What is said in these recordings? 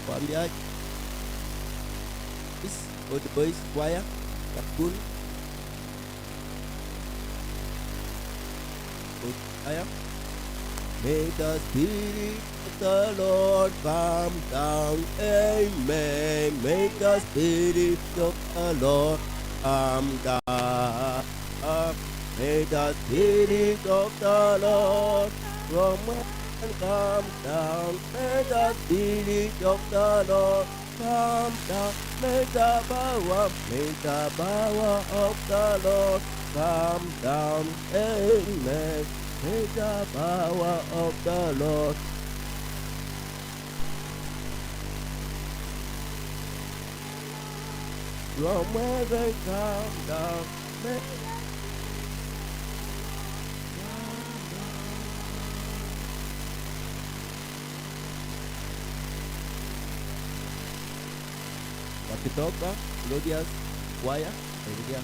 Waambiaji, all the boys choir, Kapul, choir. May the Spirit of the Lord come down, amen. May the Spirit of the Lord come down. May the Spirit of the Lord come down. May the Spirit of the Lord come down. May the power of the Lord come down. Amen. May the power of the Lord from heaven come down. Wakitoka Claudius choir, endelea.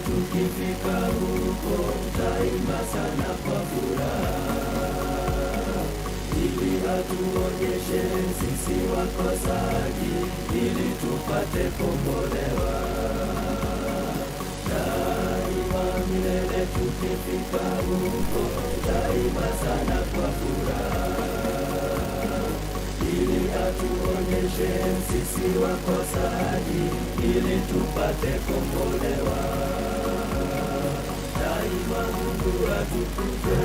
Tukifika huko daima sana kwa furaha, ili atuonyeshe sisi wakosaji, ili tupate kombolewa. Daima milele tukifika huko daima sana kwa furaha, ili atuonyeshe sisi wakosaji, ili tupate kombolewa. Daima Mungu atukuzwe,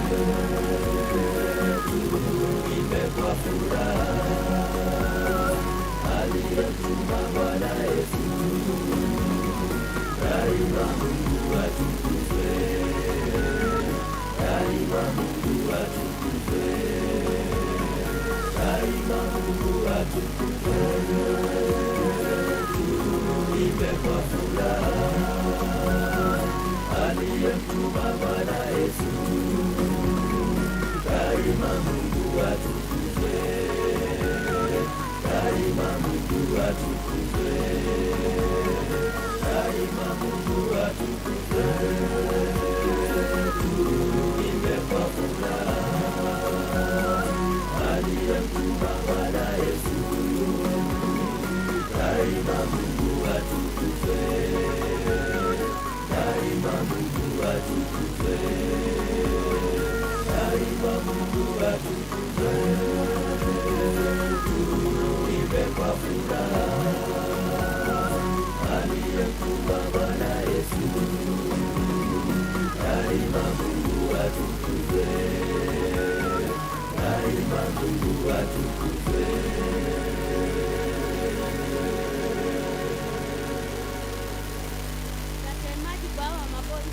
tuimbe kwa furaha, aliyemtuma Bwana Yesu. Daima Mungu atukuzwe, daima Mungu atukuzwe, daima Mungu atukuzwe, tuimbe kwa furaha, aliyemtuma Bwana Yesu. Daima Mungu atukuzwe, daima Mungu atukuzwe, daima Mungu atukuzwe, tuimbe kwa furaha, aliyemtuma Bwana Yesu. Mungu atukuzwe, daima Mungu atukuzwe, daima Mungu atukuzwe. Tuimbe kwa furaha aliyekuwa Bwana Yesu, daima Mungu atukuzwe, daima Mungu atukuzwe. Nasemaji kwa hawa maboi.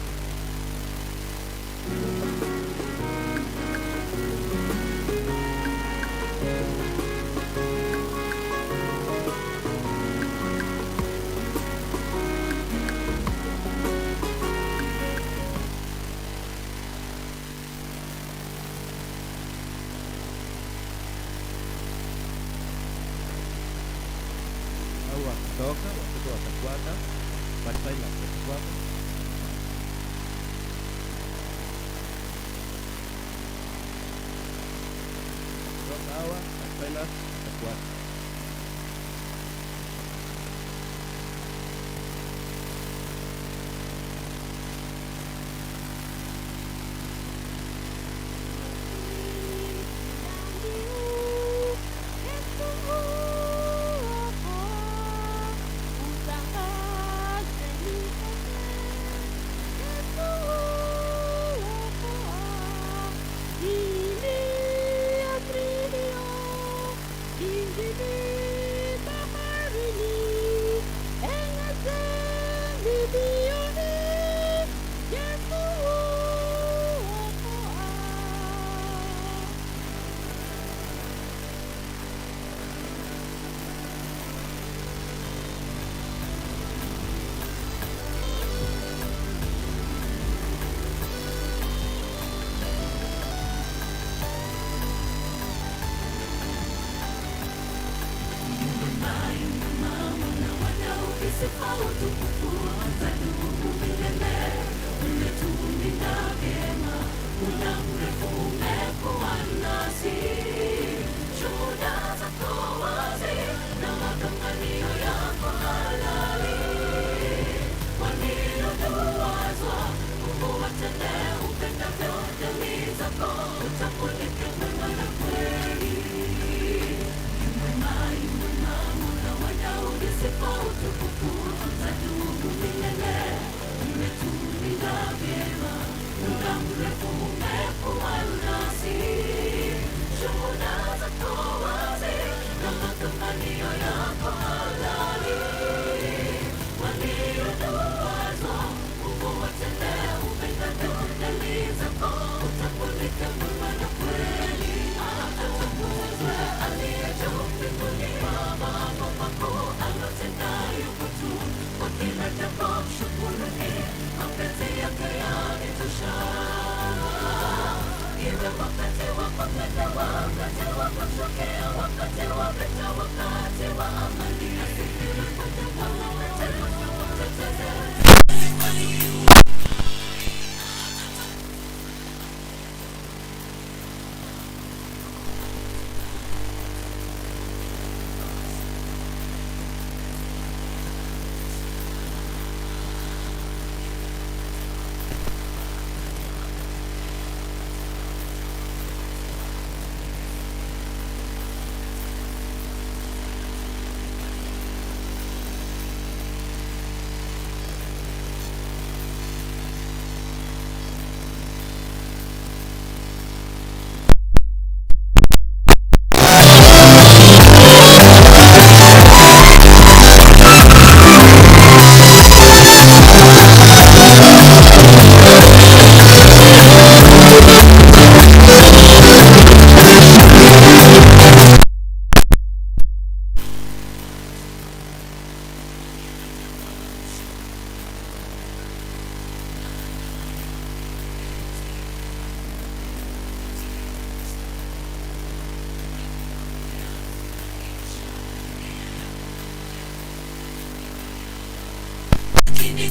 Au wakitoka watoto watafuata, baadaye watafuata. Kutoka hawa baadaye watafuata.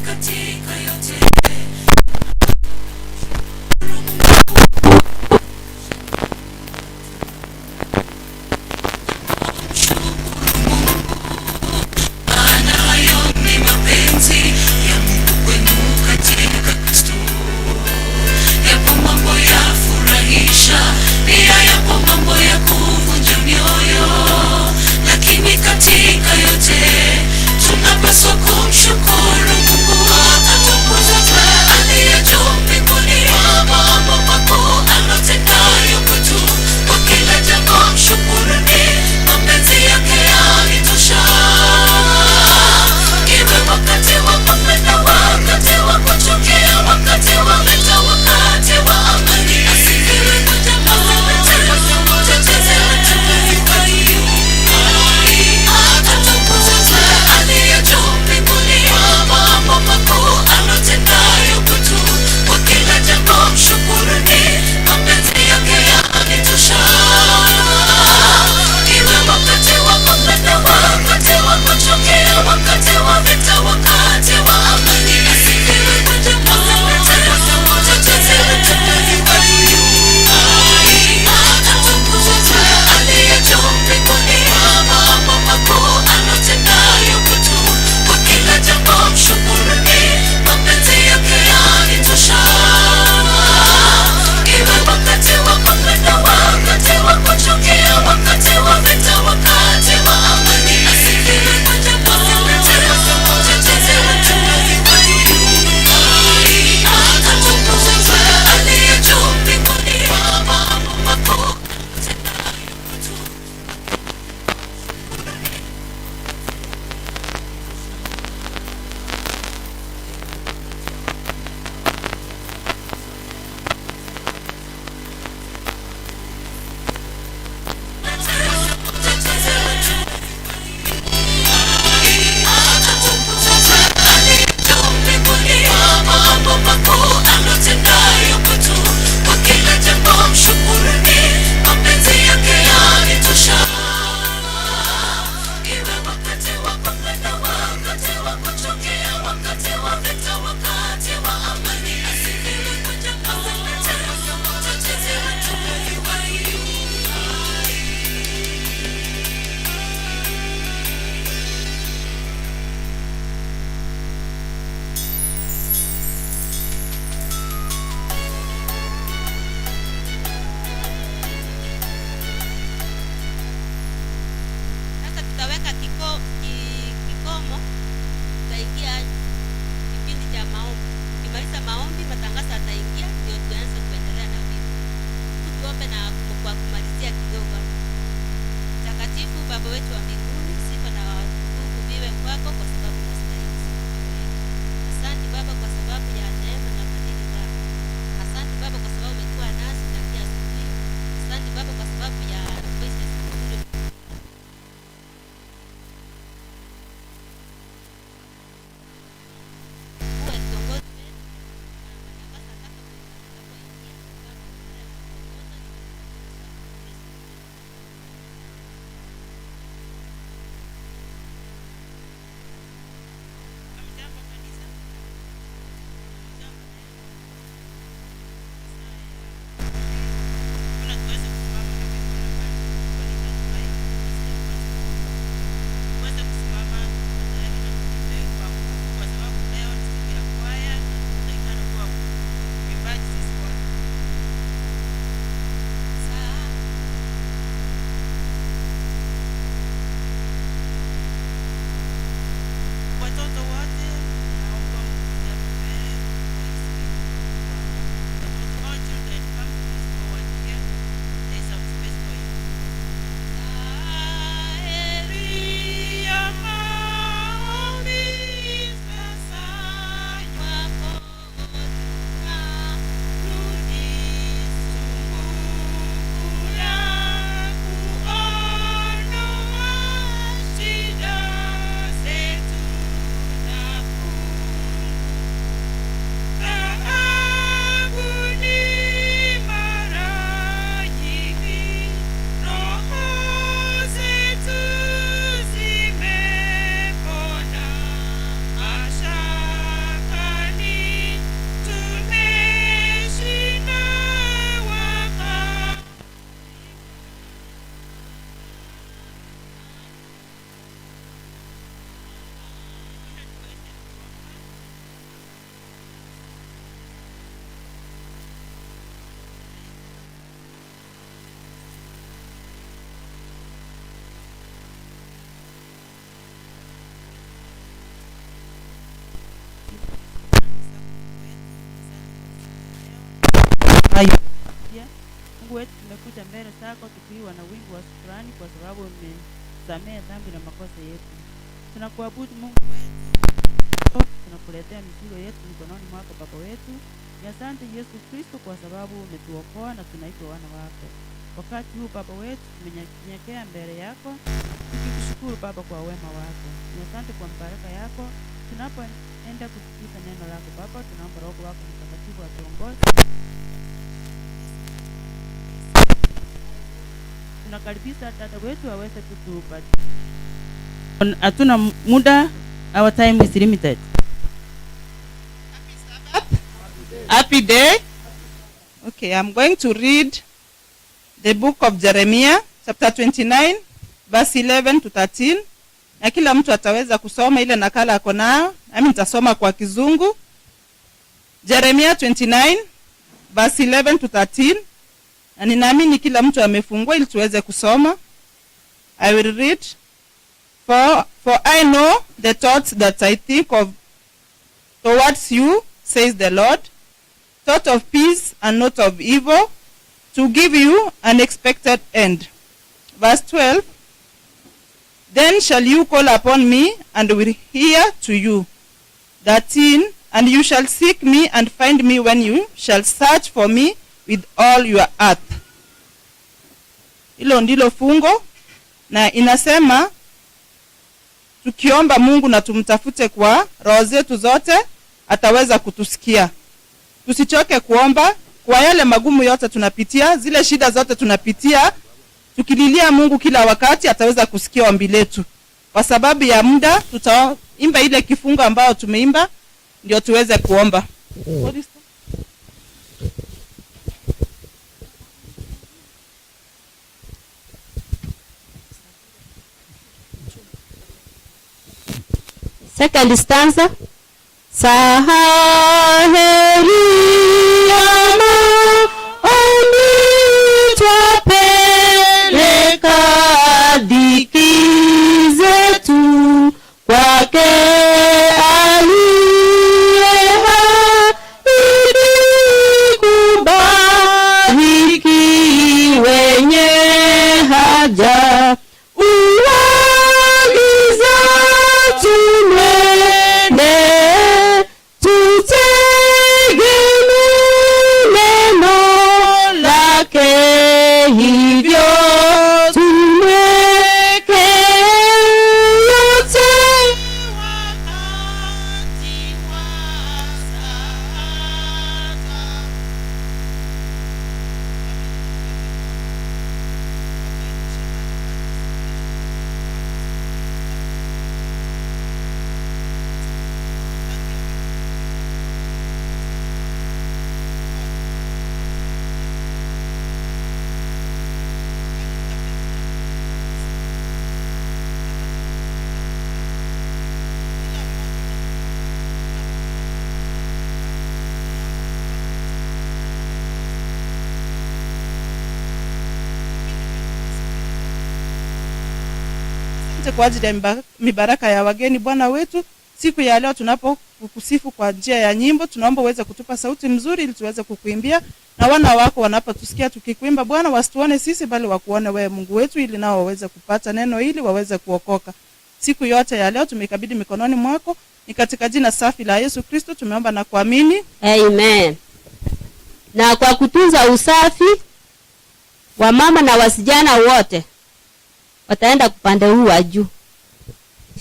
katika yote. Maana tutaweka kikomo, tutaingia kipindi cha maombi. Kimaliza maombi, matangazo ataingia, ndio tuanze kuendelea na wimbo. Tuombe na kwa kumalizia kidogo. Mtakatifu Baba wetu wa mbinguni, sifa na utukufu viwe kwako kwa sababu unastahili. Asante Baba kwa sababu ya neema na fadhili zako. Asante Baba kwa sababu umekuwa nasi tangia asubuhi. Asante Baba kwa sababu ya voices nzuri. Uwe kiongozi wetu na matangazo atakapoingia Mungu wetu, tumekuja mbele zako tukiwa na wingi wa shukrani kwa sababu umesamehe dhambi na makosa yetu. Tunakuabudu Mungu wetu. Tunakuletea mizigo yetu mikononi mwako Baba wetu. Ni asante Yesu Kristo kwa sababu umetuokoa na tunaitwa wana wako. Wakati huu Baba wetu tumenyenyekea mbele yako tukikushukuru Baba kwa wema wako. Ni asante kwa baraka yako. Tunapoenda kusikiza neno lako Baba, tunaomba Roho wako Mtakatifu atuongoze. Tunakaribisha dada wetu aweze kutupatia. Hatuna muda, our time is limited. Happy Sabbath. Happy day. Okay, I'm going to read the book of Jeremiah, chapter 29, verse 11 to 13. Na kila mtu ataweza kusoma ile nakala yako nayo. Nami nitasoma kwa Kizungu. Jeremiah 29, verse 11 to 13. Na ninaamini kila mtu amefungua ili tuweze kusoma. I will read. For I know the thoughts that I think of towards you, says the Lord, thought of peace and not of evil, to give you an expected end. Verse 12. Then shall you call upon me, and will hear to you. 13. And you shall seek me and find me when you shall search for me with all your heart. Hilo ndilo fungo, na inasema tukiomba Mungu na tumtafute kwa roho zetu zote, ataweza kutusikia. Tusichoke kuomba kwa yale magumu yote tunapitia, zile shida zote tunapitia. Tukililia Mungu kila wakati, ataweza kusikia ombi letu. Kwa sababu ya muda, tutaimba ile kifungo ambao tumeimba ndio tuweze kuomba. Second stanza. Saheri ama ombi twapeleka dhiki Asante kwa ajili ya mibaraka ya wageni Bwana wetu. Siku ya leo tunapokusifu kwa njia ya nyimbo, tunaomba uweze kutupa sauti mzuri ili tuweze kukuimbia, na wana wako wanapotusikia tukikuimba Bwana, wasituone sisi bali wakuone wewe Mungu wetu, ili nao waweze kupata neno ili waweze kuokoka. Siku yote ya leo tumekabidhi mikononi mwako, ni katika jina safi la Yesu Kristo tumeomba na kuamini. Amen. Na kwa kutunza usafi, wa mama na wasijana wote wataenda kupande huu wa juu.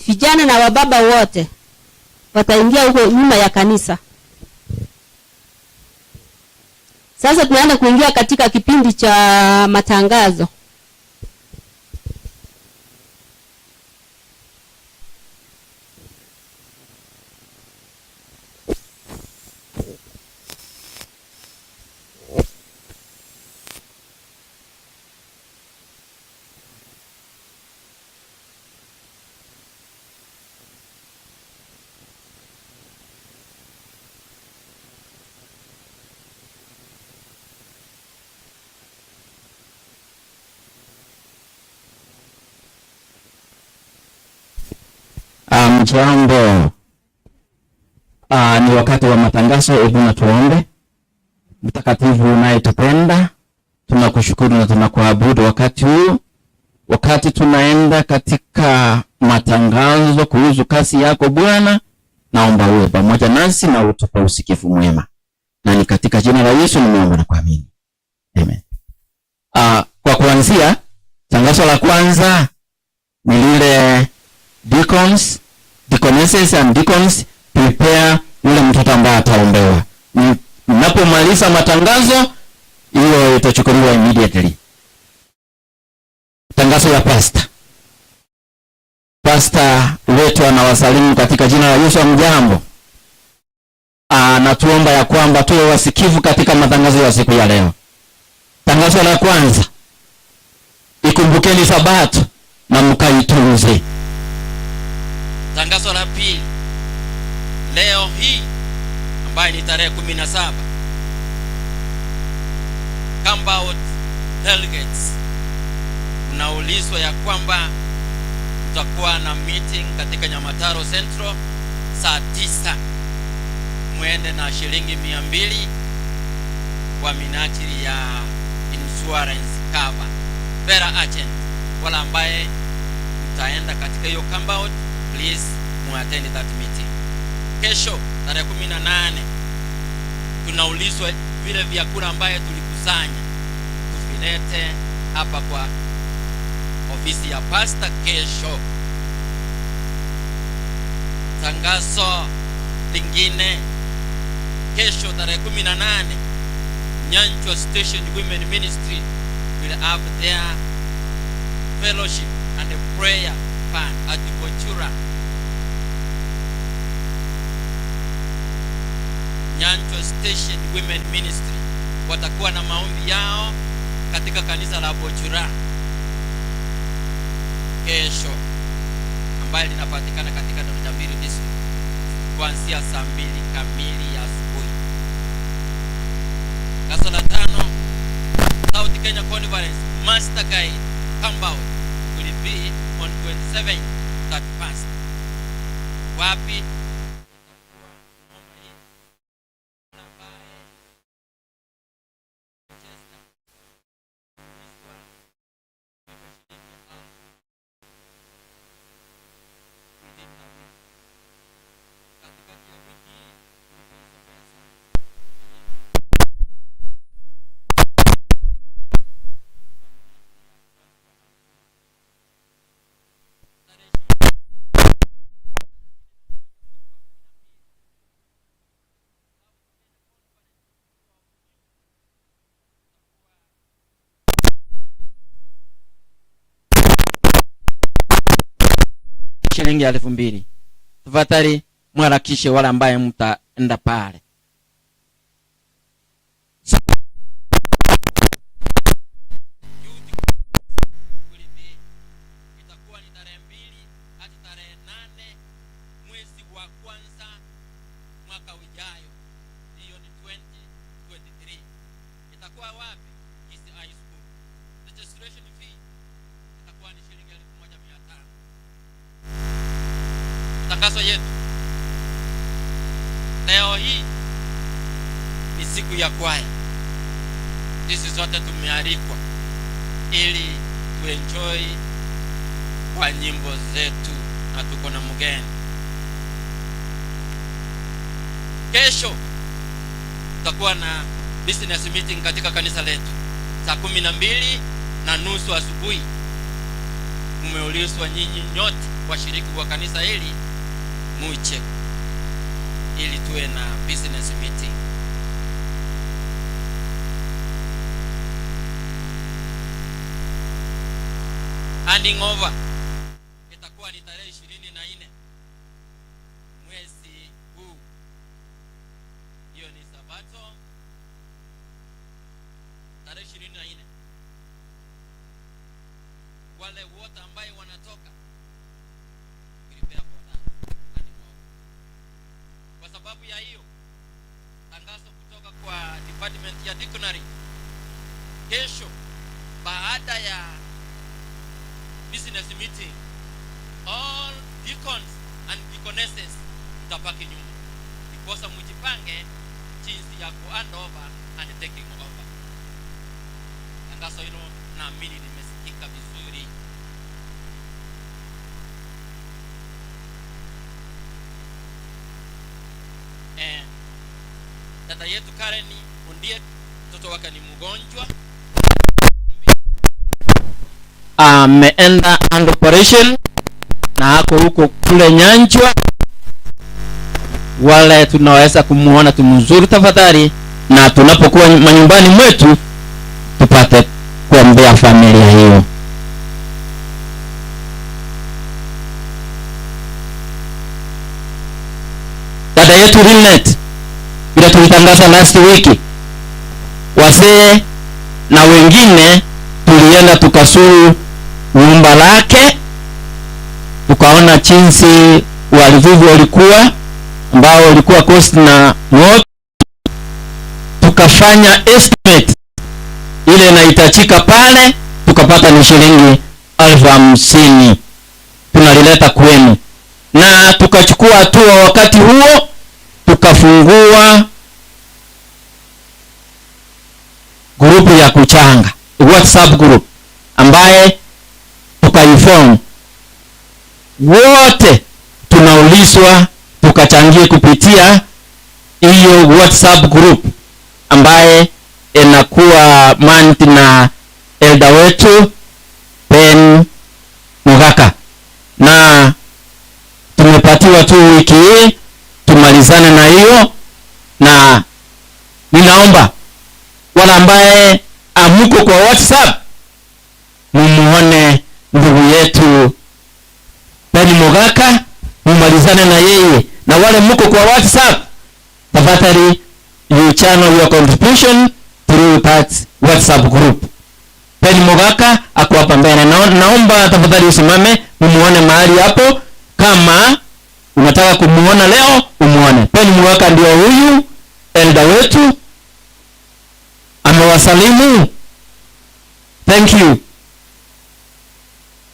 Vijana na wababa wote wataingia huko nyuma ya kanisa. Sasa tunaenda kuingia katika kipindi cha matangazo. Jambo. Ni wakati wa matangazo. Hebu na tuombe. Mtakatifu unayetupenda, tunakushukuru na tunakuabudu wakati huu, wakati tunaenda katika matangazo kuhusu kazi yako Bwana. Naomba uwe pamoja nasi na utupe usikifu mwema, na ni katika jina la Yesu nimeomba na kuamini, amen. Kwa kuanzia, tangazo la kwanza ni lile deaconesses and deacons prepare yule mtoto ambaye ataombewa. Ninapomaliza matangazo, hiyo itachukuliwa immediately. Tangazo la pastor wetu anawasalimu katika jina la Yesu. Mjambo. Natuomba ya kwamba tuwe wasikivu katika matangazo ya siku ya leo. Tangazo la kwanza, ikumbukeni Sabato na mkaitunze. Tangazo la pili, leo hii ambayo ni tarehe 17, compound delegates unaulizwa ya kwamba tutakuwa na meeting katika Nyamataro Central saa 9. Muende na shilingi 200 kwa minajili ya insurance cover. Very urgent. Wala ambaye mtaenda katika hiyo compound, please muattend that meeting. Kesho tarehe 18 tunaulizwa vile vyakula ambaye tulikusanya tuvilete hapa kwa ofisi ya pastor kesho. Tangazo lingine, kesho tarehe 18 Nyanchwa Station Women Ministry will have their fellowship and a prayer fund at Bochura. Nyanchwa Station Women Ministry watakuwa na maombi yao katika kanisa la Bochura kesho, ambayo linapatikana katika Nyamataro district kuanzia saa 2 kamili ya asubuhi. Tangazo la 5, South Kenya Conference Master Guide Compound will be on 27 31st. Wapi? Shilingi 2,000. Tafadhali mwarakishe wala ambaye mtaenda pale. Itakuwa ni tarehe 2 hadi tarehe 8 mwezi wa kwanza mwaka ujayo. Hiyo ni 2023. Itakuwa wapi? East High School. Registration fee itakuwa ni shilingi 1,500. matangazo yetu. Leo hii ni siku ya kwaya. Sisi zote tumealikwa ili tuenjoy kwa nyimbo zetu, na tuko na mgeni. Kesho tutakuwa na business meeting katika kanisa letu saa 12:30 asubuhi. Mumeulizwa nyinyi nyote washiriki wa kanisa hili muche ili tuwe na business meeting. Handing over itakuwa ni tarehe 24 mwezi huu. Hiyo ni Sabato, tarehe 24. Wale wote ambao wanatoka prepare for that handing over. Kwa sababu ya hiyo, tangazo kutoka kwa department ya deaconry, kesho baada ya business meeting, all deacons and deaconesses mtabaki nyuma, ndiposa mjipange jinsi ya ku hand over and taking over. Tangazo hilo naamini limesikika vizuri. Dada yetu Karen Ondie, mtoto wake ni mgonjwa, ameenda under operation na ako huko kule Nyanjwa. Wale tunaweza kumuona tumzuri tafadhali, na tunapokuwa manyumbani mwetu tupate kuombea familia hiyo. Dada yetu Rinet, bila tulitangaza last week, wazee na wengine tulienda tukasuru nyumba lake, tukaona jinsi walivyo walikuwa ambao walikuwa cost na moto, tukafanya estimate ile inahitajika pale, tukapata ni shilingi 50,000. Tunalileta kwenu, na tukachukua hatua wakati huo, tukafungua grupu ya kuchanga, WhatsApp group, ambaye tukainform wote tunaulizwa tukachangie kupitia hiyo WhatsApp group, ambaye inakuwa manti na elder wetu Ben Mugaka, na tumepatiwa tu wiki hii tumalizane na hiyo. Na ninaomba wala ambaye amuko kwa WhatsApp mumuone ndugu yetu Ben Mugaka, mumalizane na yeye. Na wale muko kwa WhatsApp, tafadhali you channel your contribution through that WhatsApp group. Ben Mugaka ako hapa mbele, naomba tafadhali usimame mumuone mahali hapo. Kama unataka kumuona leo umuone. Ben Mugaka ndio huyu elder wetu, amewasalimu. Thank you.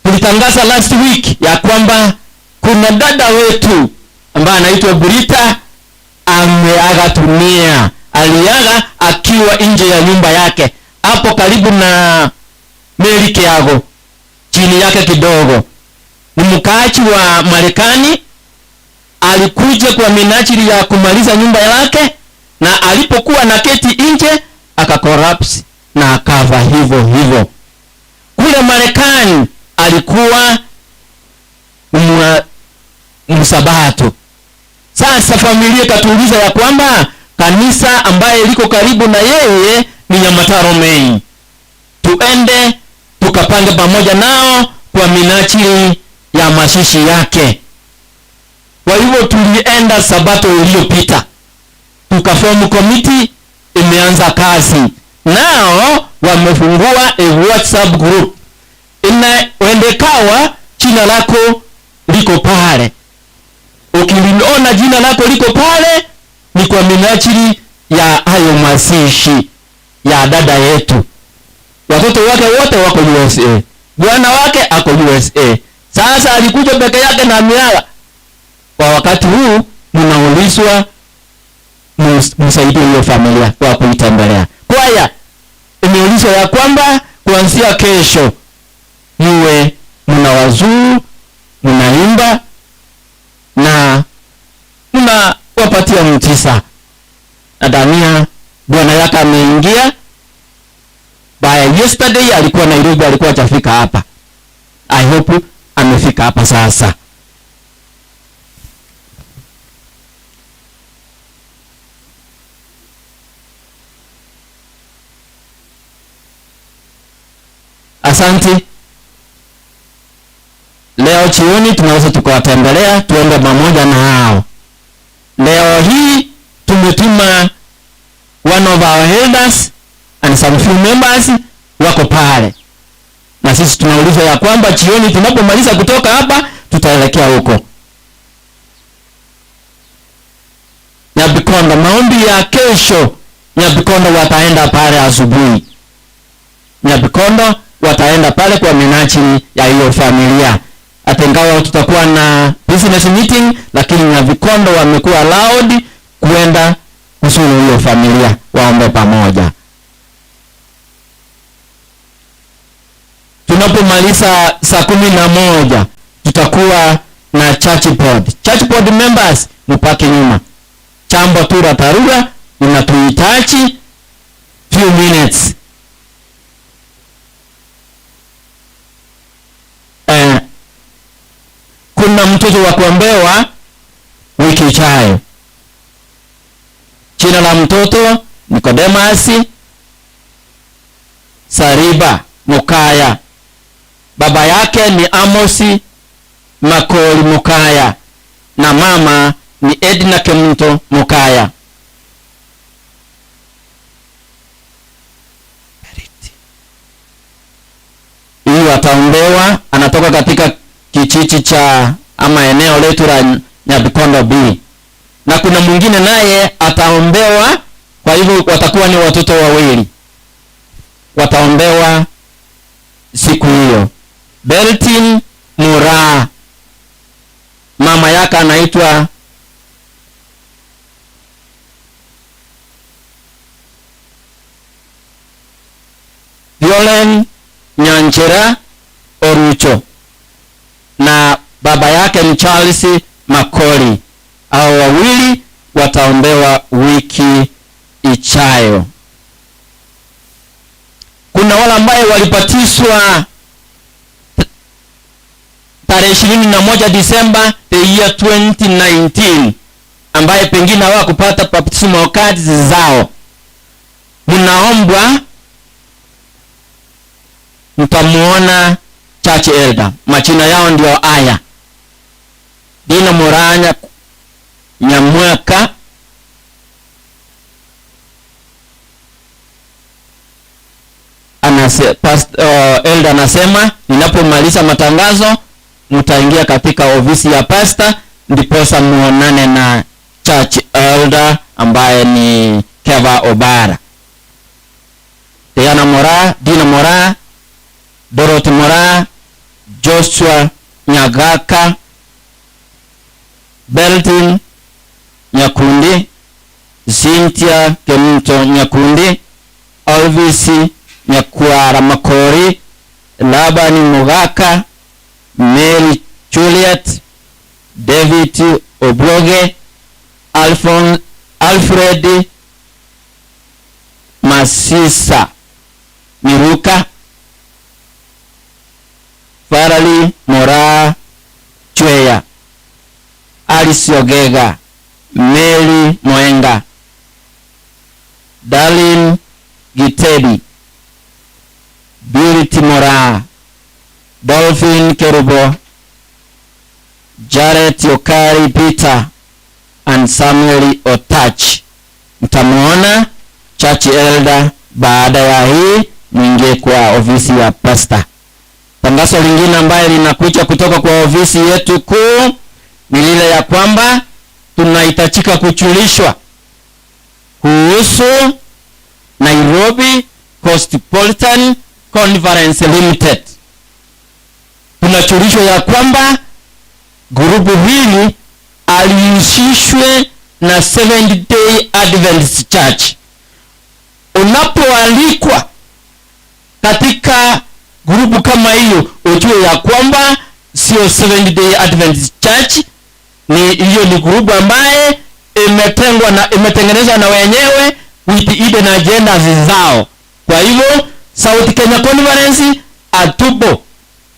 Tulitangaza last week ya kwamba kuna dada wetu ambaye anaitwa Burita ameaga dunia. Aliaga akiwa nje ya nyumba yake hapo karibu na Meli Kiago, chini yake kidogo. Ni mkaaji wa Marekani, alikuja kwa minajili ya kumaliza nyumba yake, na alipokuwa na keti nje akakorapsi na akava hivyo hivyo. Kule Marekani alikuwa msabato. Sasa familia katuuliza ya kwamba kanisa ambaye liko karibu na yeye ni Nyamataro Main, tuende tukapange pamoja nao kwa minajili ya mashishi yake. Kwa hivyo tulienda Sabato iliyopita, tukaform committee, imeanza kazi. Nao wamefungua a WhatsApp group. Uendekawa jina lako liko pale. Ukiliona jina lako liko pale, ni kwa minajili ya hayo masishi ya dada yetu. Watoto wake wote wako USA, bwana wake ako USA. Sasa alikuja peke yake na miala, Kwa wakati huu mnaulizwa msaidie hiyo familia kwa kuitembelea. Kwaya imeulizwa ya kwamba kuanzia kesho iwe mnawazuru, mnaimba na mnawapatia mtisa. Nadhania bwana yake ameingia. By yesterday alikuwa Nairobi, alikuwa hajafika hapa. I hope amefika hapa sasa. Asante. Leo jioni tunaweza tukawatembelea, tuende pamoja na hao. Leo hii tumetuma one of our elders and some few members wako pale. Na sisi tunaulizwa ya kwamba jioni tunapomaliza kutoka hapa tutaelekea huko. Nyabikondo, maombi ya kesho, Nyabikondo wataenda pale asubuhi. Nyabikondo wataenda pale kwa minajili ya hiyo familia. Hata ingawa tutakuwa na business meeting, lakini Nyabikondo wamekuwa allowed kuenda kusuru hiyo familia, waombe pamoja. Tunapomaliza saa 11 tutakuwa na church board. Church board members mpake nyuma. Chambo tu la dharura unatuhitaji few minutes. Kuna mtoto wa kuombewa wiki ijayo. Jina la mtoto Nicodemus Sariba Mukaya. Baba yake ni Amosi Makoli Mukaya na mama ni Edna Kemunto Mukaya. Huyu ataombewa, anatoka katika kijiji cha ama eneo letu la Nyabikondo B. Na kuna mwingine naye ataombewa, kwa hivyo watakuwa ni watoto wawili. Wataombewa siku hiyo. Beltin Mura, mama yake anaitwa Violen Nyanchera Orucho na baba yake ni Charles Makori. Hao wawili wataombewa wiki ijayo. Kuna wale ambao walibatizwa tarehe 21 Disemba the year 2019 ambaye pengine hawakupata baptismal cards zao. Mnaombwa, mtamuona church elder. Majina yao ndio haya: Dina Moranya Nyamweka, elder anasema ninapomaliza matangazo mtaingia katika ofisi ya pastor ndiposa muonane na church elder ambaye ni Keva Obara. Diana Mora, Dina Mora, Dorothy Mora, Joshua Nyagaka, Beltin Nyakundi, Cynthia Kemunto Nyakundi, Elvis Nyakwara Makori, Labani Mugaka, Mary Juliet, David Obloge, Alfred Masisa Miruka, Farali Mora Chweya, Alice Ogega, Mary Mwenga, Darlene Gitedi, Beauty Mora, Dolphin Kerubo, Jared Yokari Peter and Samuel Otach. Mtamuona church elder baada ya hii mwingie kwa ofisi ya pastor. Tangazo lingine ambaye linakuja kutoka kwa ofisi yetu kuu ni lile ya kwamba tunahitajika kuchulishwa kuhusu Nairobi Cosmopolitan Conference Limited. Tunachulishwa ya kwamba grupu hili alihusishwe na Seventh Day Adventist Church. Unapoalikwa katika grupu kama hiyo, ujue ya kwamba sio Seventh Day Adventist Church, hiyo ni grupu ambaye imetengenezwa na wenyewe with hidden agendas zao. Kwa hivyo South Kenya Conference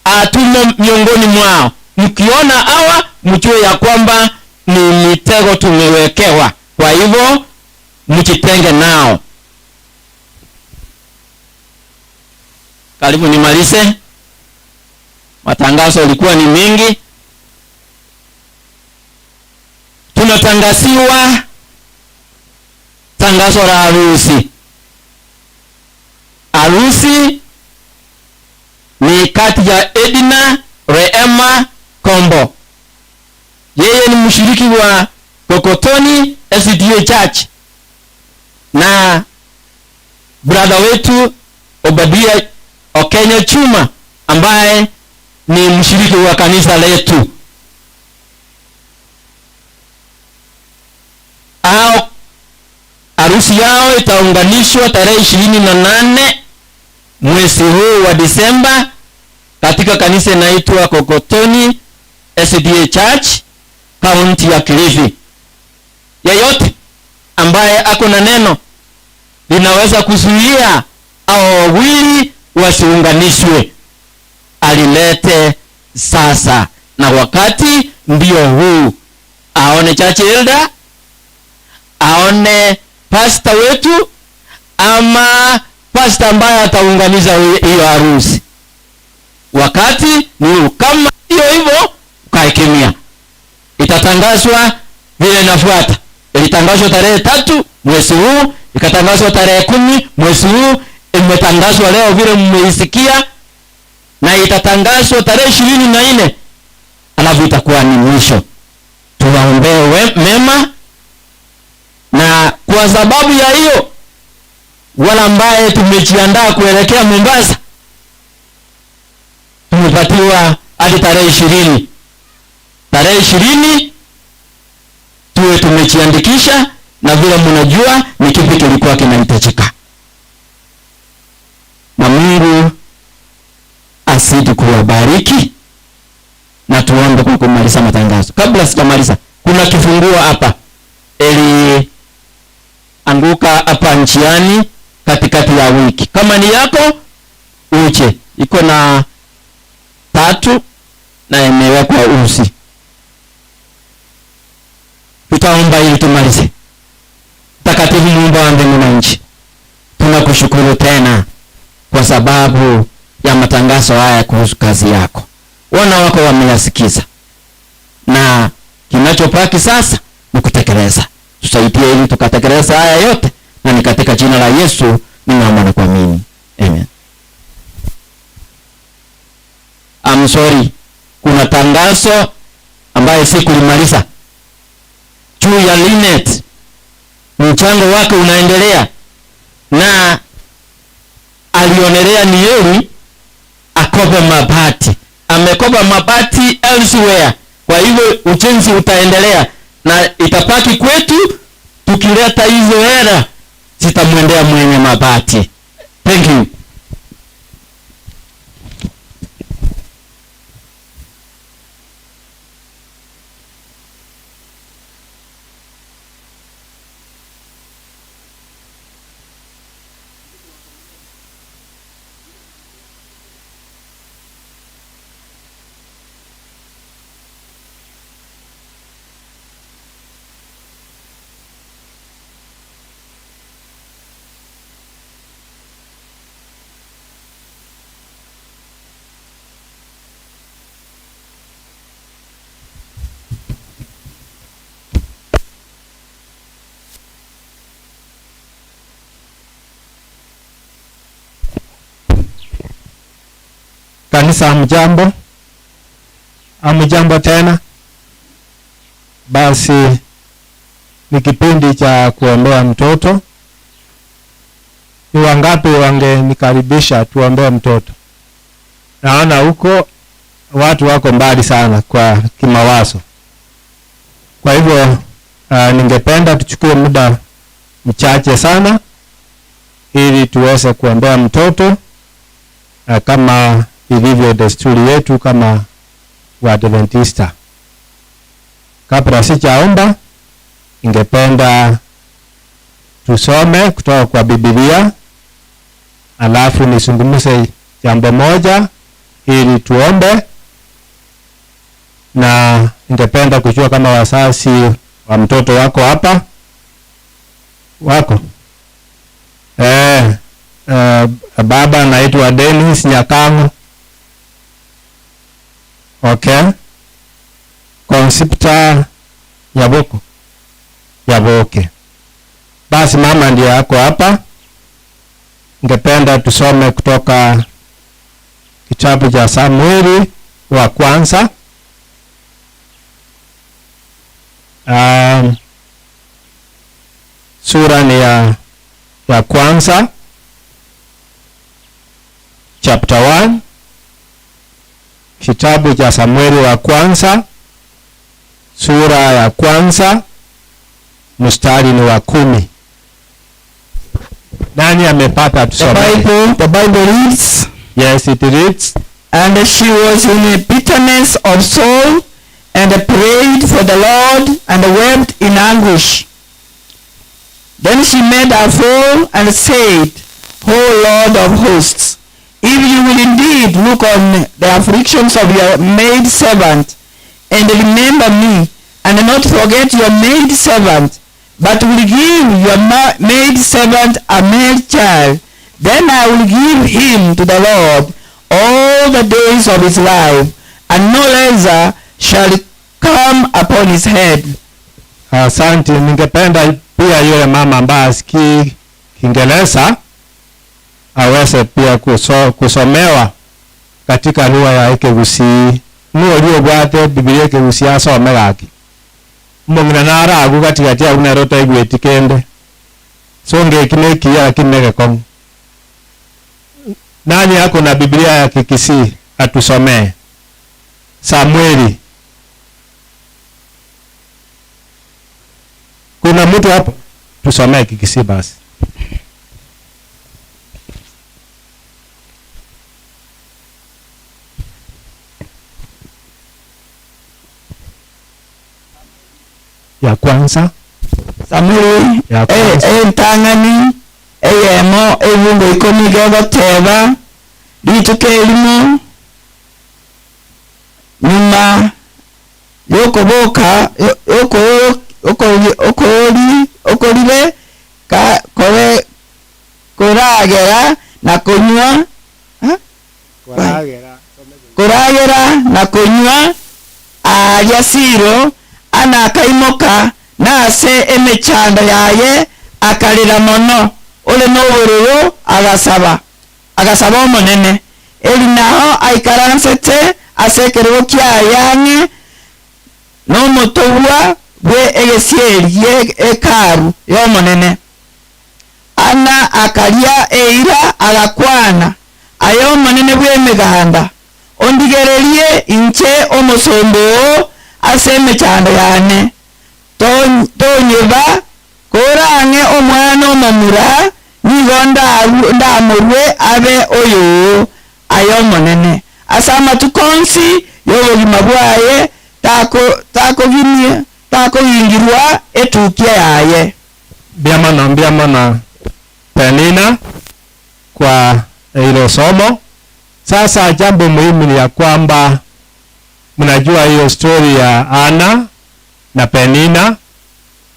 atumo miongoni mwao. Mkiona hawa mjue ya kwamba ni mitego tumewekewa. Kwa hivyo mjitenge nao. Karibu nimalize. Matangazo yalikuwa ni mingi. Tunatangasiwa tangazo la harusi. Harusi ni kati ya Edina Rehema Kombo. Yeye ni mshiriki wa Kokotoni SDA Church, na brother wetu Obadia Okenya Chuma ambaye ni mshiriki wa kanisa letu. Harusi yao itaunganishwa tarehe 28 mwezi huu wa Disemba katika kanisa inaitwa Kokotoni SDA Church, kaunti ya Kilifi. Yeyote ambaye ako na neno linaweza kuzuia au wawili wasiunganishwe, alilete sasa, na wakati ndio huu. Aone church elder, aone pastor wetu, ama pastor ambaye ataunganisha hiyo harusi. Wakati ni kama hiyo hivyo, kae kimya. Itatangazwa vile inafuata. Ilitangazwa tarehe 3 mwezi huu, ikatangazwa tarehe 10 mwezi huu, imetangazwa leo vile mmeisikia, na itatangazwa tarehe 24, alafu itakuwa ni mwisho. Tuwaombee mema, na kwa sababu ya hiyo wala ambaye tumejiandaa kuelekea Mombasa, tumepatiwa hadi tarehe 20. Tarehe 20 tuwe tumejiandikisha, na vile mnajua ni kipi kilikuwa kinahitajika. Na Mungu asidi kuwabariki, na tuombe kwa kumaliza matangazo. Kabla sijamaliza, kuna kifunguo hapa anguka hapa njiani katikati ya wiki. Kama ni yako uje, iko na 3 na imewekwa uzi. Tutaomba ili tumalize. Mtakatifu Mungu wa mbingu na nchi, tunakushukuru tena kwa sababu ya matangazo haya kuhusu kazi yako. Wana wako wameyasikiza, na kinachopaki sasa ni kutekeleza. Tusaidie ili tukatekeleza haya yote, na ni katika jina la Yesu ninaomba na kuamini. Amen. I'm sorry. Kuna tangazo ambaye sikulimaliza juu ya Linet. Mchango wake unaendelea, na alionelea ni yeye akopa mabati. Amekopa mabati elsewhere. Kwa hivyo ujenzi utaendelea, na itapaki kwetu tukileta hizo hela zitamwendea mwenye mabati. Thank you. Kanisa hamjambo? Hamjambo tena? Basi ni kipindi cha kuombea mtoto. Ni wangapi wangenikaribisha tuombee mtoto? Naona huko watu wako mbali sana kwa kimawazo. Kwa hivyo ningependa tuchukue muda mchache sana ili tuweze kuombea mtoto kama ilivyo desturi yetu kama Waadventista. Kabla sijaomba, ningependa tusome kutoka kwa Biblia, alafu nizungumze jambo moja ili tuombe, na ningependa kujua kama wazazi wa mtoto wako hapa wako. Baba anaitwa Dennis Nyakango. Okay. Konsipta Yaboke. Basi mama ndiye yako hapa. Ningependa tusome kutoka kitabu cha Samueli wa kwanza. Sura ni ya kwanza, chapter 1. Kitabu cha Samueli wa kwanza, sura ya kwanza, mstari ni wa 10. Nani amepata tusome? The Bible reads, Yes, it reads, and she was in a bitterness of soul, and prayed for the Lord, and wept in anguish. Then she made her fall, and said, O Lord of hosts, if you will indeed look on the afflictions of your maidservant, and remember me, and not forget your maidservant, but will give your maidservant a male child, then I will give him to the Lord all the days of his life, and no lesser shall come upon his head. Asante. Ningependa pia yule mama ambaye asikii Kiingereza aweze pia kusomewa katika lugha ya Kigusi. Nuo lio bwate Biblia Kigusi asome gaki. Mungina nara agu katikati ya unerota igwetikende. Songe kineki ya kinege kong. Nani yako na Biblia ya Kikisi atusomee? Samueli. Kuna mtu hapo? Tusomee Kikisi basi. Ya kwanza. Samueli Ya kwanza. Entangani eyemo ebungo ikomige goteba litukelimo nyuma yokoboka okolile koragera na kunywa alya siro anakaimoka nase emechanda yaye akalira mono ole n'obururu agasaba omonene eli naho aikaransete asekerero kyayang'e n'omutobwa bwe egesieri ekaru y'omonene ana akalya eira agakwana ayo omonene bw'emiganda ondigererie inche omosombo ase emechanda yane tonyeba korang'e omwana omomura nigo ndamurwe abe oyo ayo omonene ase amatuko onsi y'obogima bwaye takogingirwa etukia yaye. Biamana Penina kwa hilo somo. Sasa jambo muhimu ni ya kwamba mnajua hiyo story ya Ana na Penina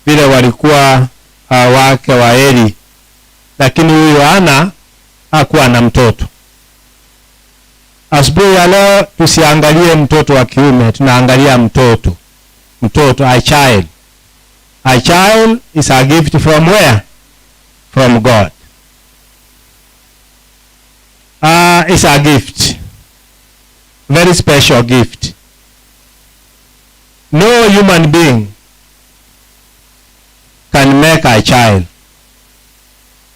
vile walikuwa wake wa Eli, lakini huyu Ana hakuwa na mtoto. Asubuhi ya leo tusiangalie mtoto wa kiume, tunaangalia mtoto, a child. A child is a gift from where? From God. It's a gift, very special gift. No human being can make a child.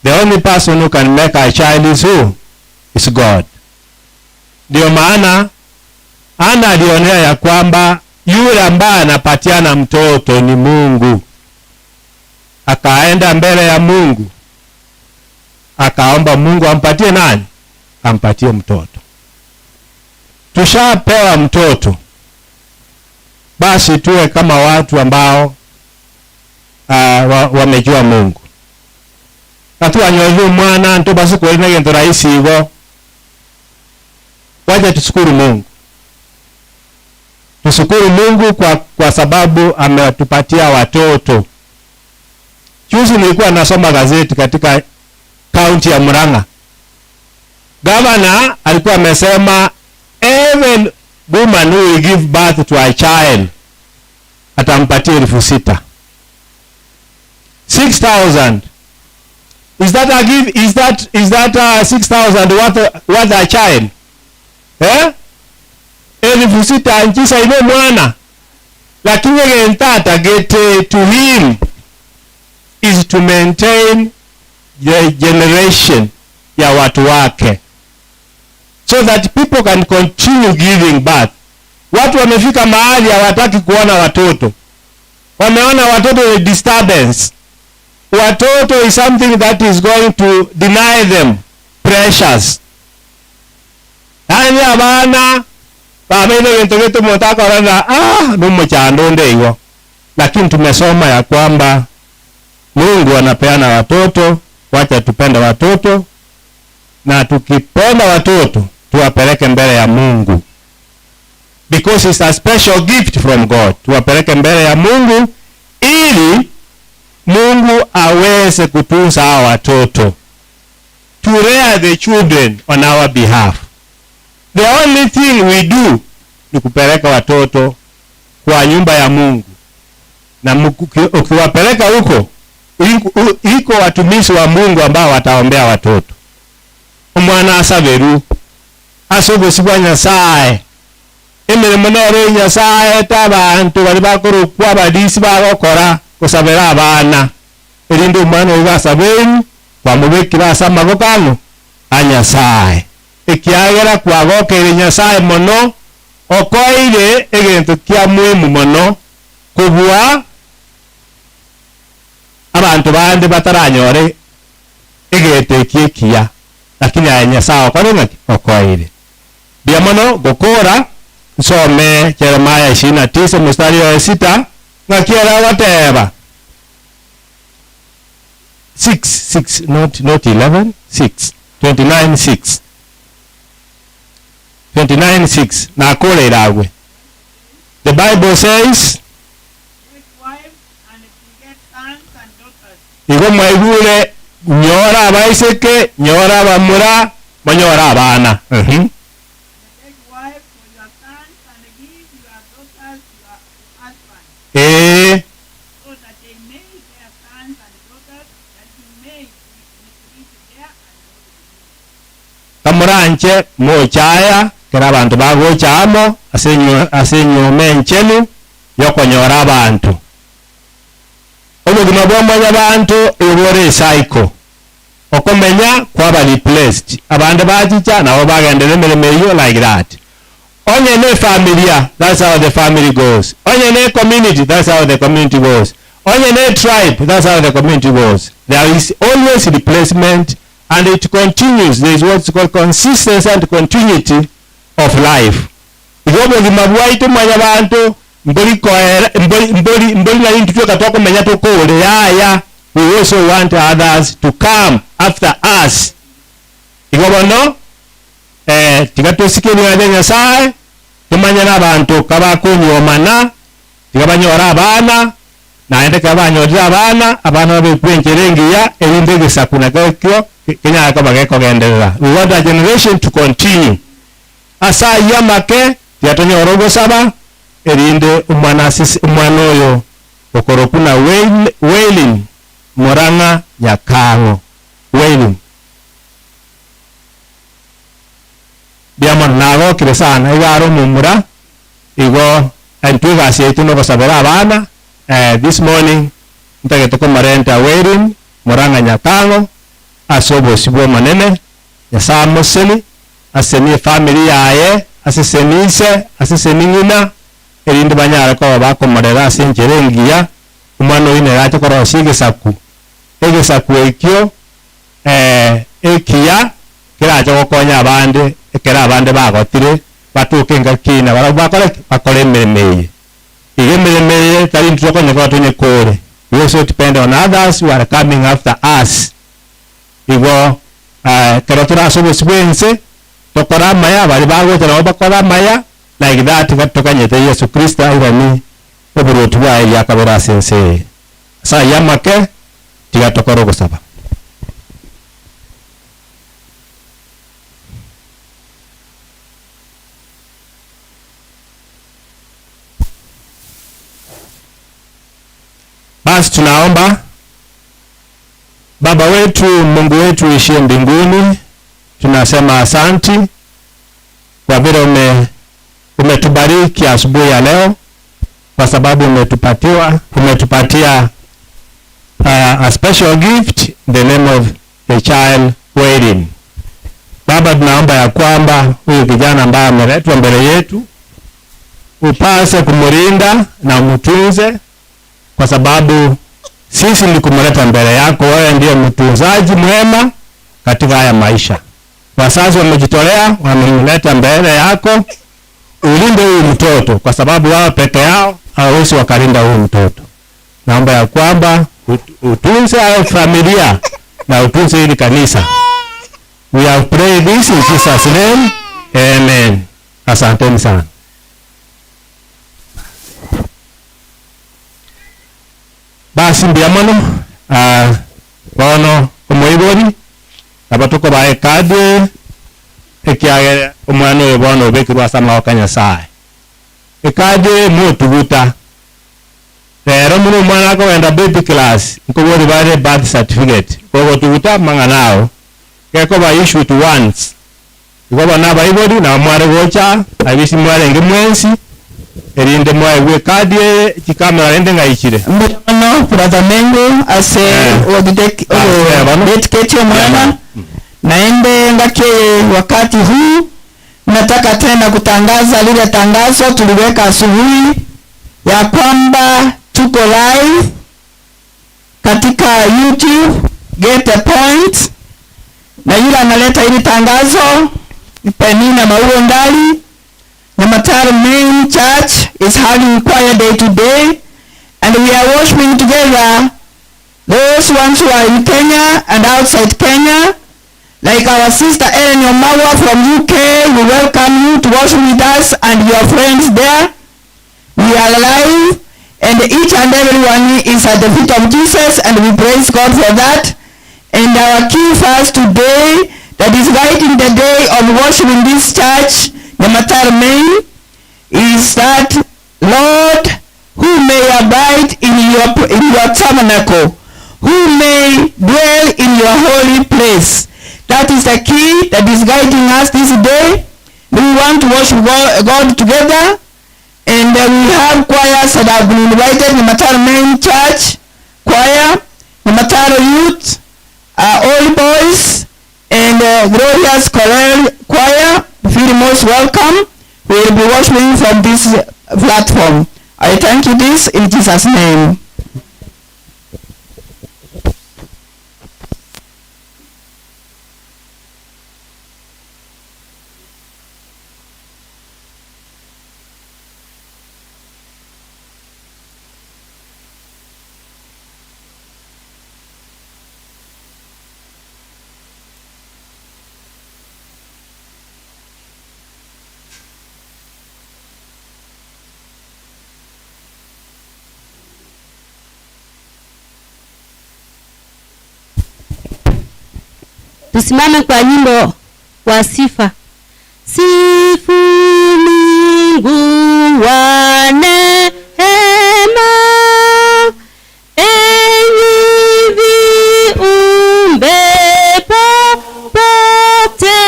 The only person who can make a child is who? Is God. Ndio maana Ana alionea ya kwamba Yule ambaye anapatiana mtoto ni Mungu. Akaenda mbele ya Mungu, akaomba Mungu ampatie nani? Ampatie mtoto. Tushapewa mtoto, basi tuwe kama watu ambao wamejua Mungu. Katu anyoju mwana nto basi kwa ina gento rahisi hivyo. Waje tushukuru Mungu. Tushukuru Mungu kwa sababu ametupatia watoto. Juzi nilikuwa nasoma gazeti katika kaunti ya Murang'a. Governor alikuwa amesema even woman who will give birth to a child atampatia 6,000. 6,000. Is that a give? Is that 6,000 worth a child? Eh? 6,000 njisa ine mwana. Lakini gentata get to him is to maintain the generation ya watu wake, so that people can continue giving birth. Watu wamefika mahali hawataki kuona watoto. Wameona watoto ni disturbance. Watoto is something that is going to deny them precious. Hanya abana bamene gento geto motaka orana numo chando ndeiwo. Lakini tumesoma ya kwamba Mungu anapeana watoto. Wacha tupende watoto, na tukipenda watoto tuwapeleke mbele ya Mungu, because it's a special gift from God. Tuwapeleke mbele ya Mungu ili Mungu aweze kutunza hao watoto. To rear the children on our behalf. The only thing we do ni kupeleka watoto kwa nyumba ya Mungu. Na ukiwapeleka huko, iko watumishi wa Mungu ambao wataombea watoto. Umwana asaberu asobosibwa Nyasaye. Emirimo nore Nyasaye tabantu bali bakuru kwa badisi bagokora kusabera abana. Erinde umwana ugasabeni bamubekira asama gokano anyasaye. Ekiagera kwagokere Nyasaye mono okoire egento kya muhimu mono kubwa abantu bande bataranyore egete kiekia, lakini Nyasaye okorenga okoire biamono gokora. Nsome Jeremiah 29 mstari wa 6 ngakiera wateba 6 not 11 6 29:6 29:6 na kole iragwe. The Bible says igo mwaigure nyora abaiseke nyora abamura manyora abana. So that they may their sons and daughters, that he may increase their Kamuranche mochaya kera abantu bagochamo asenyome nchenu yokonyora abantu. Obugima bw'omanya abantu ebore cycle okomenya kwaba replaced abantu bajicha nabo bagendere emirimo eyo like that. Onye ne familia, that's how the family goes. Onye ne community, that's how the community goes. Onye ne tribe, that's how the community goes. There is always replacement, and it continues. There is what's called consistency and continuity of life. Igobo gimabwaitu manya bantu mboli koera mboli na intu tuka toko menya to kole ya we also want others to come after us. Igobo no tigatosikiria Nyasaye tumanya nabantu kabakunyomana tigabanyora abana naende kabanyora abana babekwenjerengiya ebindegesa kuna gakyo kenya akabageko genderera. We want a generation to continue. Asa yamake yatonyorogo saba erinde umwana oyo okorokuna wailing Murang'a Nyakango wailing biamon nago kiresana igaro mumura igo antuga asietu no kusabera abana. This morning ntagetoko marenta wailing Murang'a Nyakango asobo sibo manene ya samoseli aseni family yaye asesenise aseseningina erinde banyara ko bakomorera senjerengia umwana wine racho korosige saku egesaku ekyo ekia kiracho gokonya abande ekera abande bagotire batuke ngakina bakore emiremeye igemiremeye tari ntukonya ko tunye kore. We also depend on others who are coming after us. Igo kero turasobo sibwense tokora maya bari bagote na bakora maya like that gatokanyete Yesu Kristo irani oburutu bwa yakabera sense sa yamake tigatokoro gusaba. Basi tunaomba. Baba wetu, Mungu wetu uishie mbinguni, tunasema asanti kwa vile umetubariki asubuhi ya leo, kwa sababu umetupatia a special gift, the name of the child waiting. Baba, tunaomba ya kwamba huyu kijana ambaye ameletwa mbele yetu upase kumlinda na umtunze, kwa sababu sisi ni kumleta mbele yako. Wewe ndiye mtunzaji mwema katika haya maisha. Wazazi wamejitolea, wamemleta mbele yako. Ulinde huyu mtoto, kwa sababu wao peke yao hawawezi wakalinda huyu mtoto. Naomba ya kwamba utunze haya familia na utunze hili kanisa. We have prayed this in Jesus' name. Amen. Asanteni sana. Basi mbiamano bono umuibori abatuko bae kadi ekiage umwana we bono bekirwa sama wakanya sai ekadi mutuguta rero muno umwana ko wenda baby class nkobori bare birth certificate ko tuguta manganao keko ba issue to once ko bana baibori na mware gocha abisi mware ngemwensi erinde mwa we kadi chikamera rende ngaichire no brother Mengo ase dedicate mwana naende ngake wakati huu nataka tena kutangaza lile tangazo tuliweka asubuhi ya kwamba tuko live katika YouTube Get a Point, na yule analeta hili tangazo ni Penina Maurondali. Nyamataro main church is having choir day today, and we are worshiping together those ones who are in Kenya and outside Kenya, like our sister Ellen Omawa from UK. We welcome you to worship with us and your friends there. We are alive, and each and everyone is at the feet of Jesus, and we praise God for that. And our key verse today that is lighting the day of worship in this church, Nyamataro main, is that, Lord, who may abide in your tabernacle, who may dwell in your holy place. That is the key that is guiding us this day. We want to worship God together, and we have choirs that have been invited. Nyamataro main church choir, Nyamataro youth, old boys, and glorious choir. Feel most welcome. We will be worshiping from this platform. I thank you this in Jesus' name. Tusimame kwa nyimbo wa sifa. Sifu Mungu wa neema, enyi viumbe popote,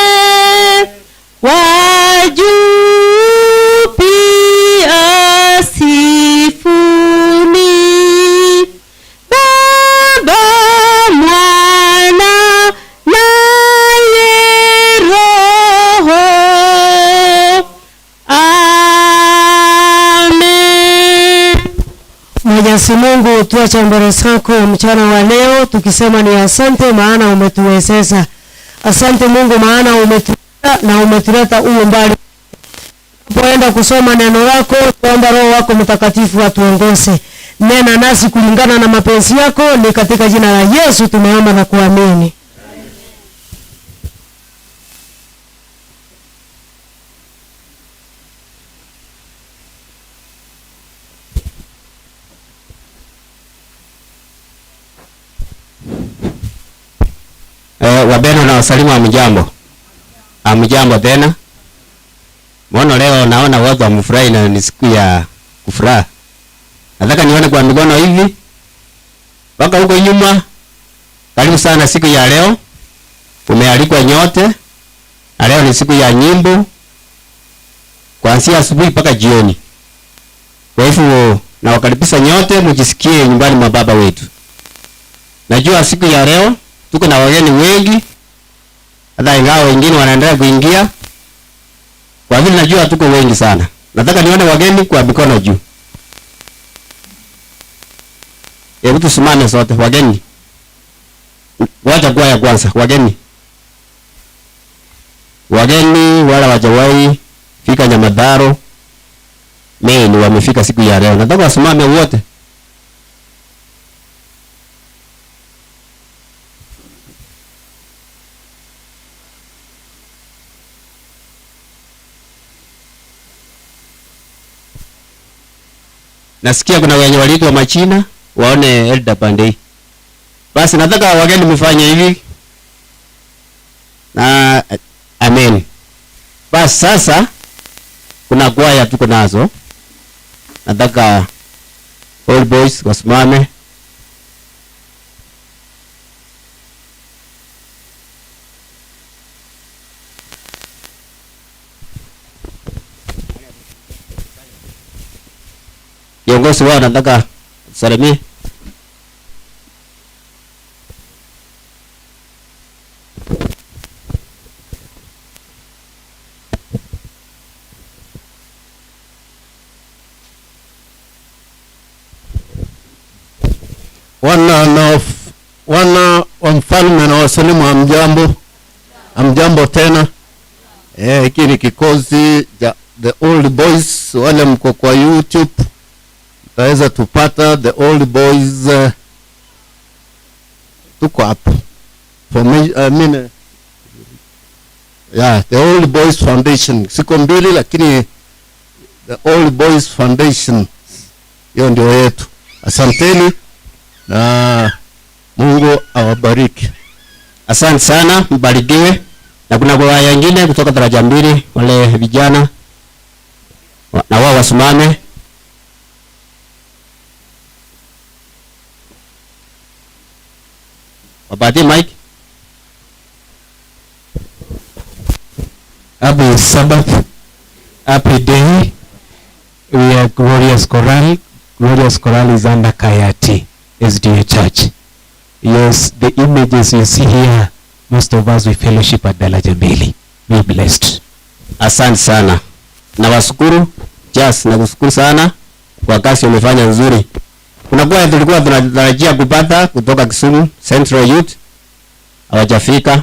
kwa juu pia sifuni. Baba, Mwana naye Roho Mwenyezi Mungu, tuache mbele zako mchana wa leo tukisema ni asante, maana umetuwezesha. Asante Mungu, maana umetuleta na umetuleta mbali. Tunapoenda kusoma neno lako, tuomba Roho wako Mtakatifu atuongoze. Nena nasi kulingana na mapenzi yako, ni katika jina la Yesu tumeomba na kuamini. Wabeno na wasalimu amjambo. Amjambo tena. Mbona leo naona watu wamefurahi na ni siku ya kufurahi. Nataka nione kwa mikono hivi. Mpaka huko nyuma. Karibu sana siku ya leo. Umealikwa nyote. Na leo ni siku ya nyimbo. Kuanzia asubuhi mpaka jioni. Kwa hivyo nawakaribisha nyote mjisikie nyumbani mwa Baba wetu. Najua siku ya leo tuko na wageni wengi. Hata ingawa wengine wanaendelea kuingia. Kwa vile najua tuko wengi sana. Nataka nione wageni kwa mikono juu. Hebu tusimame sote wageni. Wacha kwa ya kwanza wageni. Wageni wala wajawahi fika Nyamataro. Mimi wamefika siku ya leo. Nataka wasimame wote. Nasikia kuna wenye waliko wa Machina waone Elda Pandei. Basi nataka wageni mfanye hivi. Na amen. Basi sasa kuna kwaya tuko nazo. Nataka all boys wasimame. Kiongozi wao nataka salimie. Wana wa mfalme na wasalimu amjambo. Amjambo tena. Hiki ni kikosi the old boys wale mko kwa YouTube. Taweza tupata the old boys tuko hapo. For me, the old boys foundation. Siko mbili lakini the old boys foundation hiyo ndio yetu. Asanteni na Mungu awabariki. Asante sana, mbarikiwe. Na kuna kwa wengine kutoka daraja mbili wale vijana na wao wasimame. Wapati Mike. Happy Sabbath. Happy day. We are Glorious Choral. Glorious Choral is under Kayati SDA Church. Yes, the images you see here, most of us we fellowship at daraja mbili. Be blessed. Asante sana. Na washukuru. Just na kushukuru sana kwa kazi umefanya nzuri. Kuna kwa tulikuwa tunatarajia kupata kutoka Kisumu Central Youth. Hawajafika.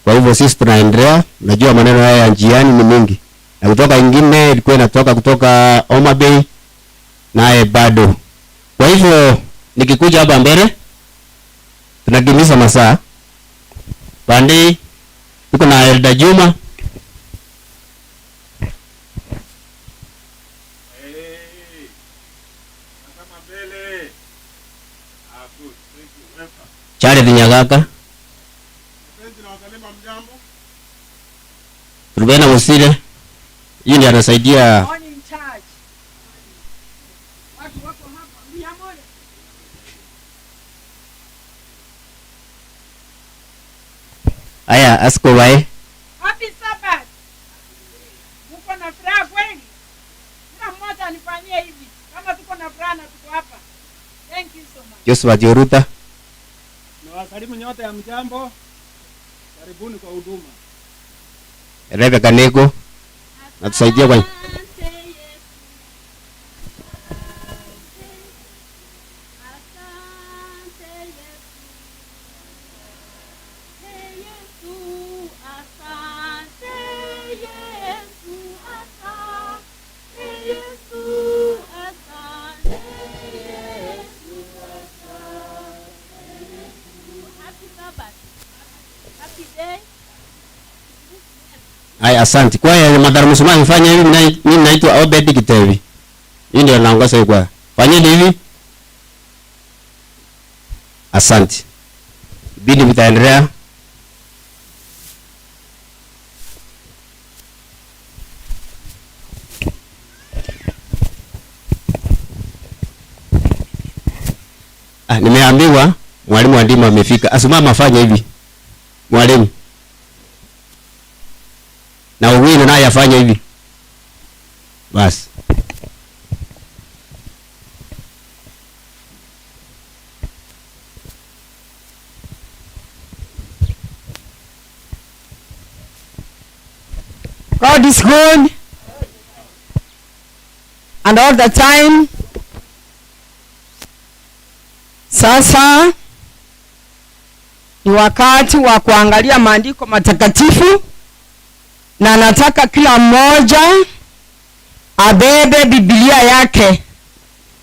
Kwa hivyo sisi tunaendelea. Najua maneno haya ya njiani ni mingi. Na kutoka ingine ilikuwa inatoka kutoka Homa Bay naye bado. Kwa hivyo nikikuja hapa mbele tunakimiza masaa. Pande tuko na Elda Juma. Chale Vinyagaka. Rubena Musile. Yeye ndiye anasaidia. Aya, asko wae. Happy Sabbath. Muko na furaha kweli? Kila mmoja anifanyie hivi. Kama tuko na furaha na tuko hapa. Thank you so much. Joshua Joruta. Na wasalimu nyote ya mjambo. Karibuni kwa huduma. Rebe Kaneko. Natusaidia kwa Ai, asante. Kwa hiyo Nyamataro msumani mfanye hivi, mimi naitwa Obed Kitevi. Hii ndio naongoza hiyo kwa. Fanyeni hivi. Asante. Bidi mtaendelea. Nimeambiwa mwalimu wa ndima amefika. Asimama afanye hivi. Mwalimu. Na Owino naye afanye hivi. Basi. God is good. And all the time. Sasa ni wakati wa kuangalia maandiko matakatifu, na nataka kila mmoja abebe Biblia yake.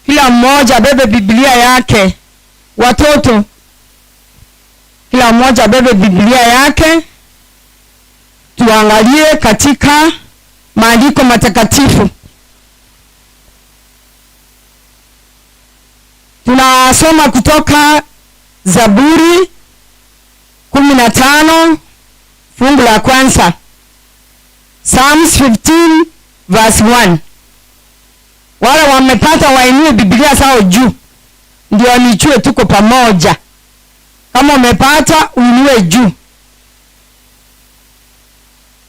Kila mmoja abebe Biblia yake. Watoto, kila mmoja abebe Biblia yake. Tuangalie katika maandiko matakatifu. Tunasoma kutoka Zaburi 15 fungu la kwanza. Psalms 15 verse 1. Wale wamepata wainue Biblia zao juu, ndio nichue tuko pamoja. Kama umepata uinue juu.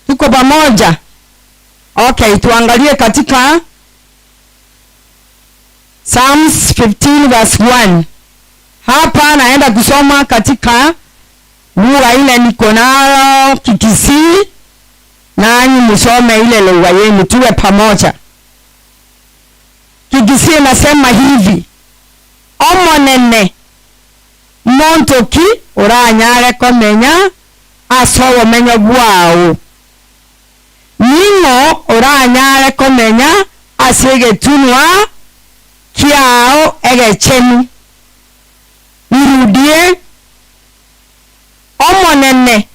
Tuko pamoja. Okay, tuangalie katika Psalms 15 verse 1. Hapa naenda kusoma katika lugha ile niko nayo Kikisii, nanyi msome ile lugha yenu tuwe pamoja. Kikisii nasema hivi: omonene montoki uranyare komenya asowo menyo bwao, ningo uranyare komenya asegetunwa kiao egechenu. Nirudie: omonene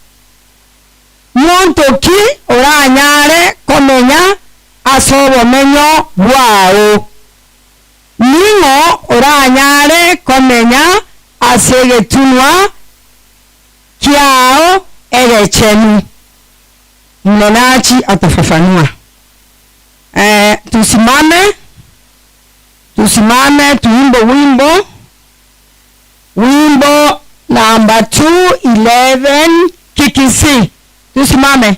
montoki uranyare komenya asowo menyo bwao, ningo uranyare komenya asegetunwa kiao egechenu. Mnenaji atafafanua. Tusimame tuimbe wimbo namba 211 Kikisii. Tusimame.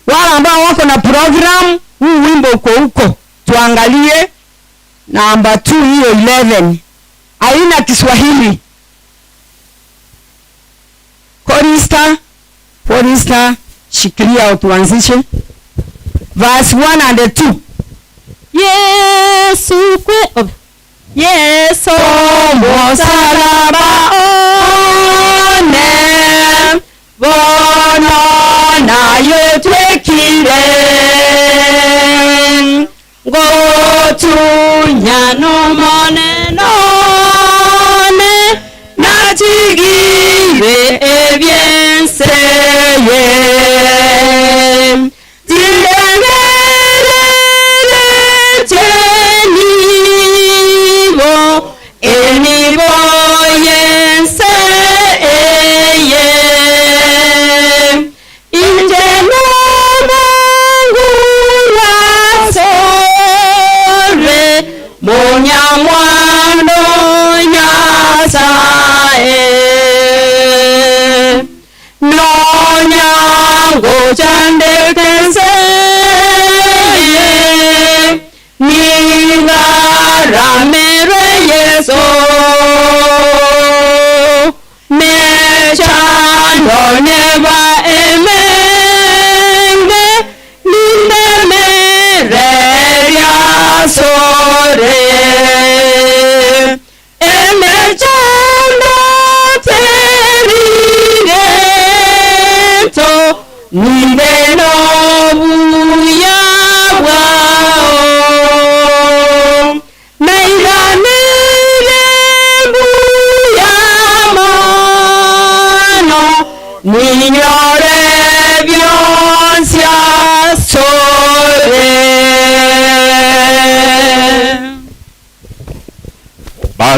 Wale ambao wako na program, huu wimbo uko huko. Tuangalie namba 2 hiyo 11. Haina Kiswahili. Chorister, shikilia utuanzishe. Verse 1 and 2. Yesu kwe Yesu mosalaba one bono na yetwekire gotu nyano moneno ne natigire ebienseye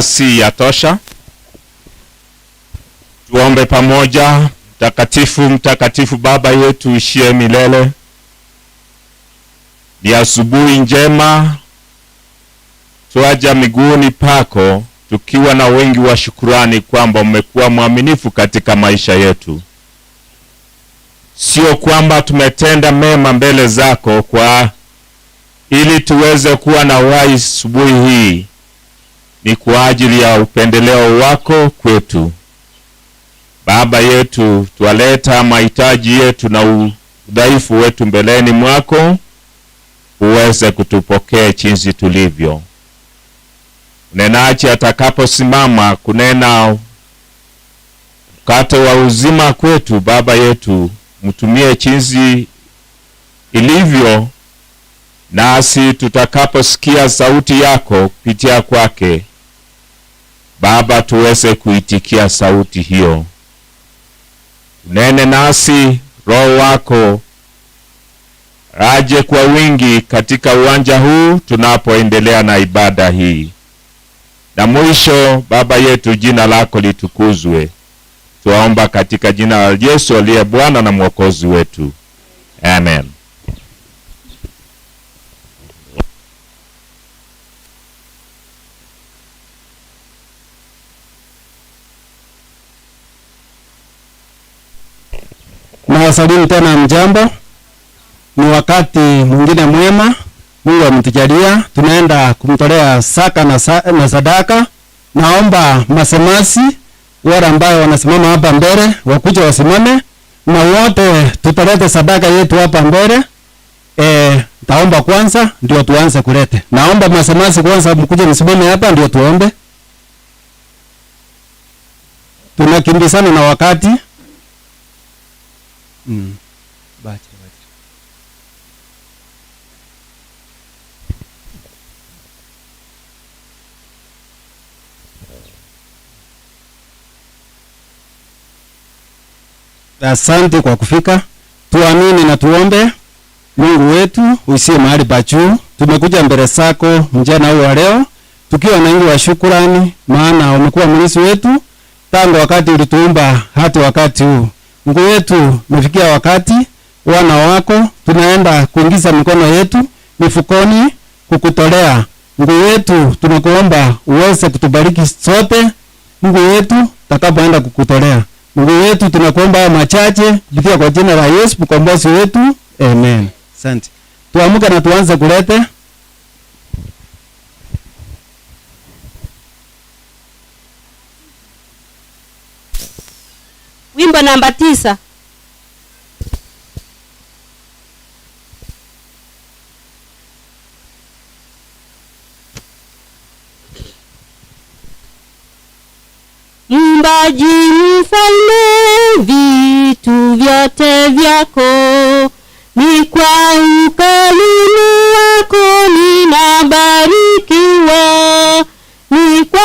basi yatosha. Tuombe pamoja. Mtakatifu, mtakatifu Baba yetu uishie milele, ni asubuhi njema twaja miguuni pako tukiwa na wengi wa shukrani kwamba umekuwa mwaminifu katika maisha yetu. Sio kwamba tumetenda mema mbele zako kwa ili tuweze kuwa na uhai asubuhi hii, ni kwa ajili ya upendeleo wako kwetu. Baba yetu, tualeta mahitaji yetu na udhaifu wetu mbeleni mwako, uweze kutupokea jinsi tulivyo. Mnenaji atakaposimama kunena mkate wa uzima kwetu, Baba yetu, mtumie jinsi ilivyo, nasi tutakaposikia sauti yako kupitia kwake, Baba, tuweze kuitikia sauti hiyo. Unene nasi, Roho wako aje kwa wingi katika uwanja huu tunapoendelea na ibada hii. Na mwisho, Baba yetu, jina lako litukuzwe. Tuomba katika jina la Yesu aliye Bwana na Mwokozi wetu. Amen. Nawasalimu tena mjambo. Ni wakati mwingine mwema Mungu ametujalia, tunaenda kumtolea saka na sadaka. Naomba masemasi wale ambao wanasimama hapa mbele wakuja wasimame, na wote tutalete sadaka yetu hapa mbele. Taomba kwanza ndio tuanze kulete. Naomba masemasi kwanza mkuje msimame hapa ndio tuombe. Tunakimbizana na wakati. Bacha. Asante kwa kufika. Tuamini na tuombe. Mungu wetu usiye mahali pa juu, tumekuja mbele zako mjana huu wa leo tukiwa na wingi wa shukrani, maana umekuwa mlinzi wetu tangu wakati ulituumba hadi wakati huu. Mungu wetu, umefikia wakati wana wako tunaenda kuingiza mikono yetu mifukoni kukutolea. Mungu wetu, tunakuomba uweze kutubariki sote. Mungu wetu, takapoenda kukutolea. Mungu wetu, tunakuomba machache kupitia kwa jina la Yesu mkombozi wetu. Amen. Asante. Tuamke na tuanze kulete. Wimbo namba 9. Muumbaji mfalme, vitu vyote vyako ni kwa ukarimu wako ninabarikiwa, ni kwa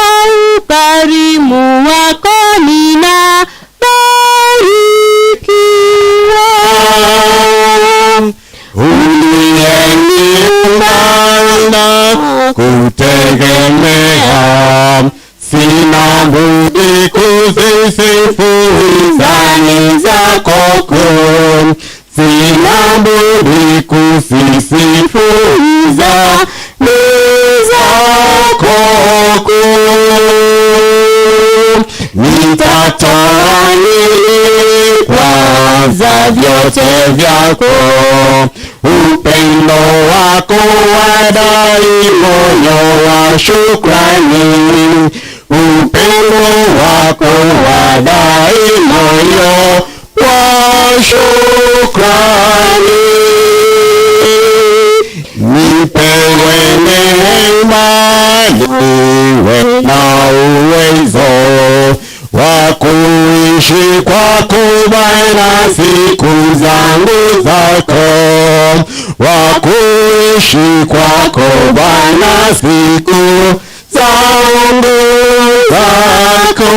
ukarimu wako ninabarikiwa. Uliyeniumba na kutegemea, sina budi kuzisifu hisani zako kuu. Sina budi kuzisifu hisani zako kuu. Nitatoa nini kwanza vyote vyako, upendo wako wadai moyo wa shukrani. Upendo wako wadai moyo wa shukrani. Nipewe neema niwe na uwezo wa kuishi kwako Bwana siku zangu zako, wa kuishi kwako Bwana siku zangu zako.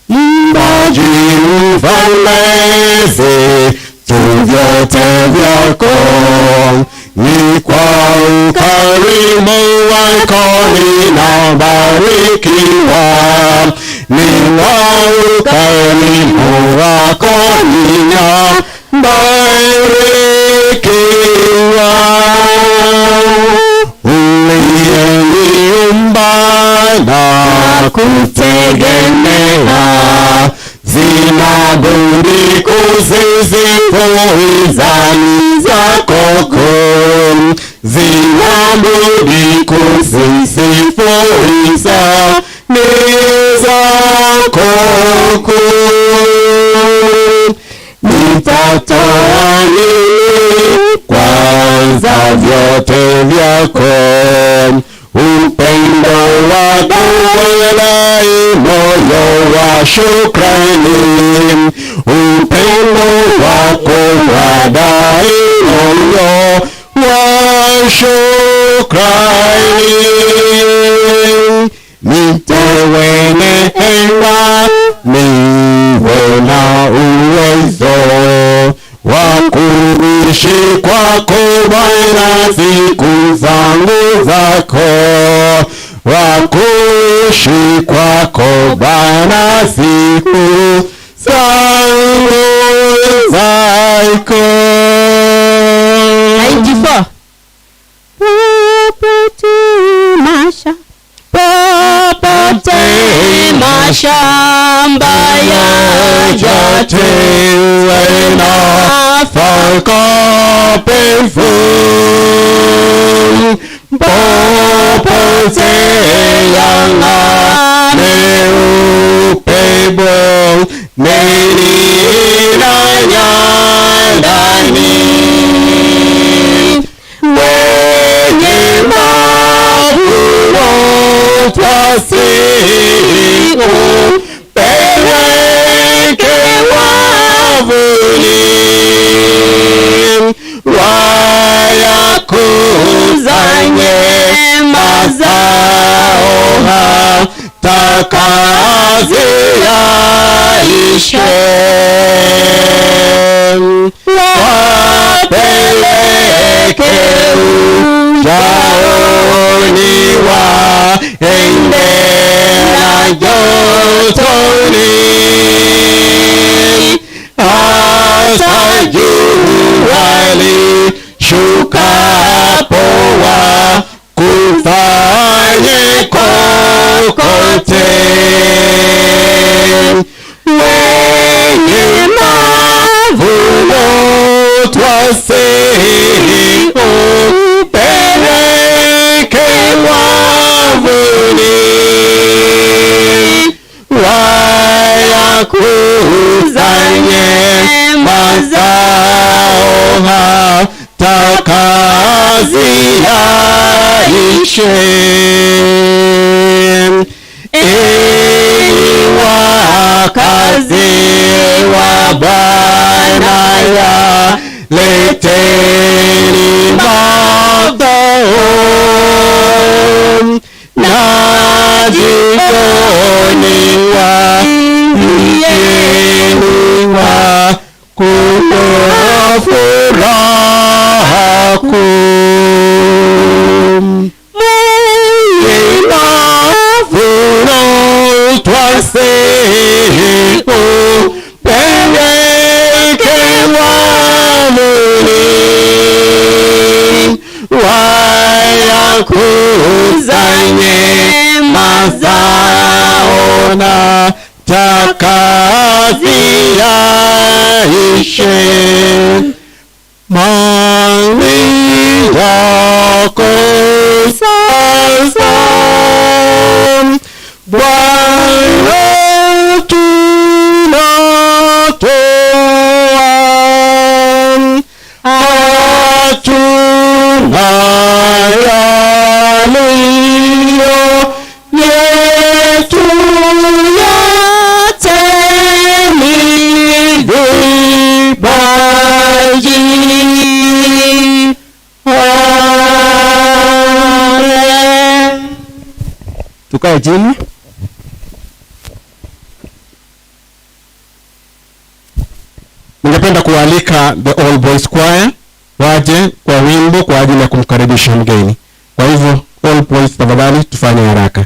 Muumbaji mfalme, vyote vyako, ni kwa ukarimu wako ninabarikiwa, ni kwa ukarimu wako ninabarikiwa. Uliyeniumba na kutegemea, sina budi kuzisifu izani zako kuu, sina budi kuzisifu izani zako kuu. Nitatoa nini kwanza vyote vyako, upendo wako walai moyo wa shukrani, upendo wako wadai moyo wa shukrani. Nitewe neema, niwe na uwezo wa kuishi kwako Bwana siku zangu zako, wa kuishi kwako Bwana siku zangu zako. 94. Popote mashamba yajatewe na fakapefu, popote yang'ane upepo, meli na nyandani, wenye mavuno twasifu, peleke wavuni, wayakusanye mazao hata kazi yaishe, wapeleke ujaoni, waende na jotoni, hata jua lishukapo wakufanye kokote, wenye mavuno twasifu, peleke wavuni, wayakusanye mazao hata kazi yaishe. Enyi wakazi wa Bwana, yaleteni mazao, na jikoni waingieni wakutoa furaha kuu. Mwenye mavuno twasifu, peleke wavuni, wayakusanye mazao na takazi yaishe, mali yako sasa Bwana tunatoa, hatuna yaliyo yetu, yote ni vipaji. Tukae chini. ningependa kualika the All Boys Choir waje kwa wimbo kwa ajili ya kumkaribisha mgeni. Kwa hivyo All Boys, tafadhali tufanye haraka.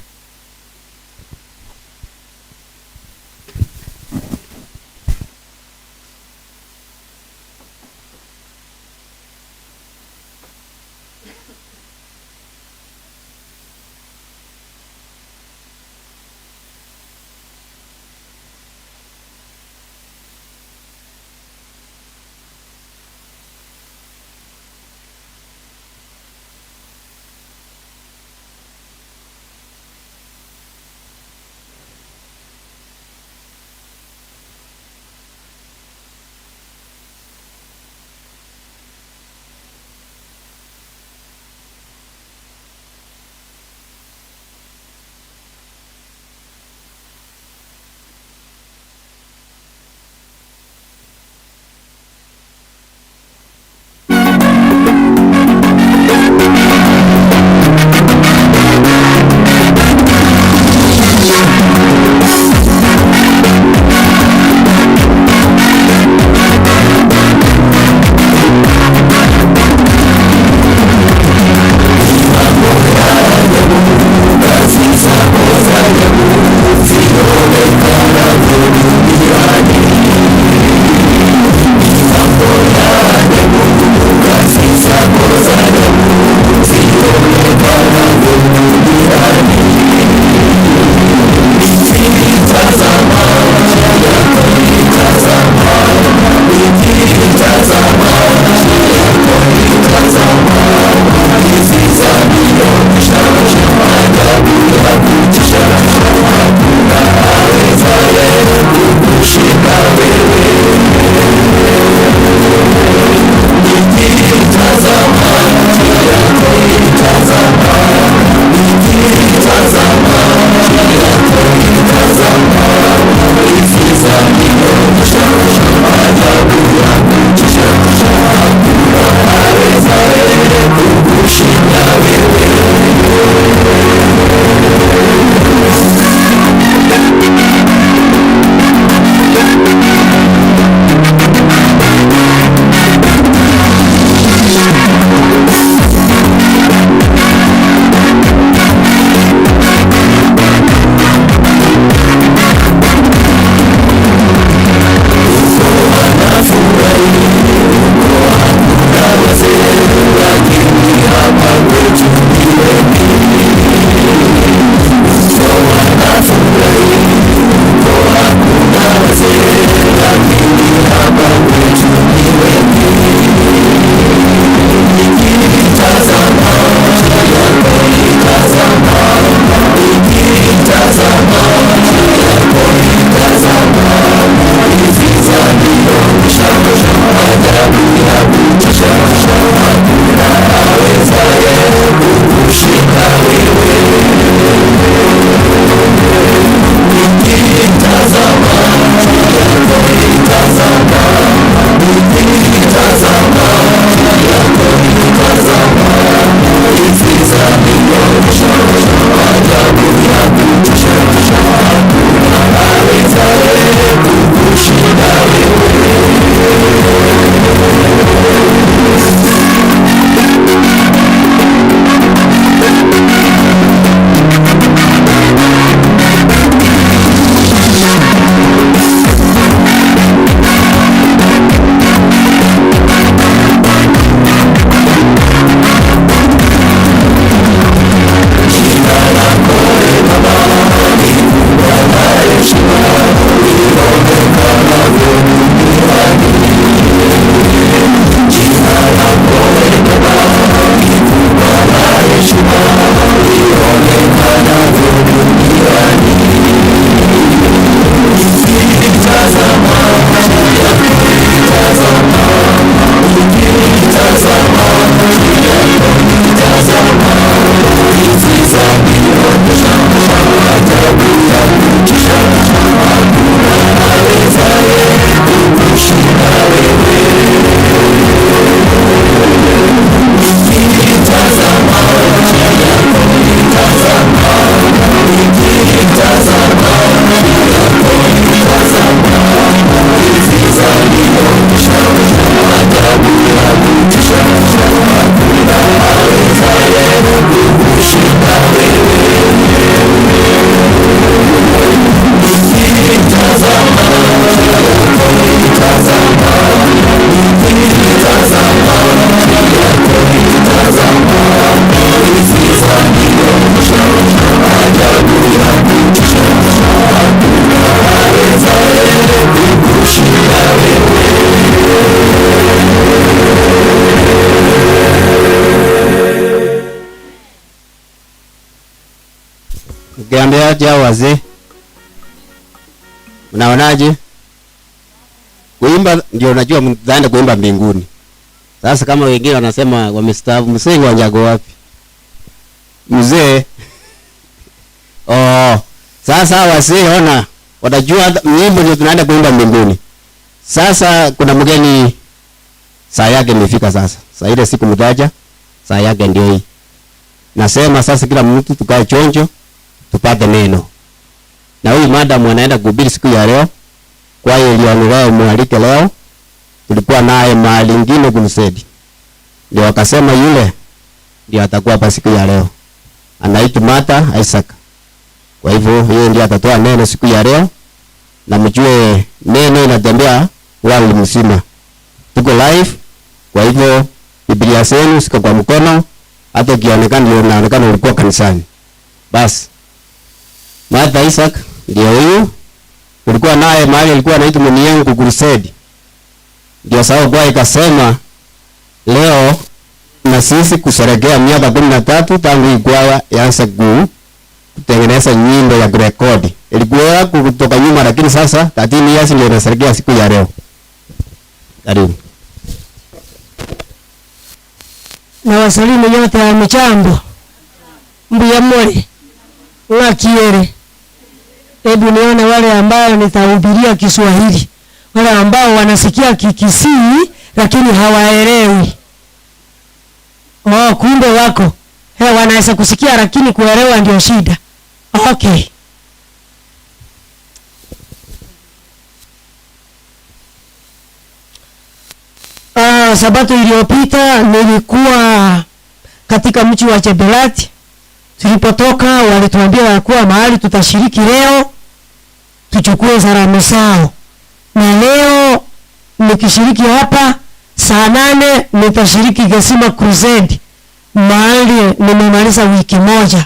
Ukiambia hao wazee, unaonaje? Kuimba ndio unajua mtaenda kuimba mbinguni. Sasa kama wengine wanasema wamestaafu, mzee wanyago wapi? Mzee. Sasa wazee ona, watajua nyimbo ndio tunaenda kuimba mbinguni. Sasa kuna mgeni saa yake imefika sasa. Saa ile siku mtaja, saa yake ndio hii. Nasema sasa kila mtu tukae chonjo, tupate neno. Na huyu madam anaenda kuhubiri siku ya leo. Kwa hiyo ilionelea mualike leo. Tulikuwa naye mahali ingine kumsedi. Ndio wakasema yule ndio atakuwa hapa siku ya leo. Anaitwa Martha Isaac. Kwa hivyo yeye ndiye atatoa neno siku ya leo. Na mjue neno inatembea world mzima. Tuko live. Kwa hivyo Biblia zenu siko kwa mkono. Hata ukionekana ndio unaonekana ulikuwa kanisani. Basi Martha Isaac ndio huyu. Ulikuwa naye mahali alikuwa anaitwa Muniengu Crusade. Ndio sababu kwa ikasema leo na sisi kusherehekea miaka 13 tangu Igwaya yaanze kutengeneza nyimbo ya kurekodi. Ilikuwa kutoka nyuma lakini sasa 13 years ndio inasherehekea siku ya leo. Karibu. Na wasalimu nyote wa michambo. Mbuya mwori. Wakiere. Hebu nione wale ambao nitahubiria Kiswahili. Wale ambao wanasikia Kikisii lakini hawaelewi. Kumbe wako. Wanaweza kusikia lakini kuelewa ndio shida. Okay. Sabato iliyopita nilikuwa katika mji wa Jebelati. Tulipotoka walituambia kuwa mahali tutashiriki leo tuchukue salamu zao. Na leo nikishiriki hapa saa 8 nitashiriki Gesima Crusade. Mahali nimemaliza wiki moja.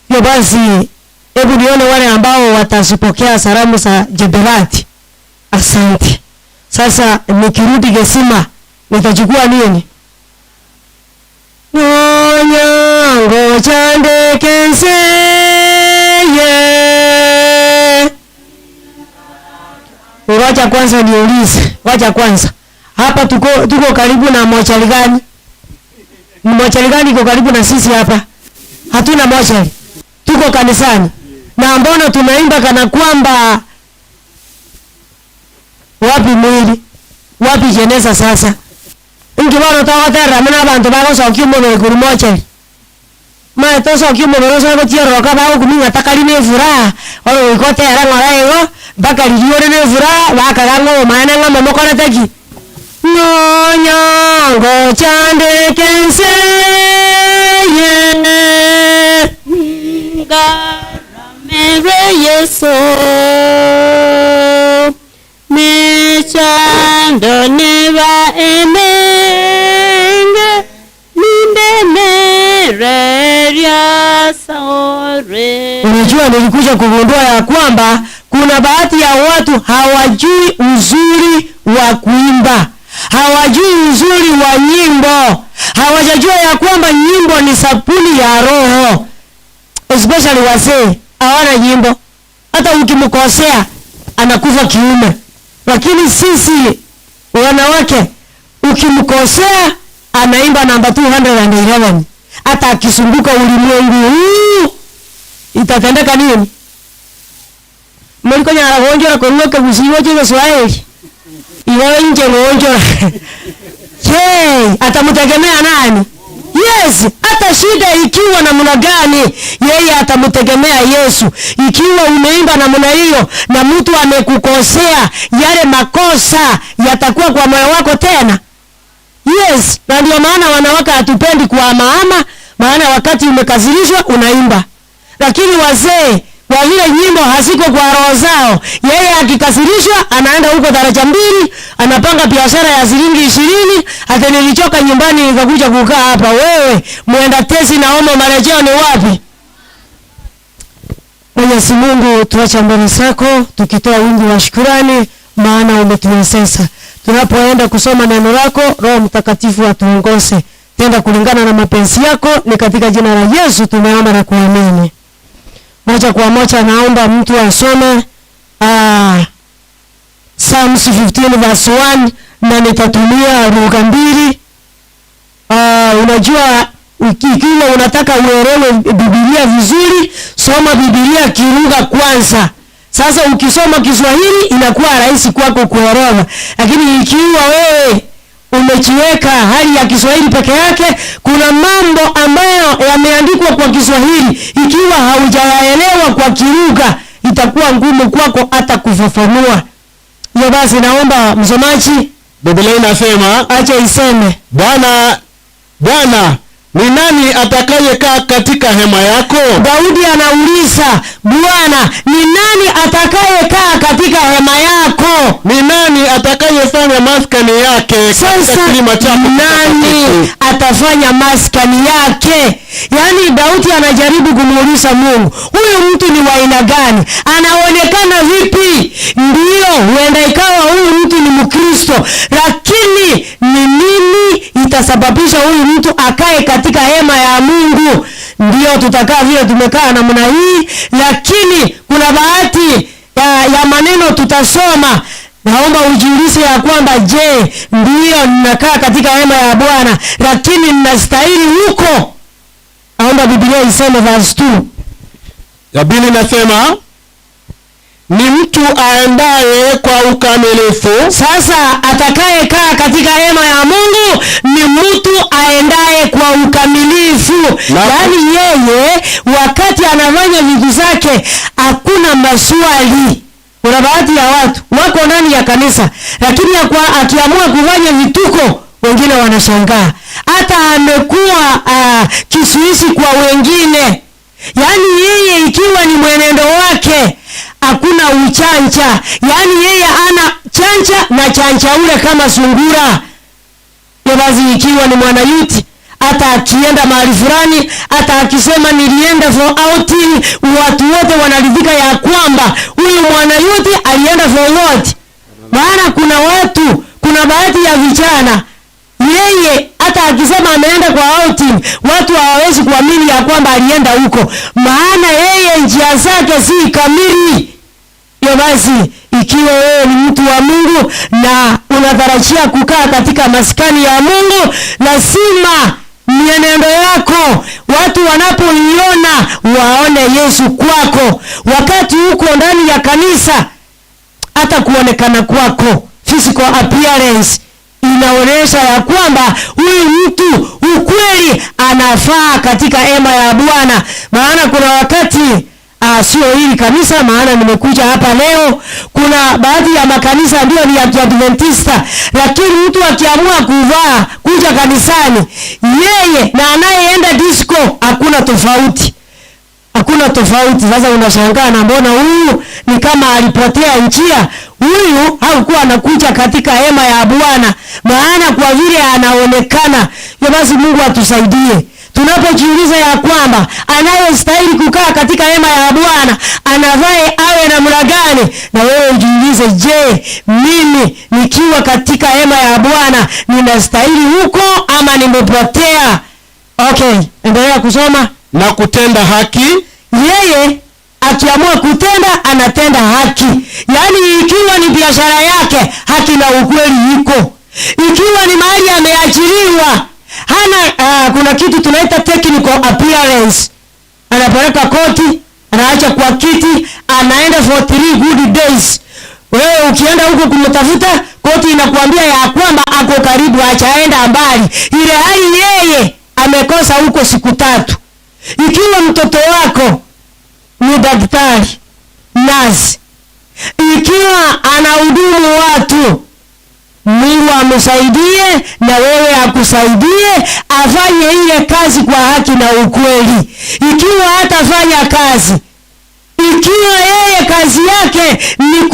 Hiyo basi hebu nione wale ambao watazipokea salamu za Jebelati. Asante. Sasa nikirudi Gesima nitachukua nini? Nyango chande kenseye. Wacha kwanza niulize. Wacha kwanza. Hapa tuko karibu na mochari gani? Ni mochari gani iko karibu na sisi hapa? Hatuna mochari. Tuko kanisani. Na mbona tunaimba kana kwamba wapi mwili? Wapi jeneza sasa? Ingibano tawatera mna abantu bagosokia umubiri kuri mochari. Ma tosokia umubiri so gotierro kabaho kuminga takalime furaha. Oro ikotera ngoraigo bakari yore ne furaha bakagango maana ngama mokora taki. Nyango chande kenseye. Ngaramere Yeso. Mechando neva emenge nindemereria saore. Unajua nilikuja kugundua ya kwamba kuna baadhi ya watu hawajui uzuri wa kuimba. Hawajui uzuri wa nyimbo. Hawajajua ya kwamba nyimbo ni sabuni ya roho. Especially wazee hawana nyimbo. Hata ukimkosea anakufa kiume. Lakini sisi wanawake ukimkosea anaimba namba 211. Hata akisunguka ulimwengu huu itatendeka nini? Mliko nyara gonjora konoke busiwo je Swahili. Iwe nje gonjora. Atamtegemea nani? Yes, hata shida ikiwa namna gani, yeye atamtegemea Yesu. Ikiwa umeimba namna hiyo na mtu amekukosea, yale makosa yatakuwa kwa moyo wako tena. Yes, na ndio maana wanawake hatupendi kuhama, maana wakati umekasirishwa unaimba. Lakini wazee kwa vile nyimbo haziko kwa roho zao, yeye akikasirishwa anaenda huko daraja 2, anapanga biashara ya shilingi 20, hata nilichoka nyumbani nikakuja kukaa hapa. Wewe muenda tesi na homo marejeo ni wapi? Mwenyezi Mungu tuacha mbele zako tukitoa wingi wa shukrani maana umetuwezesha. Tunapoenda kusoma neno lako, Roho Mtakatifu atuongoze. Tenda kulingana na mapenzi yako, ni katika jina la Yesu tumeomba na kuamini. Moja kwa moja naomba mtu asome Psalms 15 verse 1 na nitatumia lugha mbili. Unajua ikiwa unataka uelewe Biblia vizuri, soma Biblia kilugha kwanza. Sasa ukisoma Kiswahili inakuwa rahisi kwako kuelewa. Lakini ikiwa wewe umejiweka hali ya Kiswahili peke yake, kuna mambo ambayo yameandikwa kwa Kiswahili, ikiwa haujayaelewa kwa kilugha itakuwa ngumu kwako hata kufafanua. Hiyo basi naomba msomaji, Biblia inasema, acha iseme. Bwana, ni nani atakayekaa katika hema yako? Daudi anauliza, Bwana, ni nani atakayekaa katika hema yako? Ni nani atakayefanya maskani yake katika kilima chako? Nani atafanya maskani yake? Yaani Daudi anajaribu kumuuliza Mungu, huyu mtu ni wa aina gani? Anaonekana vipi? Ndio, huenda ikawa huyu mtu ni Mkristo, lakini ni nini itasababisha huyu mtu akae katika hema ya Mungu? Ndio tutakaa vile tumekaa namna hii, lakini kuna baadhi ya maneno tutasoma. Naomba ujiulize ya kwamba, je, ndio ninakaa katika hema ya Bwana, lakini ninastahili huko? Naomba Biblia iseme verse 2. Ya Biblia inasema, ni mtu aendaye kwa ukamilifu. Sasa atakayekaa katika hema ya Mungu ni mtu aendaye kwa ukamilifu. Yaani yeye wakati anafanya vitu zake hakuna maswali. Kuna baadhi ya watu wako ndani ya kanisa, lakini akiamua kufanya vituko wengine wanashangaa. Hata amekuwa kisuisi kwa wengine. Yaani yeye ikiwa ni mwenendo wake hakuna uchanja. Yaani yeye ana chanja na chanja ule kama sungura. Kwa basi ikiwa ni mwanayuti, hata akienda mahali fulani, hata akisema nilienda for outing, watu wote wanaridhika ya kwamba huyu mwanayuti alienda for what? Maana kuna baadhi ya vijana, yeye hata akisema ameenda kwa outing, watu hawawezi kuamini ya kwamba alienda huko, maana yeye njia zake si kamili. Hiyo basi ikiwa wewe ni mtu wa Mungu na unatarajia kukaa katika maskani ya Mungu, lazima mienendo yako watu wanapoiona waone Yesu kwako. Wakati uko ndani ya kanisa, hata kuonekana kwako, physical appearance, inaonyesha ya kwamba huyu mtu ukweli anafaa katika hema ya Bwana. Maana kuna wakati sio hili kanisa, maana nimekuja hapa leo, kuna baadhi ya makanisa ndio ni ya Adventista, lakini mtu akiamua kuvaa kuja kanisani, yeye na anayeenda disco hakuna tofauti. Sasa unashangaa, na mbona huyu ni kama alipotea njia? Huyu hakuwa anakuja katika hema ya Bwana, maana kwa vile anaonekana. Basi Mungu atusaidie. Tunapojiuliza ya kwamba anayestahili kukaa katika hema ya Bwana anavae awe namna gani, na wewe ujiulize, je, mimi nikiwa katika hema ya Bwana ninastahili huko ama nimepotea? Okay, endelea kusoma. Na kutenda haki. Yeye akiamua kutenda, anatenda haki. Yaani ikiwa ni biashara yake, haki na ukweli iko. Ikiwa ni mahali ameajiriwa, kuna kitu tunaita technical appearance. Anapeleka koti, anaacha kwa kiti, anaenda for 3 good days. Wewe ukienda huko kumtafuta, koti inakuambia ya kwamba ako karibu, achaenda mbali, ile hali yeye amekosa huko siku 3. Ikiwa mtoto wako ni daktari, nurse, ikiwa anahudumu watu, Mungu amsaidie na wewe akusaidie afanye ile kazi kwa haki na ukweli. Ikiwa hatafanya kazi, ikiwa yeye kazi yake ni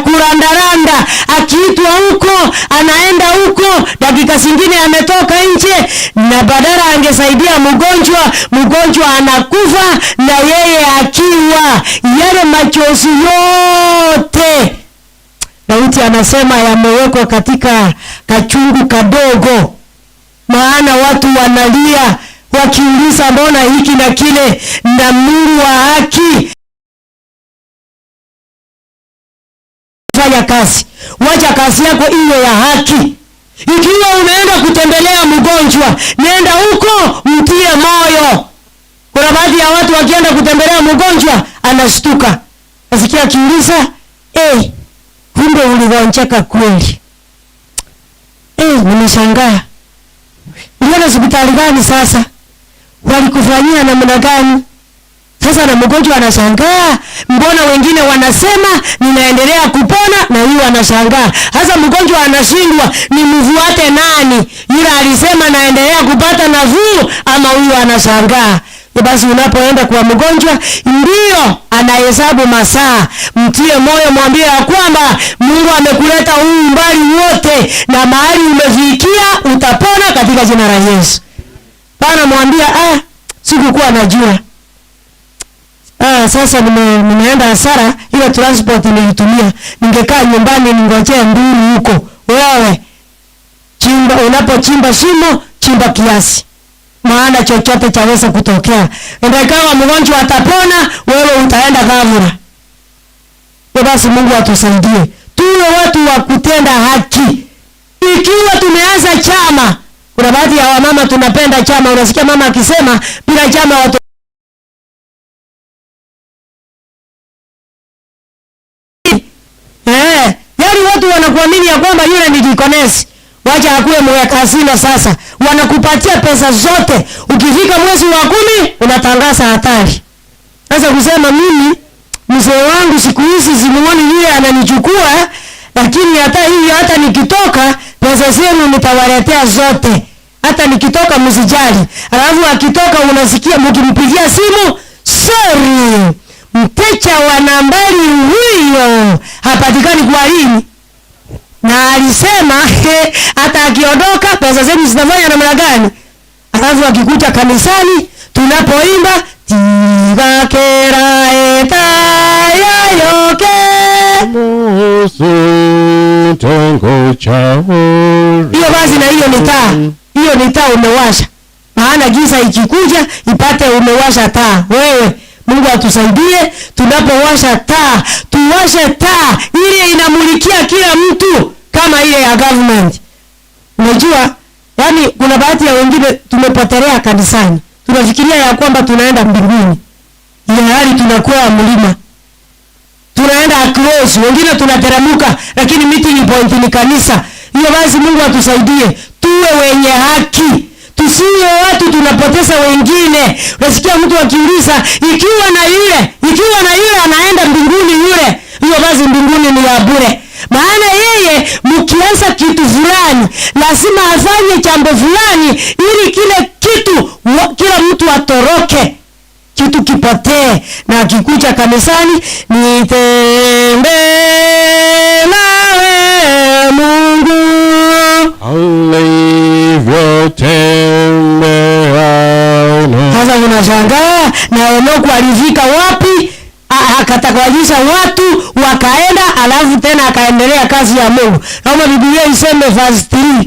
kurandaranda, akiitwa huko anaenda huko, dakika zingine ametoka nje, na badala angesaidia mgonjwa anakufa, na yeye akiwa yale machozi yote, Daudi anasema yamewekwa katika kachungu kadogo. Maana watu wanalia, wakiuliza mbona hiki na kile, na Mungu wa haki fanya kazi. Wacha kazi yako iwe ya haki. Ikiwa unaenda kutembelea mgonjwa, nenda huko mtie moyo. Kuna baadhi ya watu wakienda kutembelea mgonjwa anashtuka. Nasikia akiuliza, kumbe uligonjeka kweli. Nimeshangaa. Uliona hospitali gani sasa? Walikufanyia namna gani? Sasa na mgonjwa anashangaa, mbona wengine wanasema ninaendelea kupona na huyu anashangaa. Sasa mgonjwa anashindwa ni mfuate nani? Yule alisema naendelea kupata nafuu ama huyu anashangaa? Basi unapoenda kwa mgonjwa ndio anahesabu masaa. Mtie moyo, mwambie ya kwamba Mungu amekuleta huu umbali wote na mahali umefikia utapona katika jina la Yesu. Bana mwambie sikukuwa najua. Sasa nimeenda hasara, ile transport nilitumia. Ningekaa nyumbani ningojee nduru huko. Wewe chimba, unapochimba shimo, chimba kiasi. Maana chochote chaweza kutokea. Ikawa mgonjwa atapona, wewe utaenda ghafla. Basi Mungu atusaidie. Tuwe watu wa kutenda haki. Ikiwa tumeanza chama, kuna baadhi ya wamama tunapenda chama. Unasikia mama akisema bila chama watu yari watu wanakuamini ya kwamba yule ni dikonesi. Wacha akuwe mweka hazina sasa. Wanakupatia pesa zote. Ukifika mwezi wa 10 unatangaza hatari. Sasa kusema mimi mzee wangu siku hizi simuoni yule ananichukua, lakini hata nikitoka pesa zenu nitawaletea zote. Hata nikitoka msijali. Alafu akitoka unasikia mkimpigia simu, sorry, mteja wa nambari huyo hapatikani kwa lini. Na alisema hata akiondoka pesa zenu zinafanya namna gani? Alafu akikuja kanisani tunapoimba tigakera etayayoke Musu tengo chao. Hiyo basi na hiyo ni taa. Hiyo ni taa umewasha. Maana giza ikikuja ipate umewasha taa. Wewe Mungu atusaidie tunapowasha taa, tuwashe taa ile inamulikia kila mtu kama ile ya government. Unajua, yani kuna baadhi ya wengine tumepotelea kanisani. Tunafikiria ya kwamba tunaenda mbinguni. Ile hali tunakuwa mlima. Tunaenda close, wengine tunateremka, lakini meeting point ni kanisa. Hiyo basi Mungu atusaidie tuwe wenye haki. Tusiwe watu tunapoteza wengine. Unasikia mtu akiuliza ikiwa na yule anaenda mbinguni yule. Hiyo basi mbinguni ni ya bure. Maana yeye mkianza kitu fulani lazima afanye jambo fulani ili kile kitu kila mtu atoroke. Kitu kipotee na akikuja kanisani nitembe nawe Mungu. Sasa unashangaa na Enoku alifika wapi? Akatakwanisha watu wakaenda, alafu tena akaendelea kazi ya Mungu. Naomba Biblia iseme verse 3.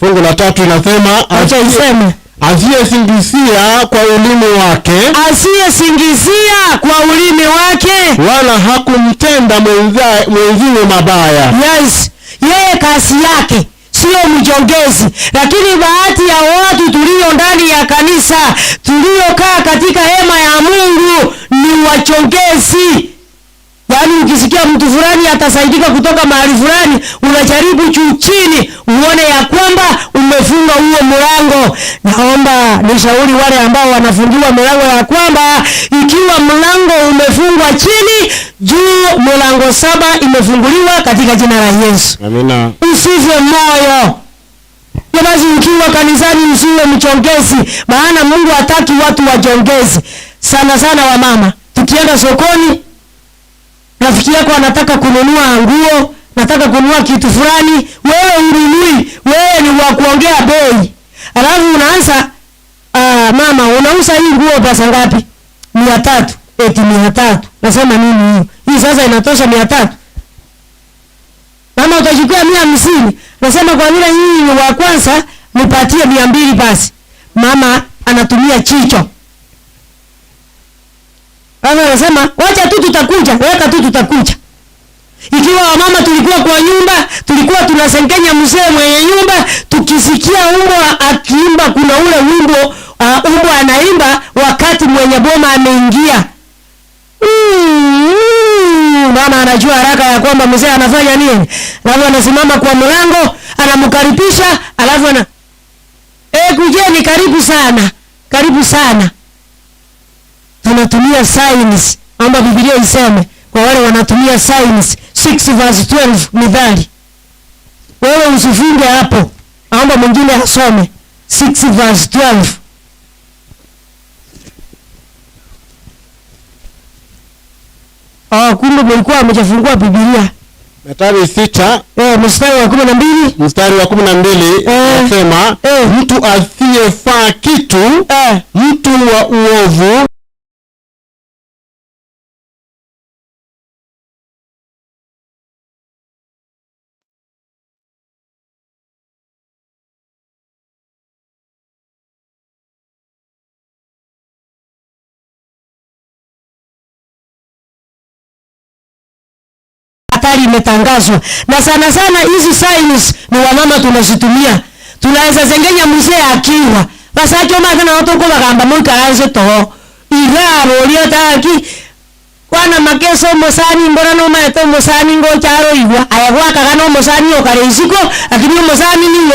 Fungu la 3 inasema acha iseme asiyesingizia kwa ulimi wake, asiyesingizia kwa ulimi wake, wala hakumtenda mwenziwe mabaya. Yes, yeye kazi yake sio mjongezi. Lakini baadhi ya watu tulio ndani ya kanisa, tuliokaa katika hema ya Mungu ni wachongezi. Yaani ukisikia mtu fulani atasaidika kutoka mahali fulani, unajaribu juu chini uone ya kwamba umefunga huo mlango. Naomba nishauri wale ambao wanafungiwa mlango ya kwamba ikiwa mlango umefungwa chini, juu mlango 7 imefunguliwa katika jina la Yesu. Amina. Usife moyo. Basi ukiwa kanisani usiwe mchongezi, maana Mungu hataki watu wajongezi. Sana sana wa mama. Tukienda sokoni, rafiki yako anataka kununua nguo, nataka kununua kitu fulani, wewe ununui, wewe ni wa kuongea bei. Alafu unaanza mama unauza hii nguo pesa ngapi? 300. Eti 300. Nasema nini hiyo? Hii sasa inatosha 300. Mama utachukua 150. Nasema kwa vile hii ni wa kwanza nipatie 200 basi. Mama anatumia chicho. Anasema wacha tu tutakuja, weka tu tutakuja. Ikiwa wamama tulikuwa kwa nyumba, tulikuwa tunasengenya mzee mwenye nyumba, tukisikia umbwa akiimba, kuna ule wimbo umbwa anaimba wakati mwenye boma ameingia. Mama anajua haraka ya kwamba mzee anafanya nini. Alafu anasimama kwa mlango, anamkaribisha, alafu kujeni, karibu sana. Karibu sana. Tunatumia signs, amba Biblia iseme kwa wale wanatumia signs. 6 verse 12 Mithali. Wewe usifunge hapo. Amba mwingine asome 6 verse 12. Kumbe mlikuwa mmejafungua Biblia. Mithali 6 mstari wa 12. Mstari wa 12 nasema mtu asiyefaa kitu, mtu wa uovu imetangazwa. Na sana sana hizi signs ni wamama tunazitumia. Tunaweza zengenya mzee akiwa. Basa choma kana watu kwa bagamba mwikaanze to. Iraro liotaki kwana makeso mosani mbona no maeto mosani ngo charo igwa. Ayagwa kagano mosani okareisiko lakini mosani ni ngo.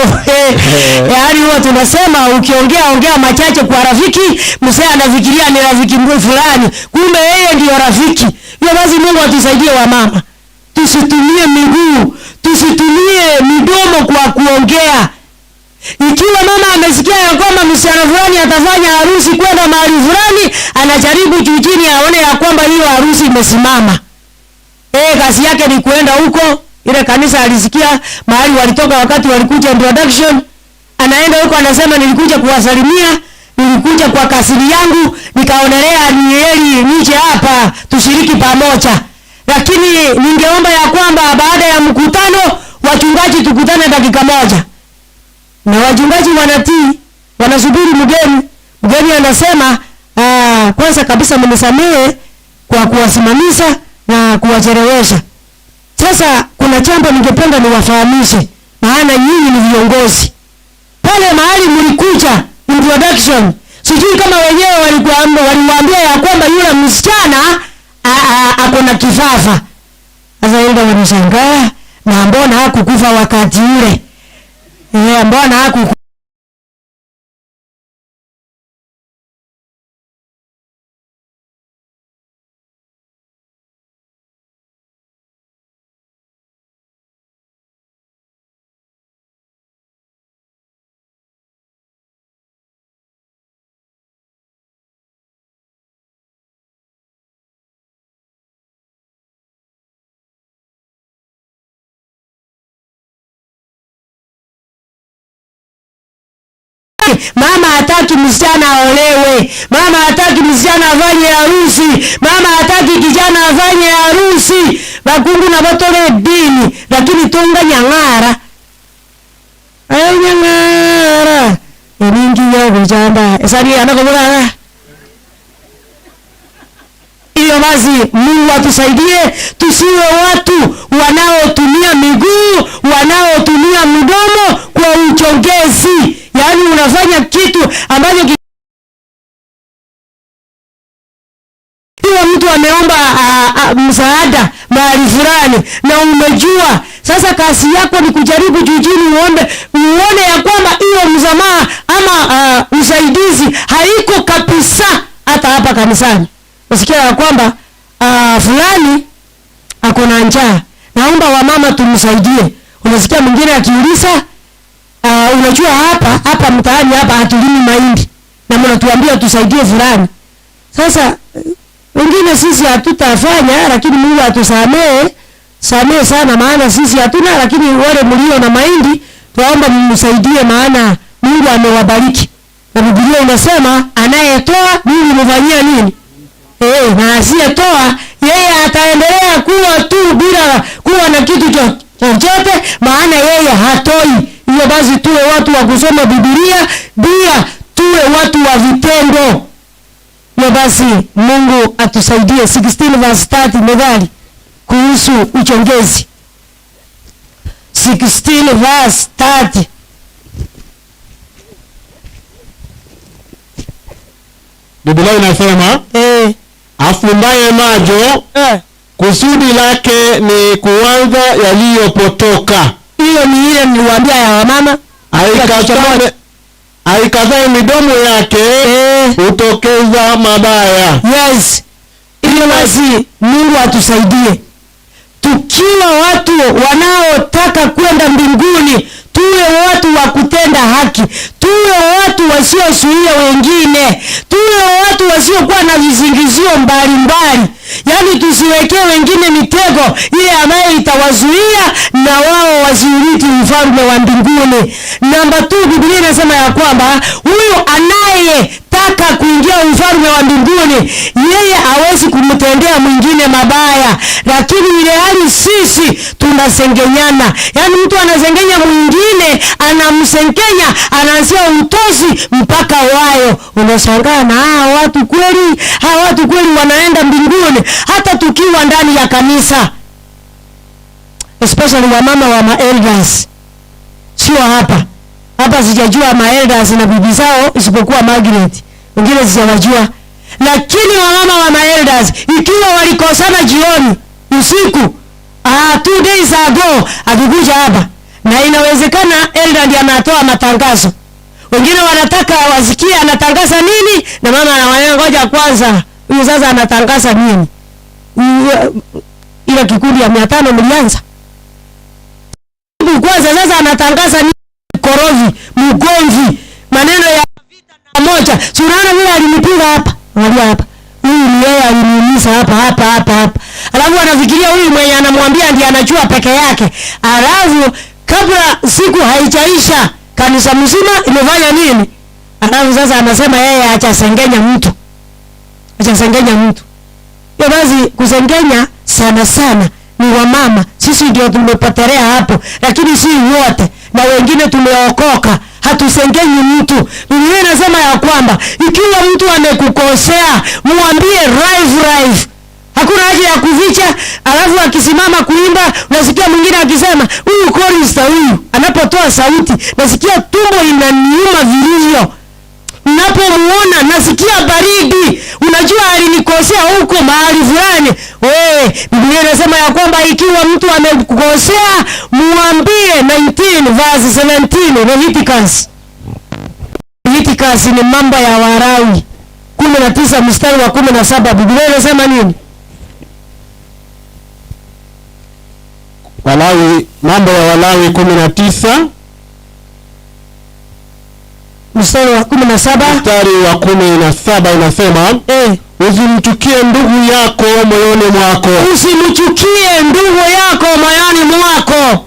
Yaani huwa tunasema ukiongea machache kwa rafiki, mzee anafikiria ni rafiki fulani. Kumbe yeye ndio rafiki. Hiyo basi Mungu atusaidie wamama. Tusitumie miguu, tusitumie midomo kwa kuongea. Ikiwa mama amesikia ya kwamba msichana fulani atafanya harusi kwenda mahali fulani, anajaribu juu chini aone ya kwamba hiyo harusi imesimama. Kazi yake ni kuenda huko, ile kanisa alisikia mahali walitoka wakati walikuja introduction, anaenda huko anasema nilikuja kuwasalimia, nilikuja kwa kasiri yangu, nikaonelea ni heri nije hapa tushiriki pamoja. Lakini ningeomba ya kwamba baada ya mkutano wachungaji tukutane dakika moja. Na wachungaji wanatii, wanasubiri mgeni. Mgeni anasema kwanza kabisa mnisamehe kwa kuwasimamisha na kuwachelewesha. Sasa kuna jambo ningependa niwafahamishe, maana nyinyi ni viongozi. Pale mahali mlikuja introduction, sijui kama wenyewe waliwaambia ya kwamba yule msichana akona kifafa. Sasa yule wanashangaa, na mbona hakukufa wakati ule? Mbona hakukufa? Mama hataki msichana aolewe. Mama hataki msichana afanye harusi. Mama hataki kijana afanye harusi. Bakungu na batole dini, lakini tunga nyangara. Nyangara. Ningi ya kujanda. Esari anakomana. Hiyo basi Mungu atusaidie tusiwe watu wanaotumia miguu, wanaotumia mdomo kwa uchongezi. Yaani unafanya kitu ambacho mtu ameomba msaada mahali fulani na umejua. Sasa kazi yako ni kujaribu jujini uone ya kwamba hiyo msamaha ama usaidizi haiko kabisa hata hapa kanisani. Usikia ya kwamba fulani ako na njaa. Naomba wamama tumsaidie. Unasikia mwingine akiuliza unajua hapa mtaani hapa hatulimi mahindi na mnatuambia tusaidie fulani. Sasa wengine sisi hatutafanya, lakini Mungu atusamehe sana, maana sisi hatuna, lakini wale mlio na mahindi tuomba msaidie, maana Mungu amewabariki. Na Biblia inasema anayetoa Mungu mfanyia nini? Na asiyetoa yeye ataendelea kuwa tu bila kuwa na kitu chochote, maana yeye hatoi. Hiyo basi tuwe watu wa kusoma Biblia, pia tuwe tuwe watu wa vitendo. Na basi Mungu atusaidie. 16 verse 30 Methali kuhusu uchongezi. 16 verse 30. Biblia inasema afumbaye macho kusudi lake ni kuanza yaliyopotoka. Hiyo ni ile niliwaambia ya wamama. Aikazae midomo yake utokeza mabaya. Yes. Hiyo basi Mungu atusaidie. Tukiwa watu wanaotaka kwenda mbinguni, tuwe watu wa kutenda haki, tuwe watu wasiozuia wengine, tuwe watu wasiokuwa na visingizio mbalimbali. Yaani tusiwekee wengine mitego ile ambayo itawazuia na wao wasiurithi ufalme wa mbinguni. Namba 2, Biblia inasema ya kwamba huyu anayetaka kuingia ufalme wa mbinguni, yeye hawezi kumtendea mwingine mabaya. Lakini ile hali sisi tunasengenyana. Yaani mtu anasengenya mwingine, anamsengenya, anaanzia utosi mpaka wayo. Unashangaa na hawa watu kweli wanaenda mbinguni hata tukiwa ndani ya kanisa. Especially wamama wa ma-elders. Sio hapa. Hapa sijajua ma-elders na bibi zao isipokuwa Margaret. Wengine sijawajua. Lakini wamama wa ma-elders ikiwa walikosana jioni, usiku, 2 days ago akikuja hapa, na inawezekana elder ndiye anatoa matangazo. Wengine wanataka wasikie anatangaza nini, na mama anawaambia ngoja kwanza, huyu sasa anatangaza nini? Ile kikundi ya 500 mlianza. Kwanza sasa anatangaza nini? Korovi, mgomvi, maneno ya vita na moja. Si unaona vile alinipiga hapa? Angalia hapa. Huyu ni yeye aliniuliza hapa. Alafu anafikiria huyu mwenye anamwambia ndiye anajua peke yake. Alafu kabla siku haijaisha kanisa mzima imefanya nini? Alafu sasa anasema yeye achasengenya mtu. Hiyo basi kusengenya sana ni wamama. Sisi ndio tumepotelea hapo, lakini si wote. Na wengine tumeokoka. Hatusengenyi mtu. Biblia inasema ya kwamba ikiwa mtu amekukosea, mwambie live. Hakuna haja ya kuficha. Alafu akisimama kuimba, unasikia mwingine akisema, huyu chorista huyu anapotoa sauti, nasikia tumbo inaniuma vilivyo. Napomuona nasikia baridi. Unajua alinikosea huko mahali fulani. Biblia inasema ya kwamba ikiwa mtu amekukosea, mwambie. 19 verse 17 Leviticus ni mambo ya Walawi 19 mstari wa 17. Biblia inasema nini? Mambo ya Walawi 19 mstari wa 17. Mstari wa 17 inasema usimchukie ndugu yako moyoni mwako. Usimchukie ndugu yako moyoni mwako.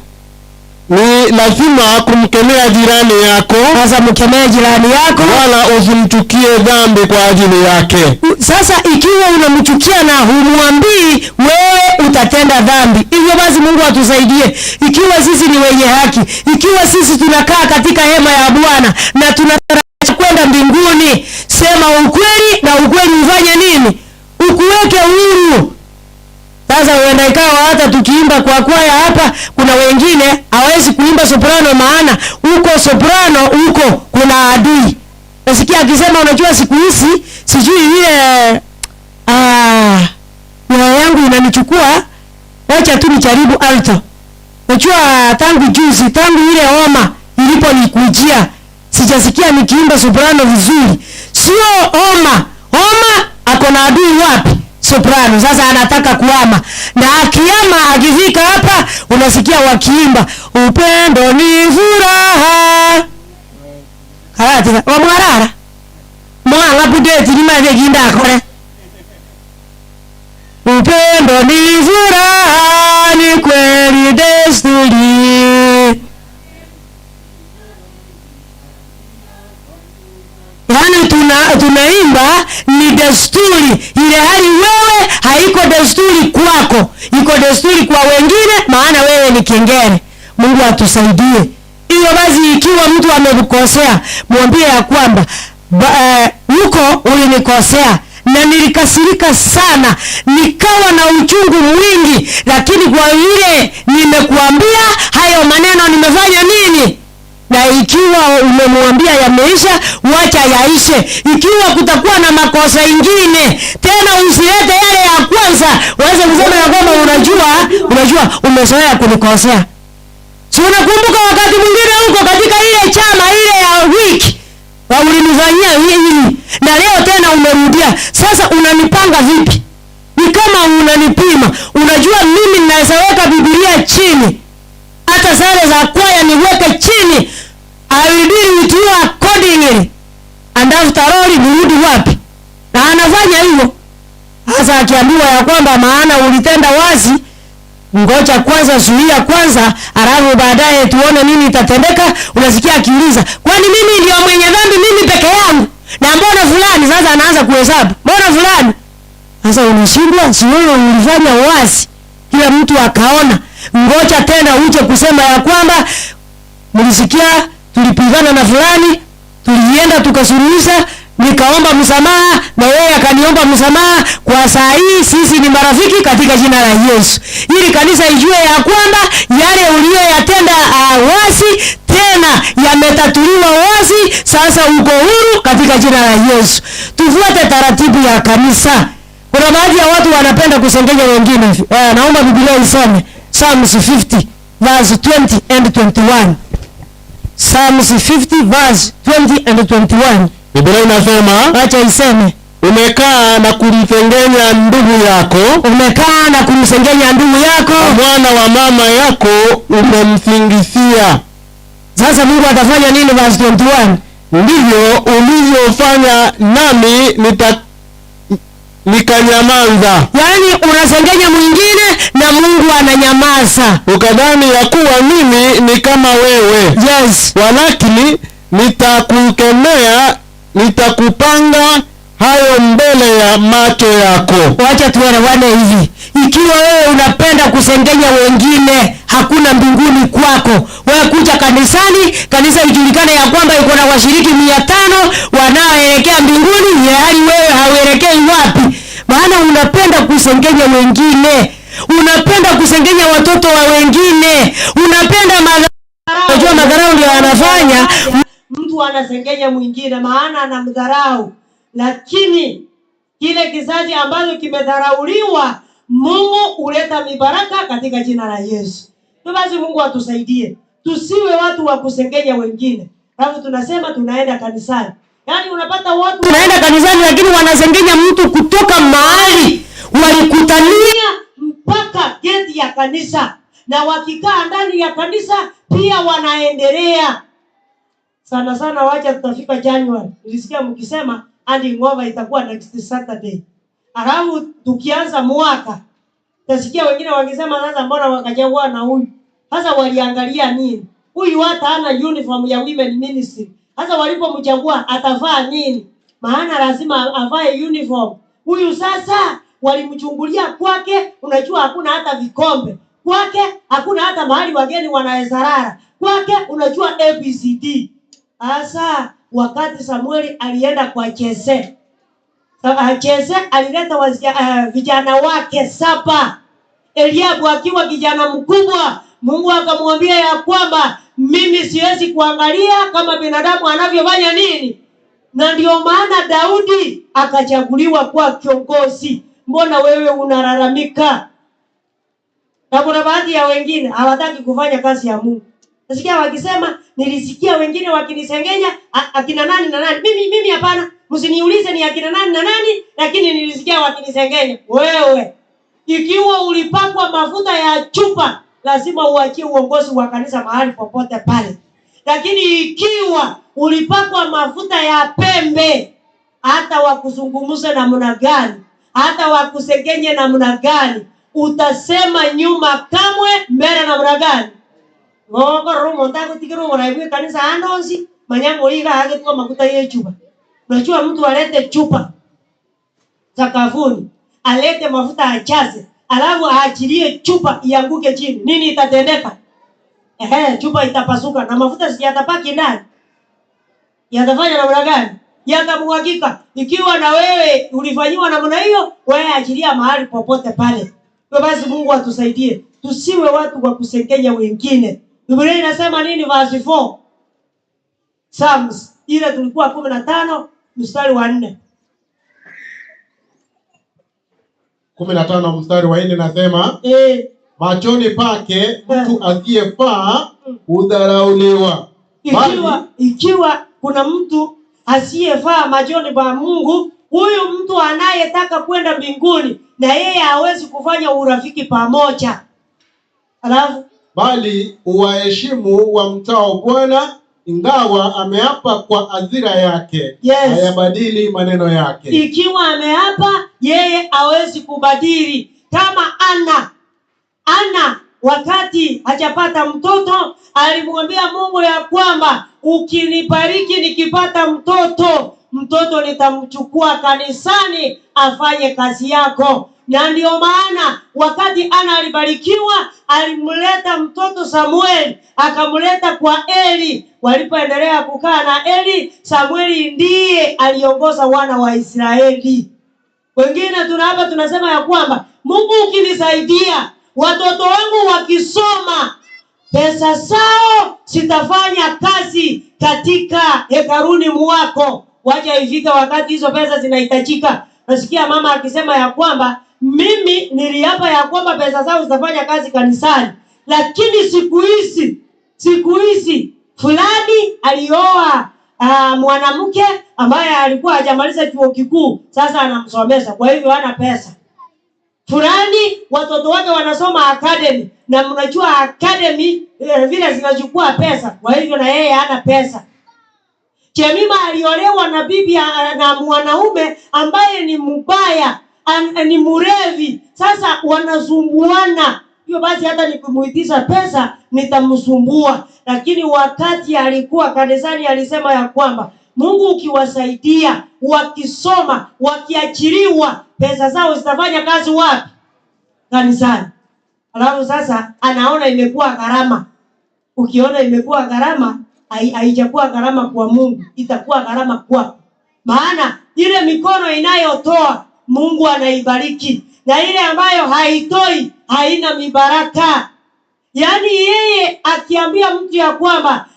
Ni lazima kumkemea jirani yako. Sasa mkemea jirani yako, wala usimchukie dhambi kwa ajili yake. Sasa ikiwa unamchukia na humwambii, wewe utatenda dhambi. Hivyo basi Mungu atusaidie. Ikiwa sisi ni wenye haki, ikiwa sisi tunakaa katika hema ya Bwana na tunatarajia kwenda mbinguni, sema ukweli na ukweli ufanye nini? Ukuweke huru. Sasa huenda ikawa hata tukiimba kwa kwaya hapa, kuna wengine hawezi kuimba soprano, maana huko soprano huko kuna adui. Nasikia akisema unajua siku hizi sijui ile moyo yangu inanichukua, acha tu nijaribu alto. Unajua tangu ile homa iliponikujia, sijasikia nikiimba soprano vizuri. Sio homa ako na adui wapi? Soprano. Sasa anataka kuama, na akiama akifika hapa unasikia wakiimba upendo ni furaha. Hata wamwarara mwana budeti ni maze ginda akore. Upendo ni furaha, ni kweli desturi. Yaani tunaimba ni desturi, ile hali wewe haiko desturi kwako, iko desturi kwa wengine, maana wewe ni kengere. Mungu atusaidie. Hiyo basi ikiwa mtu amekukosea, mwambie ya kwamba huko ulinikosea na nilikasirika sana, nikawa na uchungu mwingi, lakini kwa vile nimekuambia hayo maneno nimefanya nini? Na ikiwa umemwambia yameisha, wacha yaishe. Ikiwa kutakuwa na makosa ingine tena, usilete yale ya kwanza. Waweze kusema ya kwamba unajua umezoea kunikosea. Si unakumbuka wakati mwingine huko katika ile chama ile ya wiki ulinifanyia hivi, na leo tena umerudia. Sasa unanipanga vipi? Ni kama unanipima. Unajua mimi ninaweza weka Biblia chini, hata sare za kwaya niweke chini. I will deal with you accordingly. And after all, nirudi wapi? Na anafanya hivyo. Hasa akiambiwa ya kwamba maana ulitenda wazi, ngoja kwanza, zuia kwanza, alafu baadaye tuone nini itatendeka. Unasikia akiuliza, kwani mimi ndio mwenye dhambi mimi peke yangu? Na mbona fulani? Sasa anaanza kuhesabu, mbona fulani? Sasa unashindwa, si wewe ulifanya wazi, kila mtu akaona. Ngoja tena uje kusema ya kwamba mlisikia tulipigana na fulani, tulienda tukasuluhisha, nikaomba msamaha na yeye akaniomba msamaha. Kwa saa hii sisi ni marafiki katika jina la Yesu. Ili kanisa ijue ya kwamba yale uliyoyatenda wazi tena yametatuliwa wazi. Sasa uko huru katika jina la Yesu. Tufuate taratibu ya kanisa. Kuna baadhi ya watu wanapenda kusengenya wengine. Naomba Biblia isome Psalms 50 verse 20 and 21. Psalms 50 verse 20 and 21. Biblia inasema, acha iseme, umekaa na kumsengenya ndugu yako, umekaa na kumsengenya ndugu yako, mwana wa mama yako umemsingizia. Sasa Mungu atafanya nini? Verse 21, ndivyo ulivyofanya nami nikanyamaza. Yaani unasengenya mwingine na Mungu ananyamaza. Ukadhani ya kuwa mimi ni kama wewe. Yes. Walakini nitakukemea, nitakupanga hayo mbele ya macho yako. Wacha tuelewane hivi. Ikiwa wewe unapenda kusengenya wengine, hakuna mbinguni kwako. Wewe kuja kanisani, kanisa ijulikane ya kwamba iko na washiriki 500 wanaoelekea mbinguni, yaani wewe hauelekei wapi? Maana unapenda kusengenya wengine. Unapenda kusengenya watoto wa wengine. Unapenda madharau. Unajua madharau ndio anafanya mtu anasengenya mwingine, maana anamdharau. Lakini kile kizazi ambacho kimedharauliwa, Mungu huleta mibaraka katika jina la Yesu. Basi Mungu atusaidie. Tusiwe watu wa kusengenya wengine. Alafu tunasema tunaenda kanisani. Yaani unapata watu tunaenda kanisani lakini wanasengenya mtu kutoka mahali walikutania mpaka geti ya kanisa. Na wakikaa ndani ya kanisa pia wanaendelea. Sana sana wacha tutafika January. Nilisikia mkisema handing over itakuwa next Saturday. Alafu tukianza mwaka tasikia wengine wakisema sasa mbona wakachagua na huyu. Sasa waliangalia nini? Huyu hata hana uniform ya women ministry. Sasa walipomchagua atavaa nini? Maana lazima avae uniform. Huyu sasa walimchungulia kwake, unajua hakuna hata vikombe. Kwake hakuna hata mahali wageni wanaweza lala. Kwake unajua ABCD. Sasa wakati Samueli alienda kwa Jese, Jese alileta vijana wake 7. Eliabu akiwa kijana mkubwa, Mungu akamwambia ya kwamba mimi siwezi kuangalia kama binadamu anavyofanya nini. Na ndio maana Daudi akachaguliwa kwa kiongozi. Mbona wewe unalalamika? Na kuna baadhi ya wengine hawataki kufanya kazi ya Mungu. Nasikia wakisema nilisikia wengine wakinisengenya akina nani na nani. Mimi hapana. Msiniulize ni akina nani na nani, lakini nilisikia wakinisengenya. Wewe ikiwa ulipakwa mafuta ya chupa, lazima uachie uongozi wa kanisa mahali popote pale. Lakini ikiwa ulipakwa mafuta ya pembe, hata wakuzungumza namna gani, hata wakusengenye namna gani, utasema nyuma kamwe, mbele namna gani? Ngoko romo ndako tikiro wanaibwe kanisa andozi, manyango liga hage kwa mafuta ya chupa. Unajua mtu alete chupa sakafuni, alete mafuta achaze, alafu aachilie chupa ianguke chini. Nini itatendeka? Chupa itapasuka na mafuta siyatapaki ndani. Yatafanya namna gani? yatamwagika. Ikiwa na wewe ulifanyiwa namna hiyo, wewe achilia mahali popote pale. Kwa basi Mungu atusaidie tusiwe watu wa kusekenya wengine. Biblia inasema nini verse 4? Psalms ile tulikuwa 15 mstari wa 4. 15 mstari wa 4 nasema machoni pake mtu asiyefaa hudharauliwa. Ikiwa kuna mtu asiyefaa machoni pa Mungu, huyu mtu anayetaka kwenda mbinguni na yeye hawezi kufanya urafiki pamoja. Alafu bali uwaheshimu wamchao Bwana, ingawa ameapa kwa adhira yake, hayabadili maneno yake. Ikiwa ameapa, yeye hawezi kubadili. Kama Ana wakati hajapata mtoto alimwambia Mungu ya kwamba ukinibariki nikipata mtoto nitamchukua kanisani afanye kazi yako. Na ndio maana wakati Ana alibarikiwa, alimleta mtoto Samueli, akamleta kwa Eli. Walipoendelea kukaa na Eli, Samueli ndiye aliongoza wana wa Israeli. Wengine tunahapa tunasema ya kwamba Mungu ukinisaidia, watoto wangu wakisoma, pesa zao sitafanya kazi katika hekaruni mwako. Wacha ifika wakati hizo pesa zinahitajika. Nasikia mama akisema ya kwamba mimi niliapa ya kwamba pesa zao zitafanya kazi kanisani, lakini siku hizi fulani alioa mwanamke ambaye alikuwa hajamaliza chuo kikuu, sasa anamsomesha, kwa hivyo hana pesa. Fulani watoto wake wanasoma academy, na mnajua academy vile zinachukua pesa, kwa hivyo na yeye hana pesa. Jemima aliolewa na bibi na mwanaume ambaye ni mbaya, ni murevi. Sasa wanasumbuana. Hiyo basi hata nikimuitisha pesa nitamsumbua. Lakini wakati alikuwa kanisani alisema ya kwamba Mungu ukiwasaidia, wakisoma, wakiachiliwa, pesa zao zitafanya kazi wapi? Kanisani. Alafu sasa anaona imekuwa gharama. Ukiona imekuwa gharama, haijakuwa gharama kwa Mungu, itakuwa gharama kwako. Maana ile mikono inayotoa Mungu anaibariki, na ile ambayo haitoi haina mibaraka. Yaani yeye akiambia mtu ya kwamba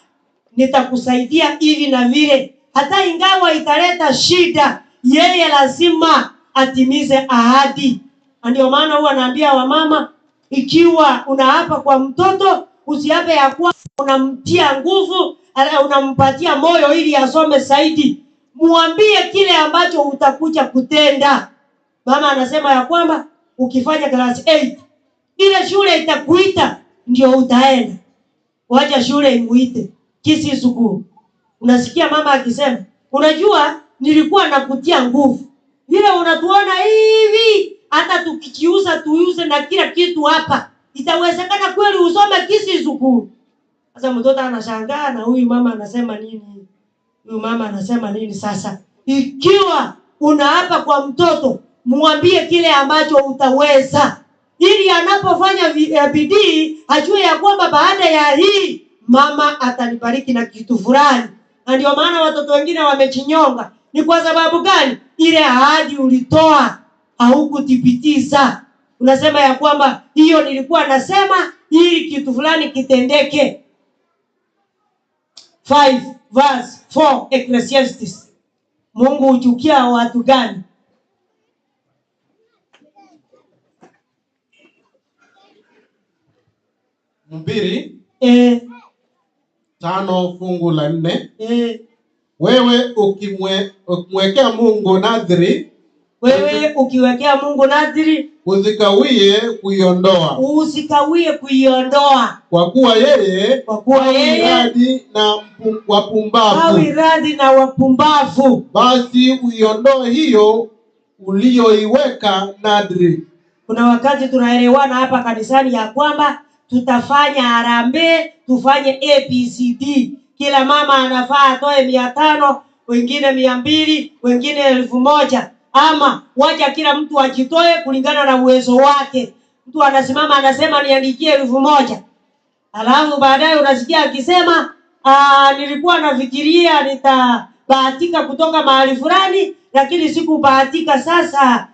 nitakusaidia hivi na vile, hata ingawa italeta shida, yeye lazima atimize ahadi. Ndio maana huwa naambia wamama, ikiwa unaapa kwa mtoto, usiape ya kuwa unamtia nguvu, unampatia moyo ili asome zaidi. Muambie kile ambacho utakuja kutenda. Mama anasema ya kwamba ukifanya class 8, ile shule itakuita ndio utaenda. Wacha shule imuite. Kisi suku. Unasikia mama akisema, unajua nilikuwa nakutia nguvu. Vile unatuona hivi, hata tukijiuza tuuze na kila kitu hapa, itawezekana kweli usome Kisi suku? Sasa mtoto anashangaa, na huyu mama anasema nini? Huyu mama anasema nini sasa? Ikiwa unaapa kwa mtoto, muambie kile ambacho utaweza, ili anapofanya bidii ajue ya kwamba baada ya hii mama atanibariki na kitu fulani. Na ndio maana watoto wengine wamechinyonga. Ni kwa sababu gani? Ile ahadi ulitoa haukuthibitisha. Unasema ya kwamba hiyo nilikuwa nasema ili kitu fulani kitendeke. 5 verse 4 Ecclesiastes. Mungu huchukia watu gani? Mbili 5 fungu la 4. Wewe ukimwekea Mungu nadhiri, usikawie kuiondoa. Kwa kuwa yeye radhi na wapumbavu. Basi uiondoe hiyo ulioiweka nadhiri. Kuna wakati tunaelewana hapa kanisani ya kwamba tutafanya harambee, tufanye ABCD. Kila mama anafaa atoe 500, wengine 200, wengine 1000. Ama wacha kila mtu ajitoe kulingana na uwezo wake. Mtu anasimama anasema niandikie 1000. Alafu baadaye unasikia akisema nilikuwa nafikiria bahatika kutoka mahali fulani, lakini sikubahatika. Sasa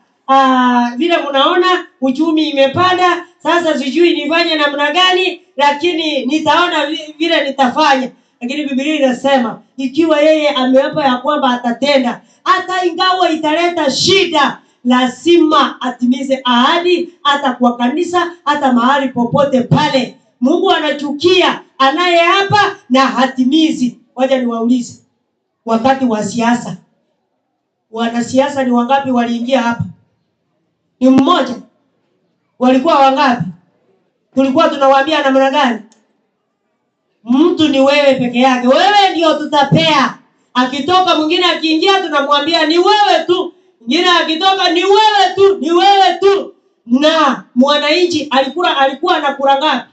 vile mnaona uchumi imepanda, sasa sijui nifanye namna gani, lakini nitaona vile nitafanya. Lakini Biblia inasema ikiwa yeye ameapa ya kwamba atatenda, hata ingawa italeta shida, lazima atimize ahadi, hata kwa kanisa, hata mahali popote pale. Mungu anachukia anayeapa na hatimizi. Wacha niwaulize, wakati wa siasa, wanasiasa ni wangapi waliingia hapa? Ni mmoja? Walikuwa wangapi? Tulikuwa tunawaambia namna gani? Mtu ni wewe peke yake. Wewe ndio tutapea. Akitoka mwingine akiingia tunamwambia ni wewe tu. Mwingine akitoka ni wewe tu, ni wewe tu. Na mwananchi alikuwa anakula ngapi?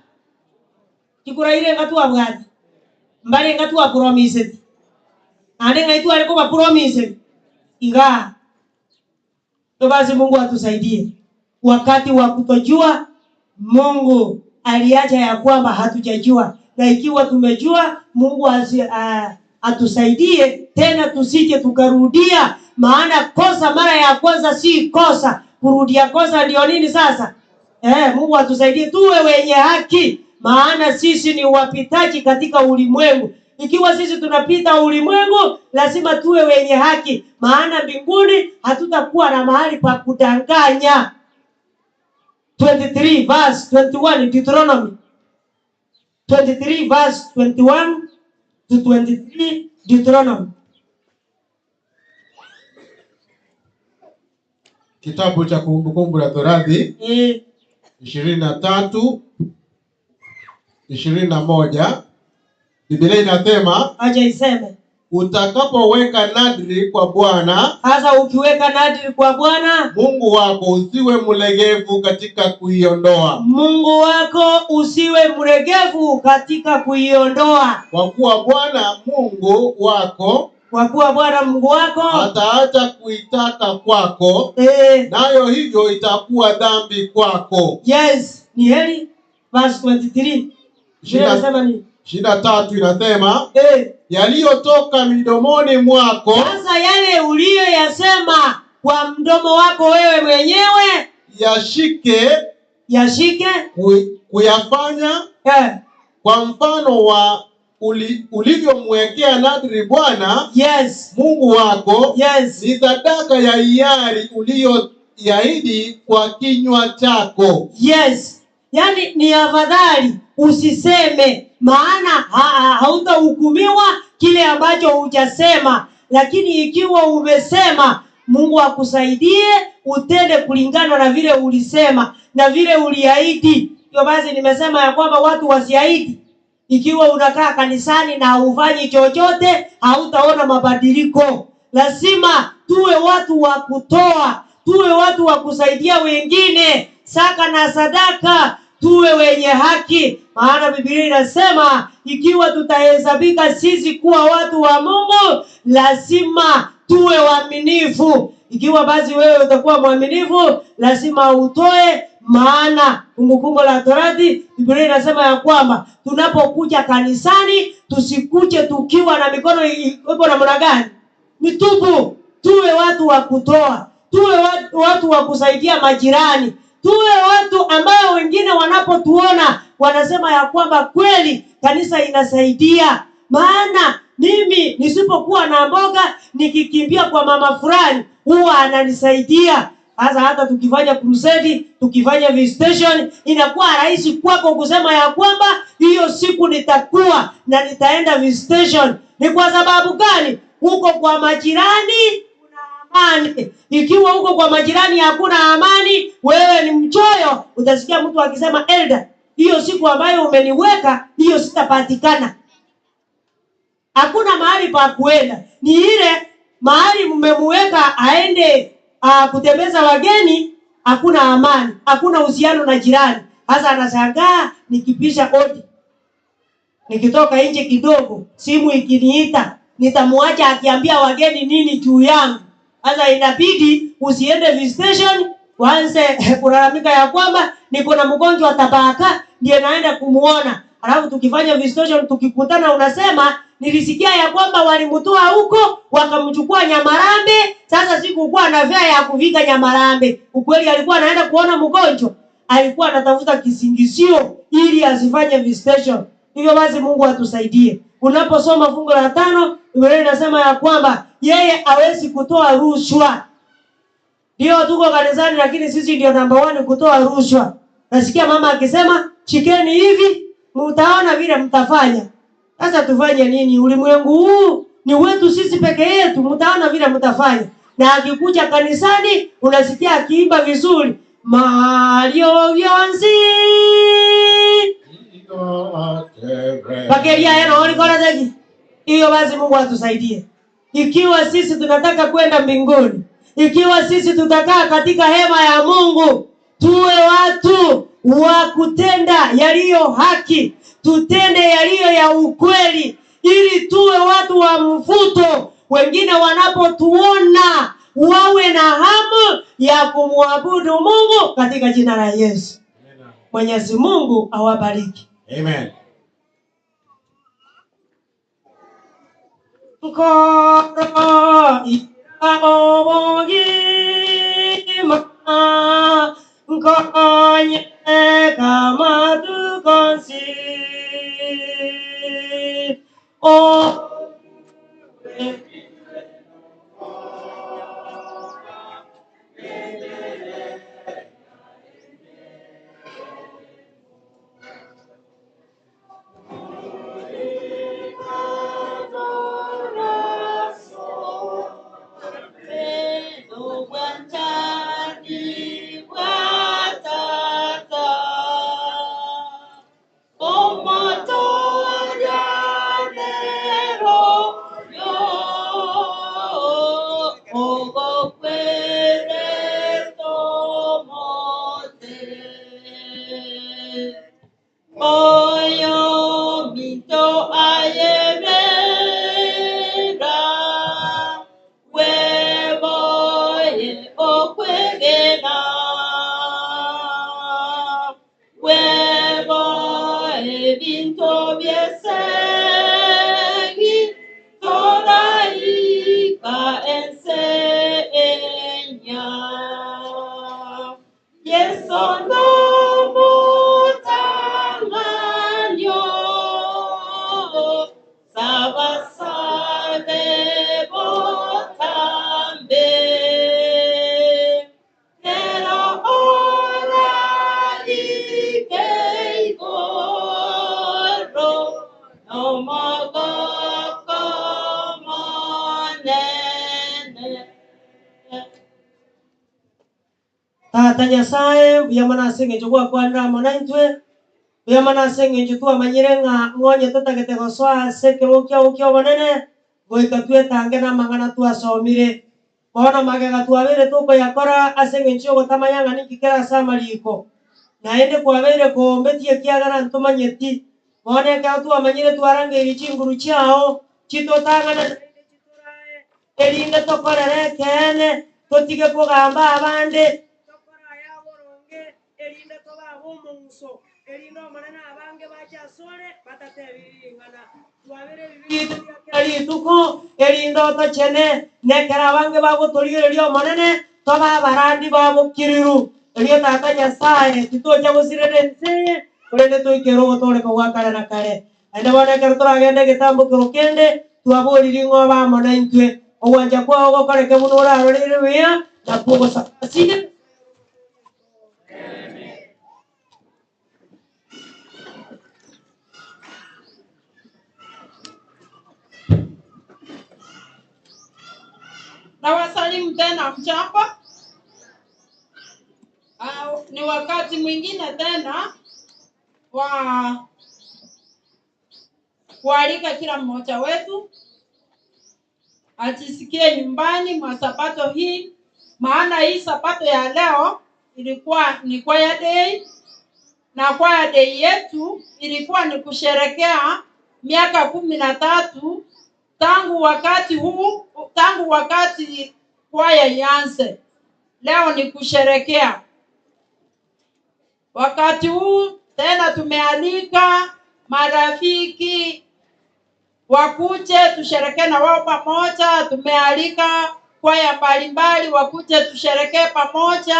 Kikura ile ngatu wa bwati. Mbali ngatu wa promise. Ande ngaitu alikuwa promise. Iga. Basi Mungu atusaidie. Wakati wa kutojua, Mungu aliacha ya kwamba hatujajua. Na ikiwa tumejua, Mungu atusaidie tena tusije tukarudia. Maana kosa mara ya kwanza si kosa. Kurudia kosa ndio nini sasa? Mungu atusaidie tuwe wenye haki. Maana sisi ni wapitaji katika ulimwengu. Ikiwa sisi tunapita ulimwengu, lazima tuwe wenye haki. Maana mbinguni hatutakuwa na mahali pa kudanganya. 23 verse 21 Deuteronomy. 23 verse 21 to 23 Deuteronomy. Kitabu cha Kumbukumbu la Torati 23:21. Biblia inasema, aje iseme, utakapoweka nadri kwa Bwana. Sasa ukiweka nadri kwa Bwana Mungu wako, usiwe mlegevu katika kuiondoa. Mungu wako usiwe mlegevu katika kuiondoa. Kwa kuwa Bwana Mungu wako hataacha kuitaka kwako, nayo hivyo itakuwa dhambi kwako. Yes, ni heri. Verse 23. Inasema ni 23 inasema, yaliyotoka midomoni mwako. Sasa yale uliyoyasema kwa mdomo wako wewe mwenyewe, yashike kuyafanya kwa mfano wa ulivyomwekea nadri Bwana Mungu wako. Ni sadaka ya hiari uliyoahidi kwa kinywa chako. Yani ni afadhali usiseme, maana hautahukumiwa kile ambacho hujasema. Lakini ikiwa umesema, Mungu akusaidie utende kulingana na vile ulisema na vile uliahidi. Hiyo basi nimesema ya kwamba watu wasiahidi. Ikiwa unakaa kanisani na hufanyi chochote, hautaona mabadiliko. Lazima tuwe watu wa kutoa, tuwe watu wa kusaidia wengine, saka na sadaka, tuwe wenye haki. Maana Biblia inasema ikiwa tutahesabika sisi kuwa watu wa Mungu, lazima tuwe waaminifu. Ikiwa basi wewe utakuwa mwaminifu, lazima utoe. Maana Kumbukumbu la Torati Biblia inasema ya kwamba tunapokuja kanisani tusikuje tukiwa na mikono ipo namna gani? Mitupu. Tuwe watu wa kutoa, tuwe watu wa kusaidia majirani, tuwe watu ambao wengine wanapotuona wanasema ya kwamba kweli kanisa inasaidia. Maana mimi nisipokuwa na mboga nikikimbia kwa mama fulani huwa ananisaidia. Sasa hata tukifanya crusade, tukifanya visitation, inakuwa rahisi kwako kusema ya kwamba hiyo siku nitakuwa na nitaenda visitation. Ni kwa sababu gani? Huko kwa majirani kuna amani. Ikiwa huko kwa majirani hakuna amani, wewe ni mchoyo. Utasikia mtu akisema, elder, hiyo siku ambayo umeniweka, hiyo sitapatikana. Hakuna mahali pa kuenda. Ni ile mahali mmemweka aende kutembeza wageni, hakuna amani, hakuna uhusiano na jirani. Sasa anashangaa nikipisha kodi, nikitoka nje kidogo, simu ikiniita, nitamwacha akiambia wageni nini juu yangu. Sasa inabidi usiende visitation, waanze kulalamika ya kwamba niko na mgonjwa tabaka ndiye naenda kumuona. Alafu tukifanya visitation tukikutana unasema nilisikia ya kwamba walimtoa huko wakamchukua Nyamarambe, sasa sikukuwa na vya ya kufika Nyamarambe. Ukweli alikuwa anaenda kuona mgonjwa, alikuwa anatafuta kisingizio ili asifanye visitation. Hivyo basi Mungu atusaidie. Unaposoma fungu la 5, Biblia inasema ya kwamba yeye hawezi kutoa rushwa. Ndio tuko kanisani lakini sisi ndio namba 1 kutoa rushwa. Nasikia mama akisema chikeni hivi mtaona vile mtafanya. Sasa tufanye nini? Ulimwengu huu ni wetu sisi peke yetu, mtaona vile mtafanya. Na akikuja kanisani unasikia akiimba vizuri, Mario Yonzi. Bakeria yana oni kona zeki. Hiyo basi Mungu atusaidie. Ikiwa sisi tunataka kwenda mbinguni, ikiwa sisi tutakaa katika hema ya Mungu, tuwe watu wa kutenda yaliyo haki, tutende yaliyo ya ukweli, ili tuwe watu wa mvuto. Wengine wanapotuona wawe na hamu ya kumwabudu Mungu katika jina la Yesu. Mwenyezi Mungu awabariki. Amen. Nkoro iabogima nkonye kama tukonsi o Oyo mito ayemera weboye okwegena weboye binto byesegi toraika ensenya yesono Tata Nyasaye biyamana senge jogwa kwandra monaitwe biyamana senge jutua manyirenga ngonye tatagete goswa sekero kyo bonene goikatwe tange na mangana tua somire bona magega tuavere tuko yakora asenge nchio gotamayanga nikikera samaliko naende kwavere ko mbetie kiagara ntomanyeti bona ka tua manyire tuarange ichinguru chao chitotanga na elinde tokorere kene totige kugamba abande elinde toba humunso elindo manana abange bacha sole batatebingana tuavere bibiri kali tuko elindo to chene nekera abange bago toriyo manene toba barandi babo kiriru eliyo tata Nyasaye titoja gusirere nse kurende toikero gotore ko wakara na kare ande bone kertora agende gitambo kirokende tuabori ringo ba mona intwe owanja kwa gokore ke munora arorire wiya na kugo sapasine. Na wasalimu tena mchapa. Ni wakati mwingine tena wa kualika kila mmoja wetu ajisikie nyumbani mwa sabato hii, maana hii sabato ya leo ilikuwa ni choir day, na choir day yetu ilikuwa ni kusherekea miaka 13 tangu wakati kwaya ianze. Leo ni kusherekea wakati huu. Tena tumealika marafiki wakuje tusherekee na wao pamoja. Tumealika kwaya mbalimbali wakuje tusherekee pamoja.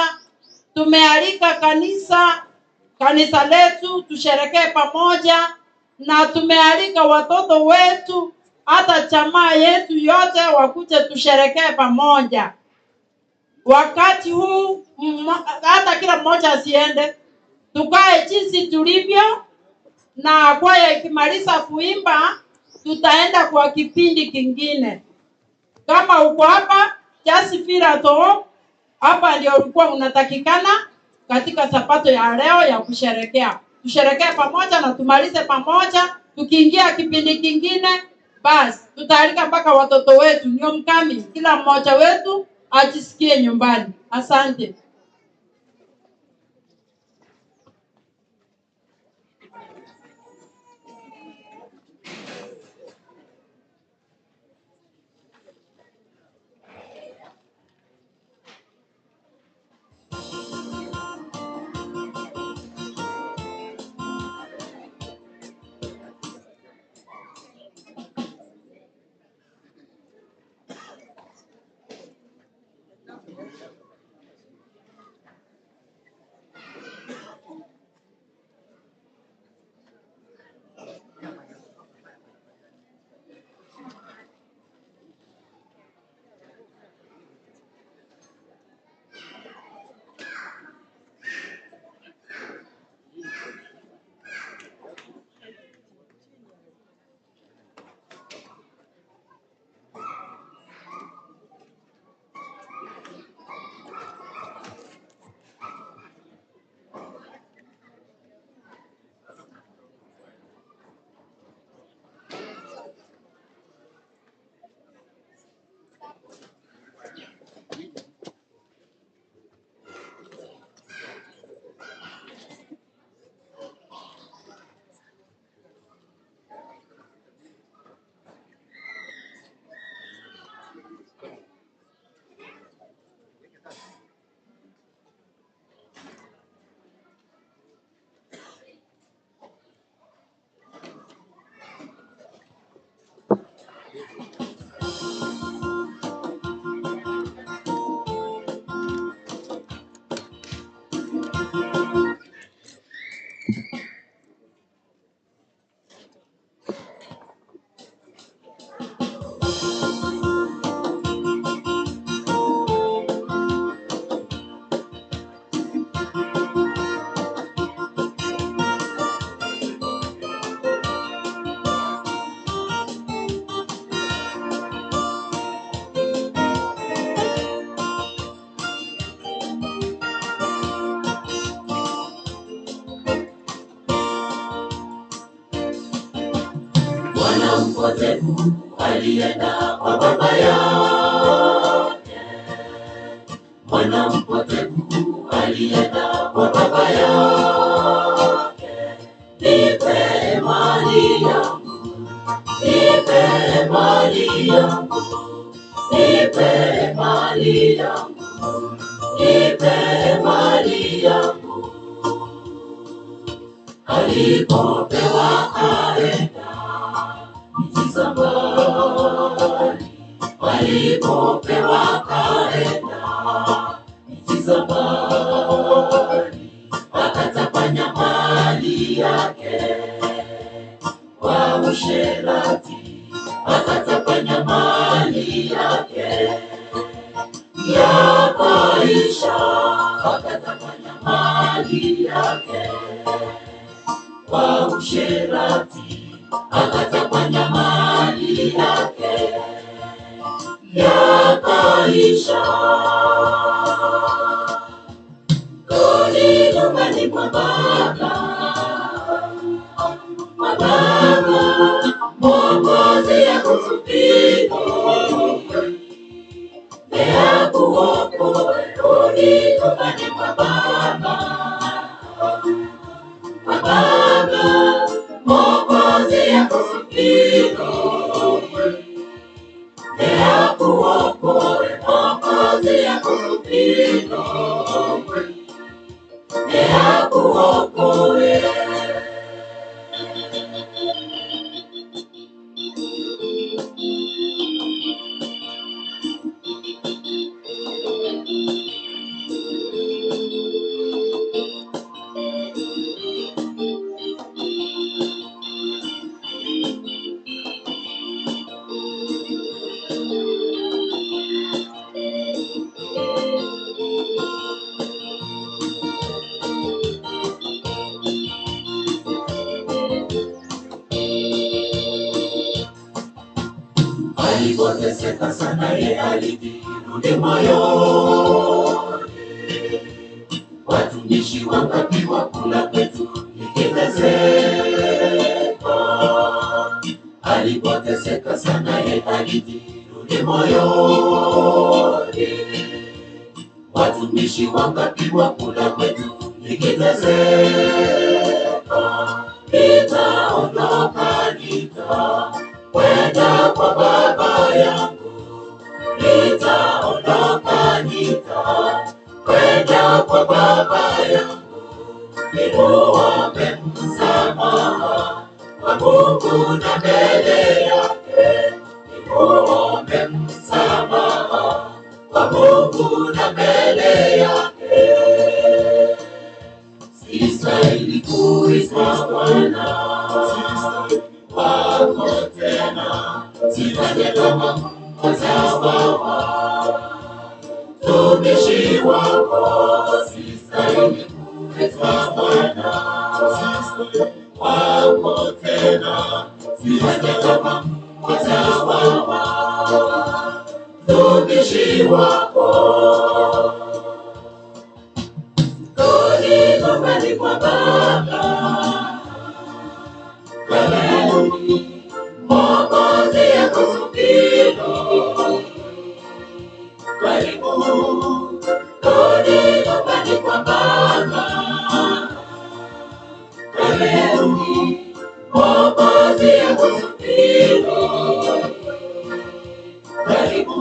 Tumealika kanisa letu tusherekee pamoja, na tumealika watoto wetu, hata jamaa yetu yote wakuje tusherekee pamoja. Wakati huu hata kila mmoja asiende, tukae jinsi tulivyo, na kwaya ikimaliza kuimba tutaenda kwa kipindi kingine. Kama uko hapa just feel at home, hapa ndio ulikuwa unatakikana katika sabato ya leo ya kusherekea. Tusherekee pamoja na tumalize pamoja. Tukiingia kipindi kingine, basi tutaalika mpaka watoto wetu ndio mkami, kila mmoja wetu ajisikie nyumbani. Asante. Mwana mpotevu alienda kwa baba yake. Mwana mpotevu alienda kwa baba yake. Nipe mali yangu, nipe mali yangu, nipe mali yangu, nipe mali yangu. Alipopewa aenda Zabani, walipopewa kaenda nchi Zabani, wakatapanya mali yake kwa usherati, wakatapanya mali yake yakaisha, wakatapanya mali yake kwa usherati, akatapanya mali yake yakaisha. Rudi nyumbani mwa baba, Mwokozi akusubiri, akuokoe. Rudi nyumbani mwa baba, Mwokozi akusubiri, akuokoe. Mwokozi akusubiri, akuokoe. alipoteseka sana, ye alijirudi moyoni. Watumishi wangapi wakula kwetu nikiteseka, alipoteseka sana, ye alijirudi moyoni. Watumishi wangapi wakula kwetu nikiteseka, nitaondoka nitakwenda kwa Baba yangu, nitaondoka nitakwenda kwa Baba yangu, nimuombe msamaha kwa Mungu na mbele yake, nimuombe msamaha kwa Mungu na mbele yake. Sistahili kuitwa Bwana wako tena, sifanye kama mzawa watumishi wako. Sistahili kuitwa Bwana wako tena, sifanye kama mzawa watumishi wako. Kodi nyumbani kwa Baba, Kareni Mwokozi akusubiri. Karibu, kodi nyumbani kwa Baba, Kareni Mwokozi akusubiri. Karibu.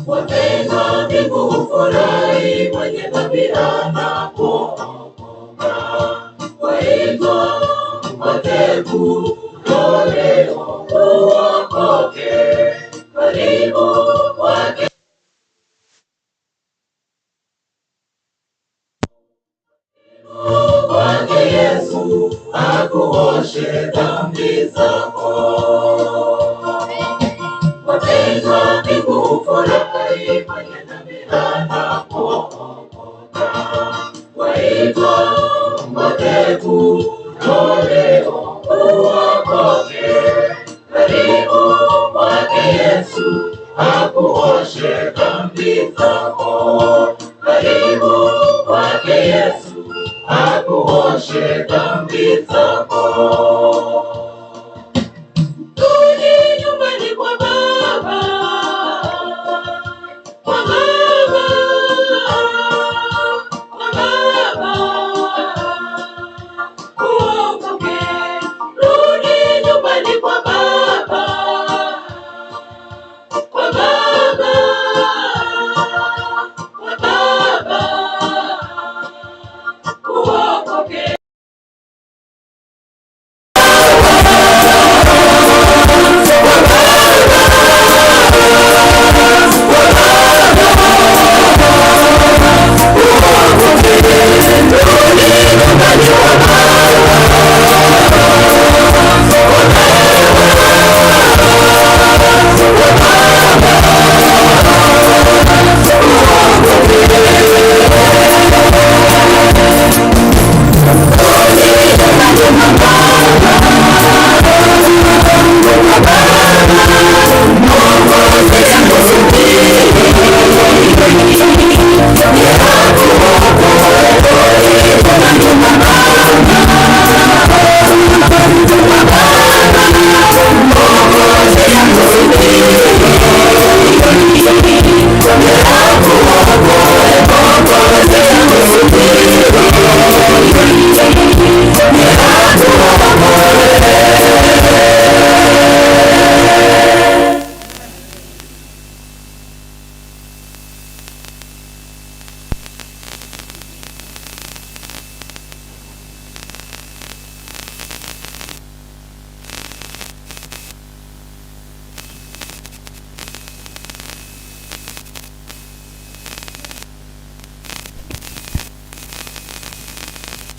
Wapenda mbingu hufurahi, mwenye dhambi anapookoka. Waitwa wateule leo uokoke, karibu kwake. Kwake Yesu akuoshe dhambi zako. Wapendwa, mbingu hufurahi, mwenye dhambi anapookoka. Waitwa wateule leo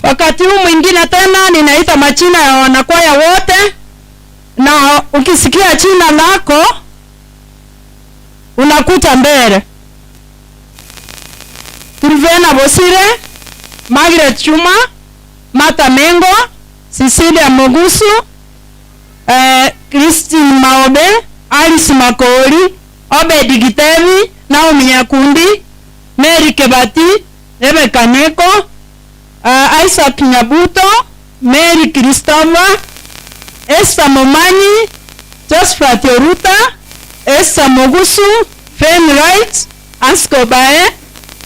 Wakati huu mwingine tena ninaita majina ya wanakwaya wote, na ukisikia jina lako unakuta mbele. Silvena Bosire, Margaret Chuma, Martha Mengo, Cecilia Mogusu, Christine Maobe, Alice Makori, Obedi Gitevi, Naomi Nyakundi, Mary Kebati, Rebecca Neko, Isaac Nyabuto, Mary Christopher, Esther Momanyi, Josephat Yoruta, Esther Mogusu, Fame Wright, Asko Bae,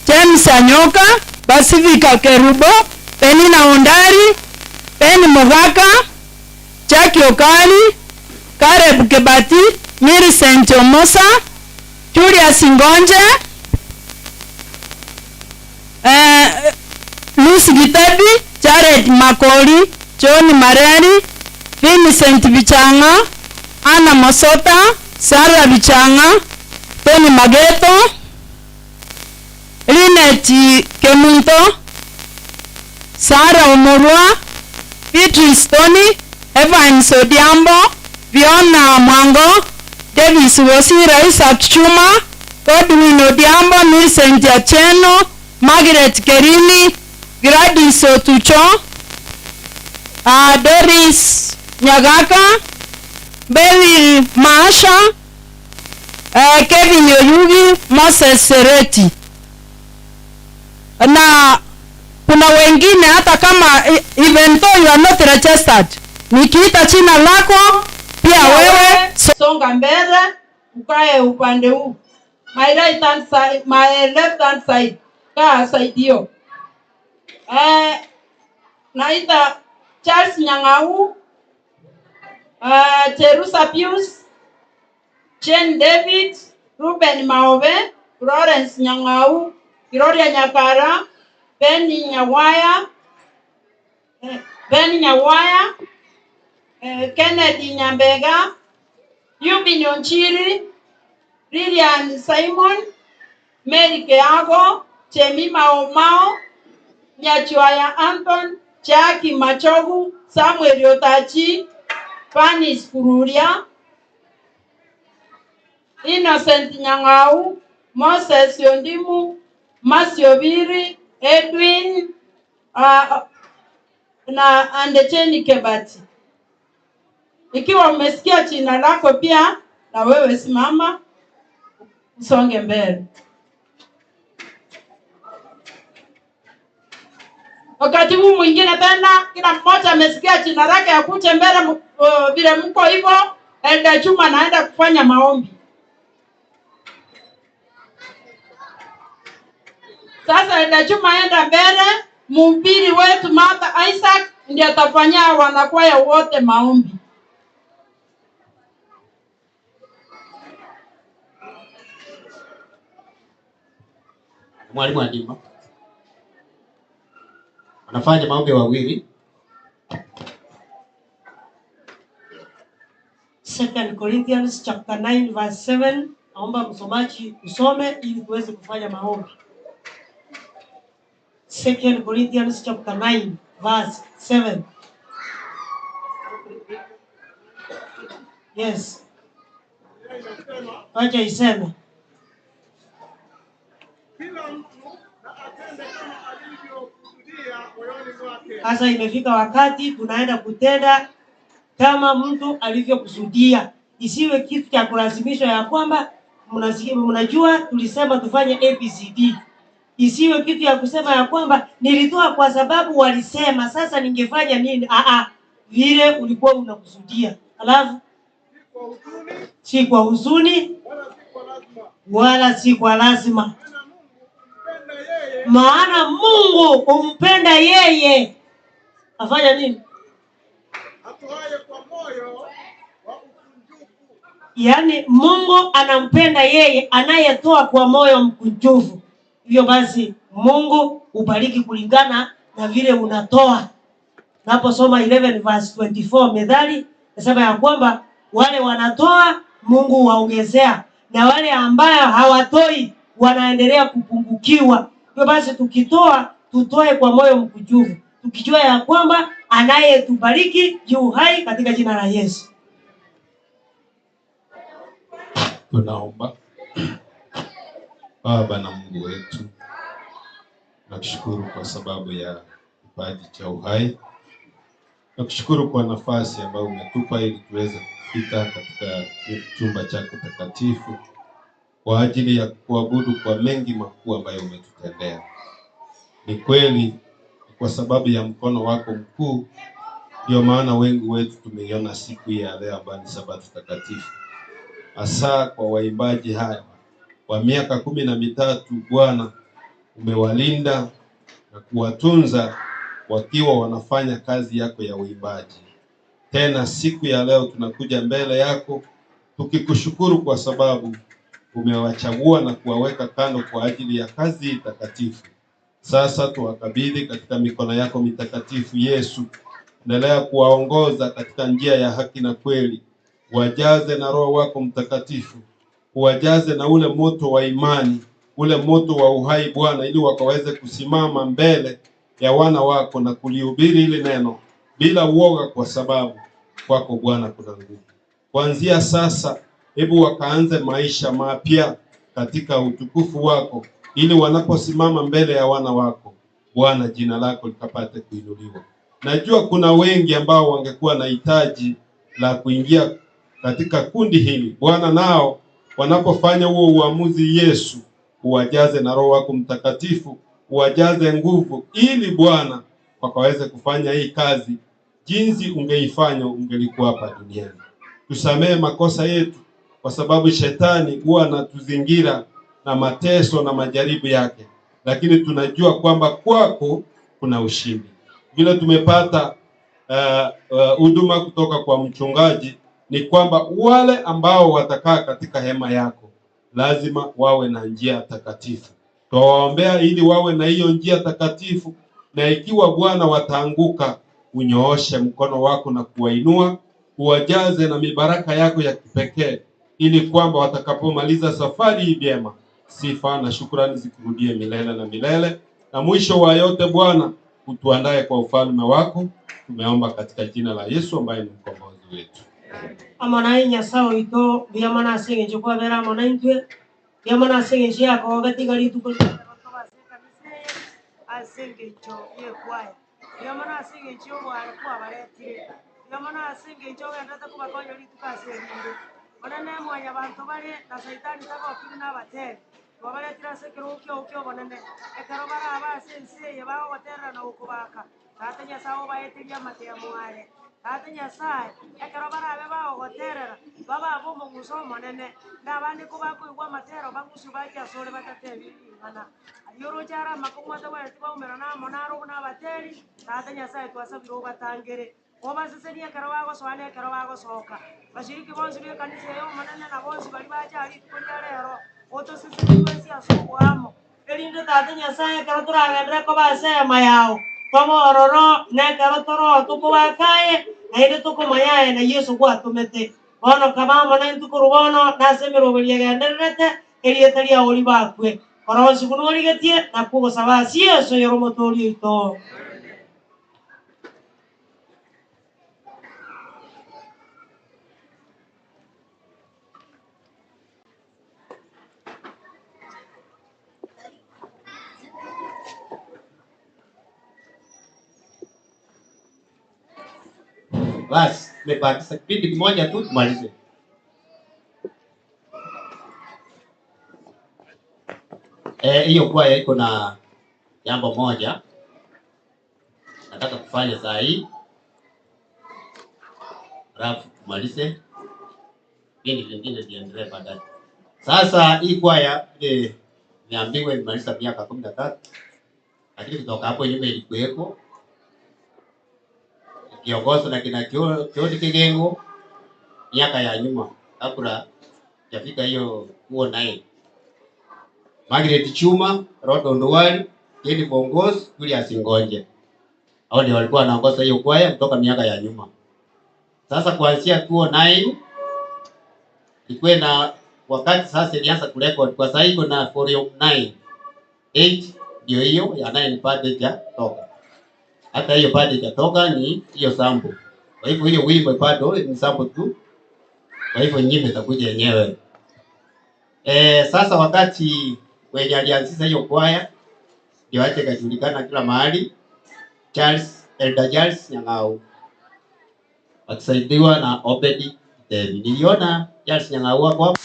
James Anyoka, Pacifica Kerubo, Penina Ondari, Penny Mogaka, Jackie Okali, Caleb Kebati, Miri Sentomosa, Julia Singonje, Lucy Gitebi, Jared Makori, John Mareri, Vincent Bichanga, Anna Masota, Sarah Bichanga, Tony Mageto, Lynette Kemunto, Sarah Omurwa, Beatrice Tony, Evans Odiambo, Fiona Mwango, Davis Wosira, Isaac Chuma, Godwin Odiambo, Millicent Acheno, Margaret Kerini, Gladys Otucho, Doris Nyagaka, Beryl Maasha, Kevin Oyugi, Moses Sereti. Na kuna wengine hata kama even though you are not registered, nikiita jina lako pia wewe songa mbele, ukae upande huu. My right hand side, my left hand side, kaa side hiyo. Naita Charles Nyang'au, Terusa Pius, Jane David, Ruben Maove, Florence Nyang'au, Gloria Nyakara, Benny Nyawaya, Kennedy Nyambega, Yubi Nyonchiri, Lilian Simon, Mary Keago, Chemima Omao, Nyachwaya Anton, Jackie Machogu, Samuel Yotachi, Panis Kururia, Innocent Nyang'au, Moses Yondimu, Masiobiri, Edwin, na Andecheni Kebati. Ikiwa umesikia jina lako pia, na wewe simama, usonge mbele. Wakati huu mwingine tena, kila mmoja amesikia jina lake akuje mbele vile mko hivyo, Elda Chuma naenda kufanya maombi. Sasa Elda Chuma enda mbele, mhubiri wetu Martha Isaac ndiye atafanyia wanakwaya wote maombi. Mwalimu Adima anafanya maombi wawili. 2 Corinthians chapter 9 verse 7. Naomba msomaji usome ili tuweze kufanya maombi. 2 Corinthians chapter 9 verse 7. Yes. Acha iseme. Sasa imefika wakati tunaenda kutenda kama mtu alivyokusudia. Isiwe kitu cha kulazimishwa ya kwamba mnajua tulisema tufanye ABCD. Isiwe kitu ya kusema ya kwamba nilitoa kwa sababu walisema sasa ningefanya nini. Vile ulikuwa unakusudia. Alafu si kwa huzuni wala si kwa lazima. Maana Mungu umpenda yeye. Afanya nini? Atoaye kwa moyo wa ukunjufu. Yaani Mungu anampenda yeye anayetoa kwa moyo mkunjufu. Hivyo basi Mungu ubariki kulingana na vile unatoa. Naposoma 11 verse 24 Methali nasema ya kwamba wale wanatoa Mungu waongezea, na wale ambao hawatoi wanaendelea kupungukiwa. Hivyo basi tukitoa tutoe kwa moyo mkunjufu. tukijua ya kwamba anayetubariki yu hai katika jina la Yesu. Tunaomba. Baba na Mungu wetu, nakushukuru kwa sababu ya kipaji cha uhai. Nakushukuru kwa nafasi ambayo umetupa ili tuweze kufika katika chumba chako takatifu kwa ajili ya kuabudu kwa mengi makuu ambayo umetutendea. Ni kweli kwa sababu ya mkono wako mkuu ndio maana wengi wetu tumeiona siku hii ya leo ambayo ni Sabato takatifu. Hasa kwa waimbaji haya kwa miaka 13 Bwana umewalinda na kuwatunza wakiwa wanafanya kazi yako ya uimbaji. Tena siku ya leo tunakuja mbele yako tukikushukuru kwa sababu umewachagua na kuwaweka kando kwa ajili ya kazi takatifu. Sasa tuwakabidhi katika mikono yako mitakatifu Yesu. Endelea kuwaongoza katika njia ya haki na kweli. Wajaze na Roho wako Mtakatifu. Uwajaze na ule moto wa imani, ule moto wa uhai Bwana, ili wakaweze kusimama mbele ya wana wako na kulihubiri ile neno bila uoga, kwa sababu kwako Bwana kuna nguvu. Kuanzia sasa, hebu wakaanze maisha mapya katika utukufu wako, ili wanaposimama mbele ya wana wako Bwana, jina lako likapate kuinuliwa. Najua kuna wengi ambao wangekuwa na hitaji la kuingia katika kundi hili Bwana, nao wanapofanya huo uamuzi Yesu, uwajaze na Roho wako Mtakatifu, uwajaze nguvu, ili Bwana wakaweze kufanya hii kazi jinsi ungeifanya ungelikuwa hapa duniani. Tusamehe makosa yetu, kwa sababu shetani huwa anatuzingira na mateso na majaribu yake, lakini tunajua kwamba kwako kuna ushindi. Vile tumepata huduma kutoka kwa mchungaji, ni kwamba wale ambao watakaa katika hema yako lazima wawe na njia takatifu. Tuwaombea ili wawe na hiyo njia takatifu, na ikiwa Bwana wataanguka, unyooshe mkono wako na kuwainua, uwajaze na mibaraka yako ya kipekee, ili kwamba watakapomaliza safari hii vyema, sifa na shukrani zikurudie milele na milele. Na mwisho wa yote Bwana, utuandae kwa ufalme wako. Tumeomba katika jina la Yesu ambaye ni mkombozi wetu. Amanai nyasao ito biyamana singe chukua bera amanai ntwe biyamana singe shia kwa wakati gali tukul asinge cho ye kwaya biyamana singe cho wale kwa baretire biyamana singe cho wenda takuba konyo litukasenge onane mwanya bantu bale na saitani tako kina bateri wabaretira sekero ukyo bonene ekaro bara abasense yabao batera na ukubaka tatanya sawo baetiria matea mware tatanya sai ekaro bara abao goterera baba bomo musomo nene nabandi kubako igwa matero bagusu baja sore batatebi ngana yoro jara makumata wa tiba umera na monaro na bateri tatanya sai twasabiro batangere obasesenia ekaro bago swane ekaro bago soka bashiriki bonse bya kanisa yo manene na bonse bali baja ari kunya lero oto sisi kwesi asuko amo elinde tatanya sai ekaro turagendera ko basema yao tomororo na ekaro toro tukubakaye na ile tukumayaye na Yesu kwa tumete bono kama mona ntukurubono nasemero beligenderete elietalia oli bakwe koronsi kunori getie na kugo sabasi Yesu yoromotori ito. Basi tumebakisha kipindi kimoja tu tumalize. Hiyo kwaya iko na jambo moja nataka kufanya saa hii, alafu tumalize, vipindi vingine viendelee baadaye. Sasa hii kwaya niambiwe nimaliza miaka 13, lakini kutoka hapo nyuma ilikuweko kiongozwa na kina Kiodi Kigengo miaka ya nyuma kabla jafika hiyo huo naye Margaret Chuma, Rod Ondwari, Kedi Bongos, Julius Ngonje. Hao ndio walikuwa wanaongoza hiyo kwaya kutoka miaka ya nyuma. Sasa kuanzia 2009 ilikuwa na wakati sasa ilianza kurekod kwa sasa iko na 409 8 ndio hiyo ya 9 birthday ya toka. hata hiyo bado itatoka, ni hiyo sample. Kwa hivyo hiyo wimbo bado ni sample tu, kwa hivyo nyimbo itakuja yenyewe. Sasa wakati wenye alianzisha hiyo kwaya ndio aje kajulikana kila mahali, Elder Charles Nyang'au akisaidiwa na Obedi David. Niliona Charles Nyang'au hapo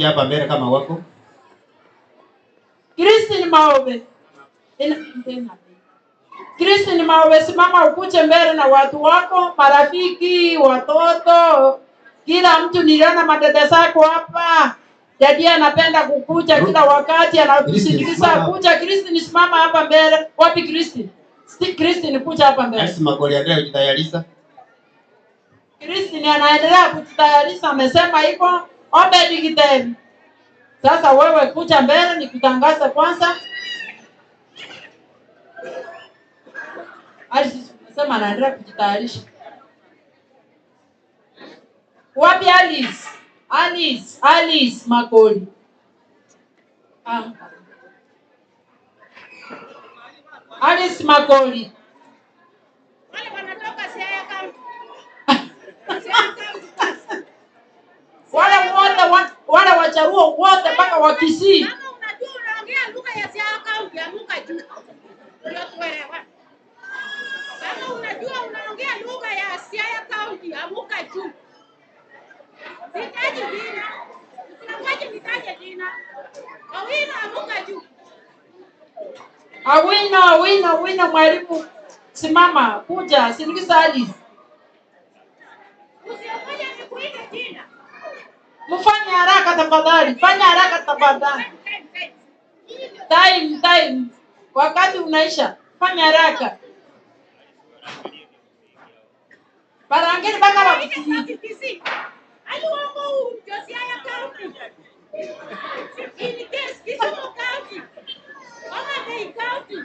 hapa mbele kama wako. Christine Maobe. Christine Maobe, simama ukuje mbele na watu wako, marafiki, watoto, kila mtu. Niliona madada zako hapa. Dadi anapenda kukuja kila wakati, anakusindikiza kuja. Christine, simama hapa mbele. Wapi Christine? Christine, kuja hapa mbele. Basi magoli ya leo kujitayarisha. Christine anaendelea kujitayarisha, amesema hivyo. Obedi Kitevi. Sasa wewe kuja mbele nikutangaze kwanza. Alice sema anaendelea kujitayarisha. Wapi Alice? Alice Makoli. Alice Makoli. Wale wanatoka Siaya County. Wale wacharuo wote mpaka wa Kisii. Kama unajua unaongea lugha ya Siaya County, amuka juu. Ndio tuelewa. Kama unajua unaongea lugha ya Siaya County, amuka juu. Sitaji jina. Usinangoje nitaje jina. Awina amuka juu. Awina mwalimu. Simama, kuja, sindikiza Alice. Usinangoje nikuite jina. Mfanye haraka tafadhali. Fanya haraka tafadhali. Time. Wakati unaisha. Fanya haraka. Barangeni baka wakisi. Aliwamo Josiah County. In case Kisumu County. Omabei County.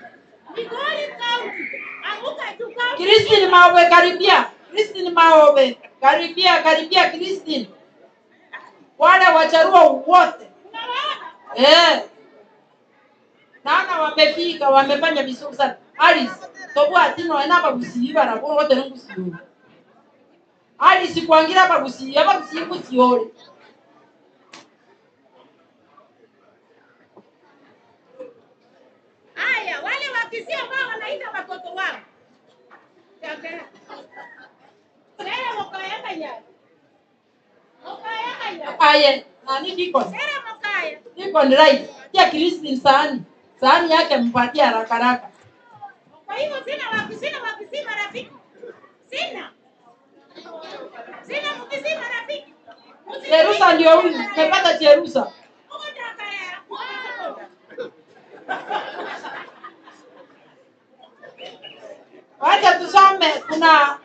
Migori County. Amuka tu County. Christine Maobe karibia. Christine Maobe. Karibia Christine. Wale wacharua wote. Naona wamefika, wamefanya vizuri sana. Alice, tobu atino enaba gusiba na kwa wote ngusiyo. Alice kuangira hapa gusiyo kusiole. Haya, wale wakisia ambao wanaita watoto wao. Sera mokaya ya. Aye, nani diko? Sera mokaya. Diko ni right. Tia Christine sahani yake mpatia haraka. Kwa hivyo sina wakisi marafiki. Sina mkisi marafiki. Jerusa ndio huyu. Nimepata Jerusa. Wacha tusome kuna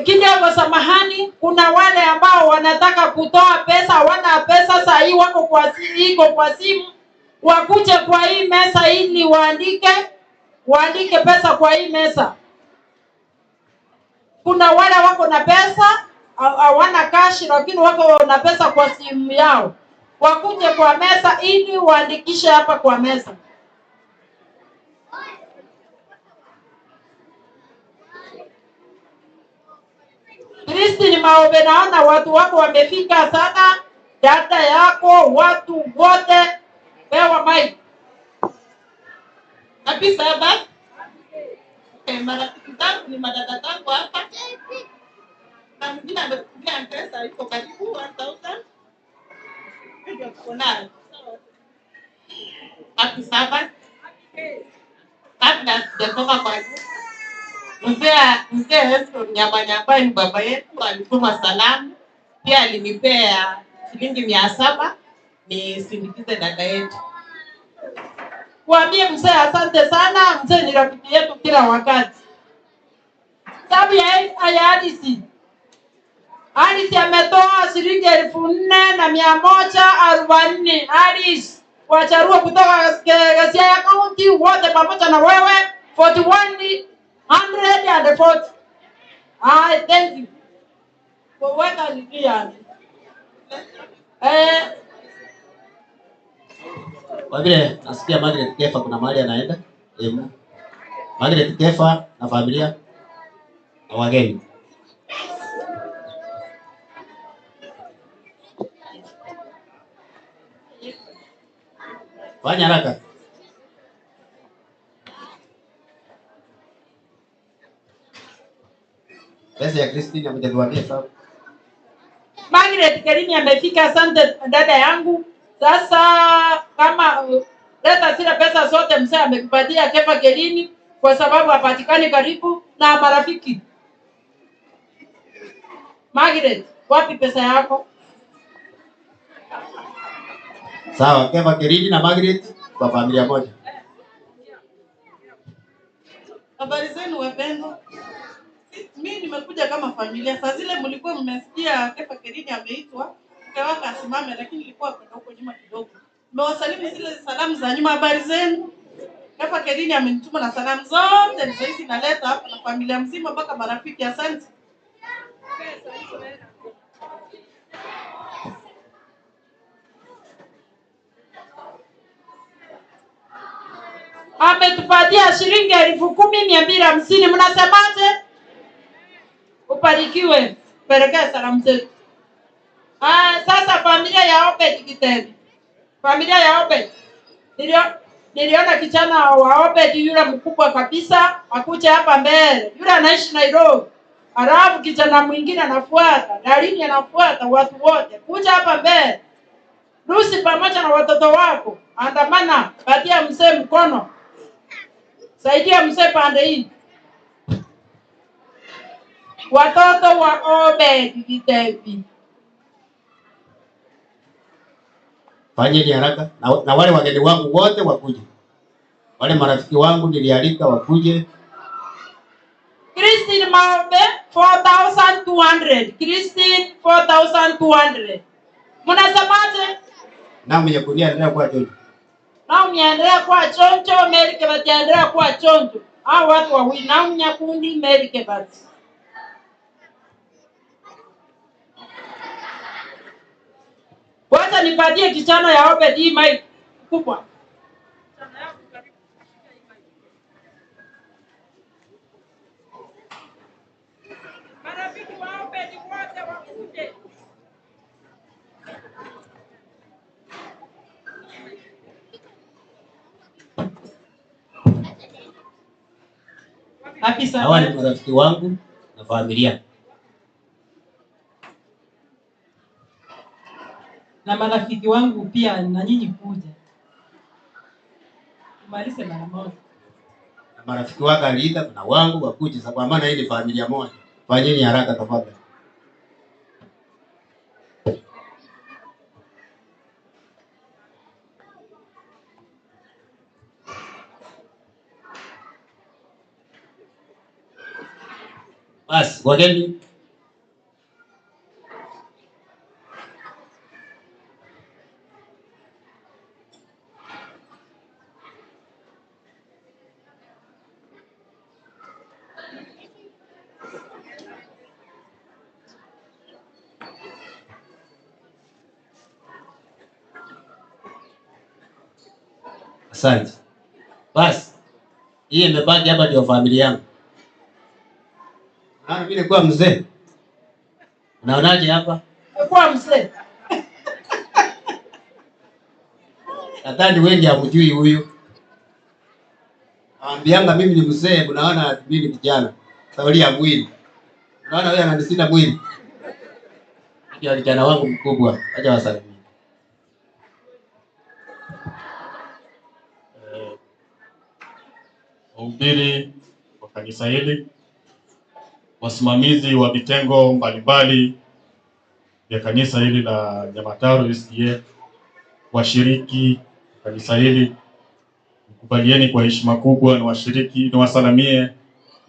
kidogo samahani, kuna wale ambao wanataka kutoa pesa, hawana pesa sasa hii, wako kwa simu, wakuje kwa hii mesa ili waandike pesa kwa hii mesa. Kuna wale wako na pesa, hawana cash lakini wako na pesa kwa simu yao. Wakuje kwa mesa ili waandikishe hapa kwa mesa. Christine Maobe, naona watu wako wamefika sana. Dada yako, watu wote, pewa mic. Happy Sabbath. Marafiki zangu ni madada zangu hapa. Na mwingine amekuja pesa iko karibu 1000. Ndio tuko nayo. Happy Sabbath. Kabla sijatoka kwa Mzee Hesron Nyamanyamba ni baba yetu, alituma salamu. Pia alinipea shilingi 700 nisindikize dada yetu. Kuambie mzee asante sana. Mzee ni rafiki yetu kila wakati. Sababu ya Alice. Alice ametoa shilingi 4140. Alice, wacharua kutoka Siaya County wote pamoja na wewe 4140. Thank you. Kwa weka nikia. Kwa vile nasikia Margaret Kefa kuna mahali anaenda. Margaret Kefa na familia na wageni. Fanya haraka. Pesa ya Christine amejatuambia sawa. Margaret Kerini amefika. Asante dada yangu. Sasa kama leta zile pesa zote mzee amekupatia Kefa Kerini kwa sababu hapatikani karibu na marafiki. Margaret, wapi pesa yako? Sawa, Kefa Kerini na Margaret kwa familia moja. Habari zenu wapendwa. Mimi nimekuja kama familia. Saa zile mlikuwa mmesikia Kefa Kerini ameitwa, mkawaka asimame, lakini nilikuwa kwenda huko nyuma kidogo. Mmewasalimu zile salamu za nyuma. Habari zenu? Kefa Kerini amenituma na salamu zote sasa hizi naleta hapa na familia mzima mpaka marafiki. Asante. Ametupatia shilingi 10,250. Mnasemaje? Ubarikiwe. Pelekea salamu zetu. Sasa familia ya Obed Kitevi. Familia ya Obed. Niliona kijana wa Obed yule mkubwa kabisa akuja hapa mbele. Yule anaishi Nairobi. Alafu kijana mwingine anafuata, Dalini anafuata, watu wote. Kuja hapa mbele. Lucy pamoja na watoto wako. Andamana, patia mzee mkono. Saidia mzee pande hii. Watoto wa Obed Kitevi. Fanyeni haraka na wale wageni wangu wote wakuje. Wale marafiki wangu nilialika wakuje. Christine Maombe 4,200. Christine 4,200. Mnasemaje? Na mwenye kuendelea kwa chonjo. Na mwenye kwa chonjo, Mary Kebati endelea kwa chonjo. Hao watu wawili na mwenye kundi Mary Kebati. Wacha nipatie kijana ya Obed hii mic kubwa. Marafiki wa Obed wote wakuje. Happy Sabbath. Hawa ni marafiki wangu na familia. Na marafiki wangu pia na nyinyi kuja. Tumalize mara moja. Na marafiki wako aliita na wangu wakuje sababu maana hii ni familia moja. Fanyeni haraka tafadhali. Bas, wageni. Asante. Bas, hii imebaki hapa ndio familia yangu. Mimi nilikuwa mzee. Unaonaje hapa? Kwa mzee. Nadhani wengi hamjui huyu. Naambianga mimi ni mzee, unaona mimi ni kijana. Sauli ya mwili. Unaona wewe ananisinda mwili. Ndio kijana wangu mkubwa. Acha wasalimie. Wahubiri wa kanisa hili, wasimamizi wa vitengo mbalimbali vya kanisa hili la Nyamataro USDA, washiriki kanisa hili, mkubalieni kwa heshima kubwa na washiriki na wasalamie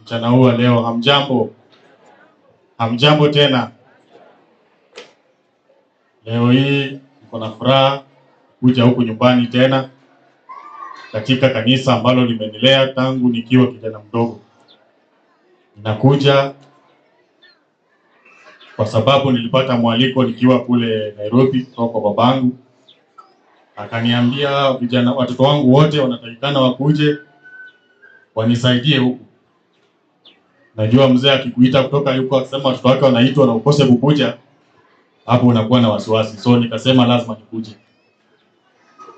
mchana huu leo. Hamjambo? Hamjambo tena. Leo hii niko na furaha kuja huku nyumbani tena katika kanisa ambalo limenilea tangu nikiwa kijana mdogo. Ninakuja kwa sababu nilipata mwaliko nikiwa kule Nairobi kutoka kwa babangu, Akaniambia vijana, watoto wangu wote wanatakikana wakuje wanisaidie huku. Najua mzee akikuita kutoka yuko akisema watoto wake wanaitwa na ukose kukuja, hapo unakuwa na wasiwasi. So nikasema lazima nikuje.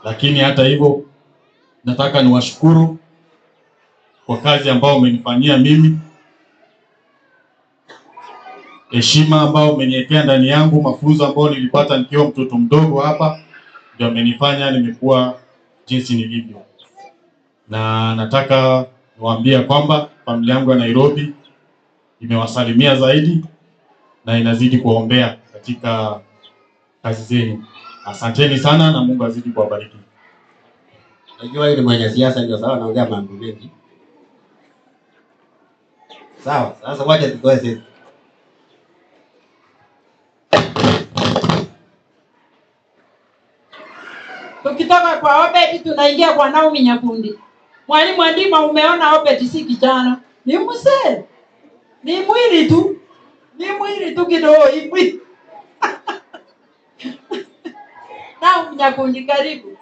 Lakini hata hivyo nataka niwashukuru kwa kazi ambao umenifanyia mimi, heshima ambao umeniwekea ndani yangu, mafunzo ambao nilipata nikiwa mtoto mdogo hapa ndio amenifanya nimekuwa jinsi nilivyo. Na nataka niwaambie kwamba familia yangu ya Nairobi imewasalimia zaidi na inazidi kuombea katika kazi zenu. Asanteni sana na Mungu azidi kuwabariki. Najua yule mwenye siasa ndio sawa anaongea mambo mengi. Sawa, sasa wacha tutoe sisi. Tukitoka kwa Obed tunaingia kwa Naomi Nyakundi. Mwalimu Andima, umeona Obed si kijana, ni mzee. Ni mwili tu. Ni mwili tu kidogo hivi. Naomi Nyakundi, karibu.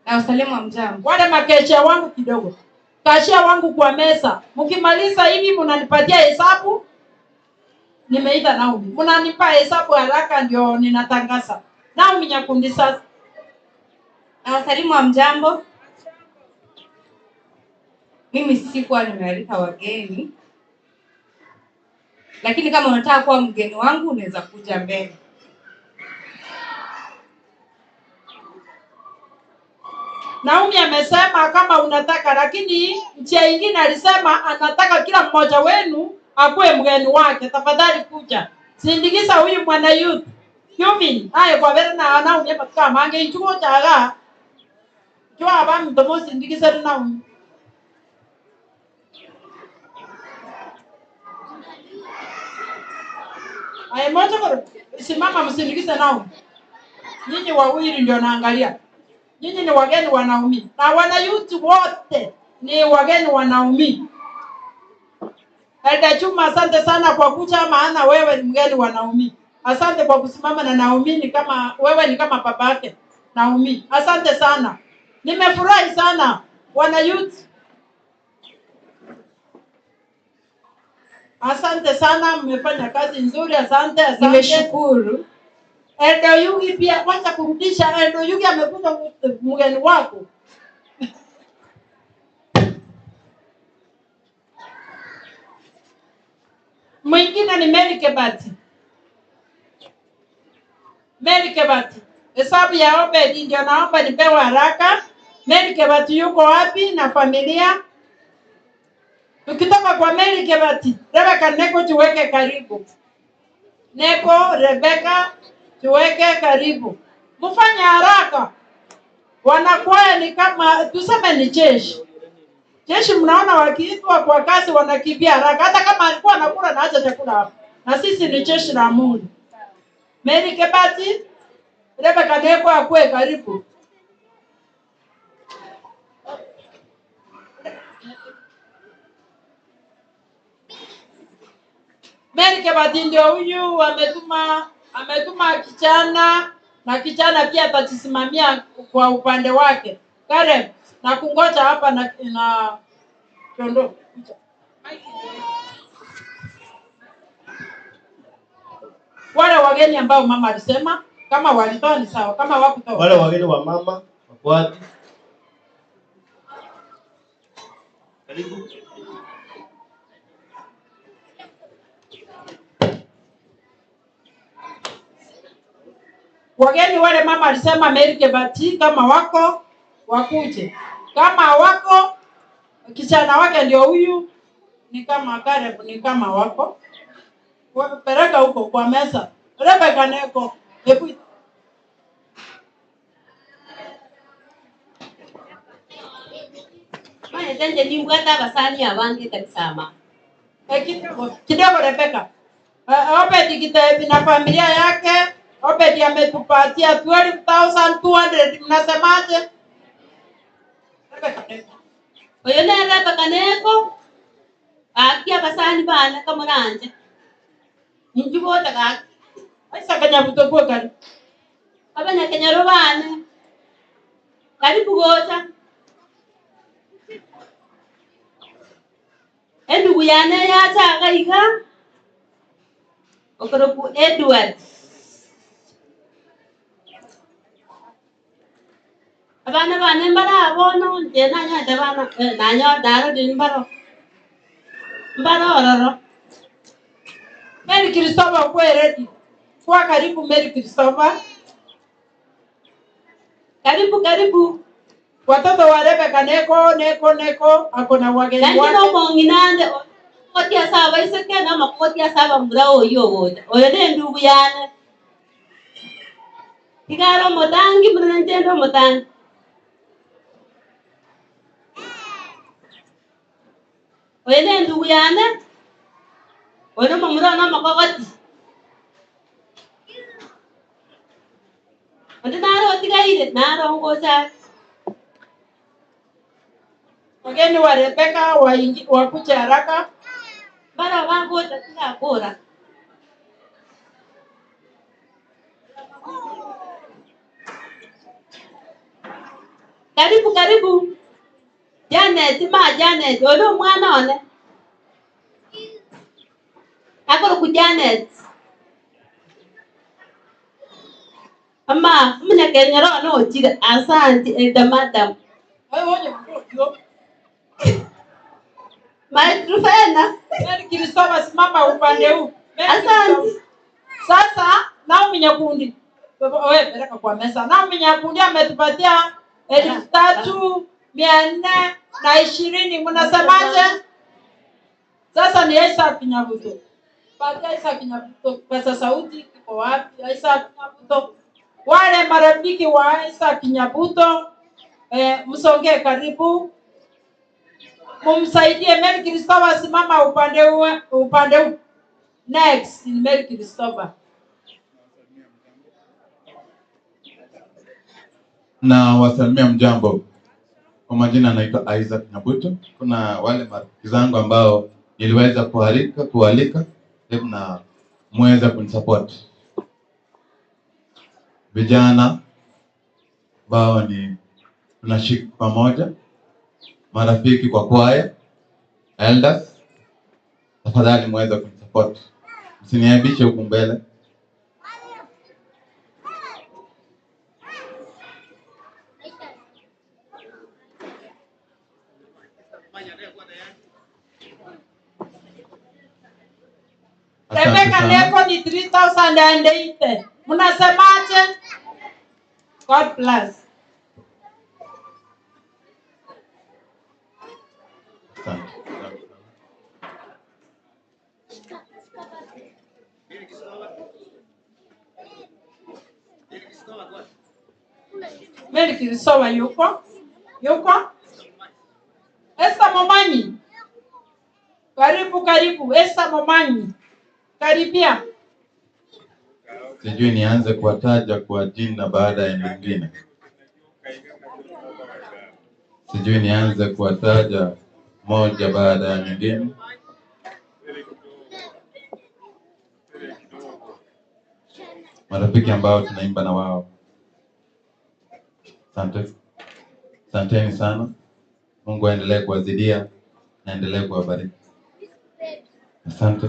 Na usalimu wa mjambo. Wale makesha wangu kidogo. Kashia wangu kwa mesa. Mkimaliza hivi mnanipatia hesabu. Nimeita Naomi. Mnanipa hesabu haraka ndio ninatangaza. Naomi Nyakundi sasa. Na usalimu wa mjambo. Mimi sikuwa nimealika wageni. Lakini kama unataka kuwa mgeni wangu unaweza kuja mbele. Naomi amesema kama unataka, lakini njia nyingine alisema anataka kila mmoja wenu akuwe mgeni wake. Tafadhali kuja. Sindikiza huyu mwana youth. Yumi, haye kwa vile na Naomi mpaka mange ichuo chaga. Chua aba mtomo sindikiza Naomi. Haye moja kwa simama msindikiza Naomi. Nyinyi wawili ndio naangalia. Nyinyi ni wageni wa Naomi. Na wana youth wote ni wageni wa Naomi. Elda Chuma, asante sana kwa kuja, maana wewe ni mgeni wa Naomi. Asante kwa kusimama na Naomi, ni kama wewe ni kama baba yake Naomi. Asante sana. Nimefurahi sana wana youth. Asante sana, mmefanya kazi nzuri. Asante. Nimeshukuru. Elda Yugi pia wacha kurudisha. Elda Yugi amekuja mgeni wako. Mwingine ni Mary Kebati. Mary Kebati. Hesabu ya Obed ndio naomba nipewe haraka. Mary Kebati yuko wapi na familia? Tukitoka kwa Mary Kebati, Rebecca Neko tuweke karibu. Neko, Rebecca tuweke karibu. Mfanye haraka. Wanakwaya ni kama tuseme ni jeshi. Jeshi mnaona wakiitwa kwa kazi wanakimbia haraka. Hata kama alikuwa anakula na acha chakula hapo. Na sisi ni jeshi la Mungu. Mary Kebati, Rebecca Neko akue karibu. Mary Kebati ndio huyu ametuma kijana na kijana pia atajisimamia kwa upande wake. Karen, na kungoja hapa na Tondo. Wale wageni ambao mama alisema kama walitoa ni sawa, kama wakutoa. Wale wageni wa mama wako wapi? Karibu. Wageni wale mama alisema Mary Kebati kama wako wakuje. Kama wako kijana wake ndio huyu ni kama Caleb ni kama wako. Pereka huko kwa meza. Rebecca Neko. Hebu Mane tende ni mwata basani abange kabisama. Kidogo Rebecca. Obed Kitebi na familia yake. Obed ametupatia 12,200. Mnasemaje? Oyo ne Rebecca Neko. Akia basani bana kama nanje. Njubo taka. Aisa kanya butokuwa kari. Abanya Kenya robane. Karibu gocha. Ndugu yana yacha akaika. Okoroku Edward. Abana bane mbara abono jena nya bana nanyo daro din baro. Mbara ororo. Mary Christopher uko ready? Kwa karibu Mary Christopher. Karibu. Watoto wa Rebecca neko akona wageni wake. Ndio monginande. Kotia saba iseke na makotia saba mbrao yogoja. Oyone ndugu yana. Kigaro motangi mnanjendo motangi. Oyone ndugu yana. Oyone mamura na makokoti. Ande naro tigaire naro ngoza. Wageni wa Rebecca wakuja haraka. Bara wangu tatika bora. Karibu. Janet, odo mwana one. Akoro ku Janet. Ama, mnya kenyero no chiga asante madam. Matrufena. Mary Christopher simama upande huu. Asante. Sasa Naomi Nyakundi. Wewe peleka kwa mesa. Naomi Nyakundi ametupatia 3,420. Mnasemaje? Sasa ni Isaac Nyabuto. Patia Isaac Nyabuto pesa sauti kiko wapi? Isaac Nyabuto. Wale marafiki wa Isaac Nyabuto msongee karibu. Mumsaidie Mary Christopher simama upande huu. Next ni Mary Christopher. Na wasalimia mjambo. Kwa majina naitwa Isaac Nyabuto. Kuna wale marafiki zangu ambao niliweza kualika hebu na muweza kunisupport. Vijana ambao ni tunashika pamoja, marafiki kwa kwaya, elders, tafadhali muweza kunisupport. Msiniaibishe huku mbele. Rebecca Neko ni 3,008. Mnasemaje? God bless. Mary Christopher yuko? Esther Momanyi. Karibu. Esther Momanyi. Karibia. Sijui nianze kuwataja kwa jina baada ya nyingine. Sijui nianze kuwataja moja baada ya nyingine. Marafiki ambao tunaimba na wao. Asanteni sana. Mungu aendelee kuwazidia na aendelee kuwabariki. Asante.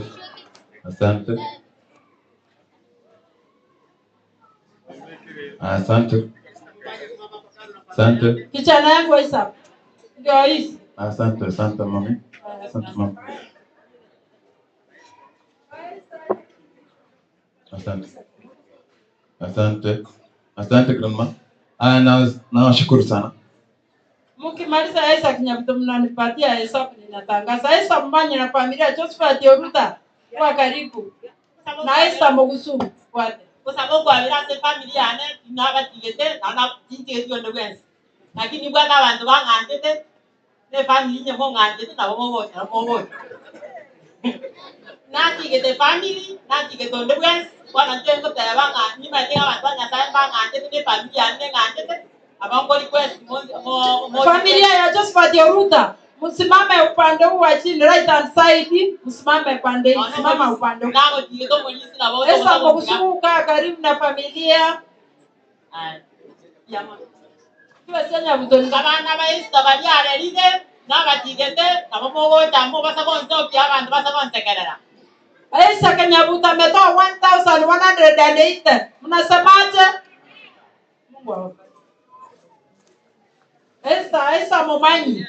Kijana yangu Isaac. Ndio hizi. Asante mami. Asante grandma. Nawashukuru sana. Mkimaliza Isaac Nyabuto mnanipatia hesabu ninatangaza. Esther Momanyi na familia Josephat Yoruta kwa karibu. Na Esther Mogusu kwate. Kwa sababu abirase familia ane tunabatigete na tinje ndio wensi. Lakini bwana abantu bangandete ne family nye mo ngandete na bobo. Natigete family, natigete ndio wensi. Bwana njengo tayabanga ni matinga abantu banyata bangandete ne familia ane ngandete. Abango request mo familia ya Josephat Yoruta. Msimame upande huu wa chini, right hand side. Msimame upande huu. Simama upande huu. Nao tigeto mwenisi na bobo. Esther Mogusu karibu na familia. Kiwe senya butoni kabana baista baliare lide na batigete na bomogo jambo basa konso pia abantu basa konsekerera. Aisa Kenyabuta ametoa 1108. Mnasemaje? Mungu awabariki. Esa Momanyi.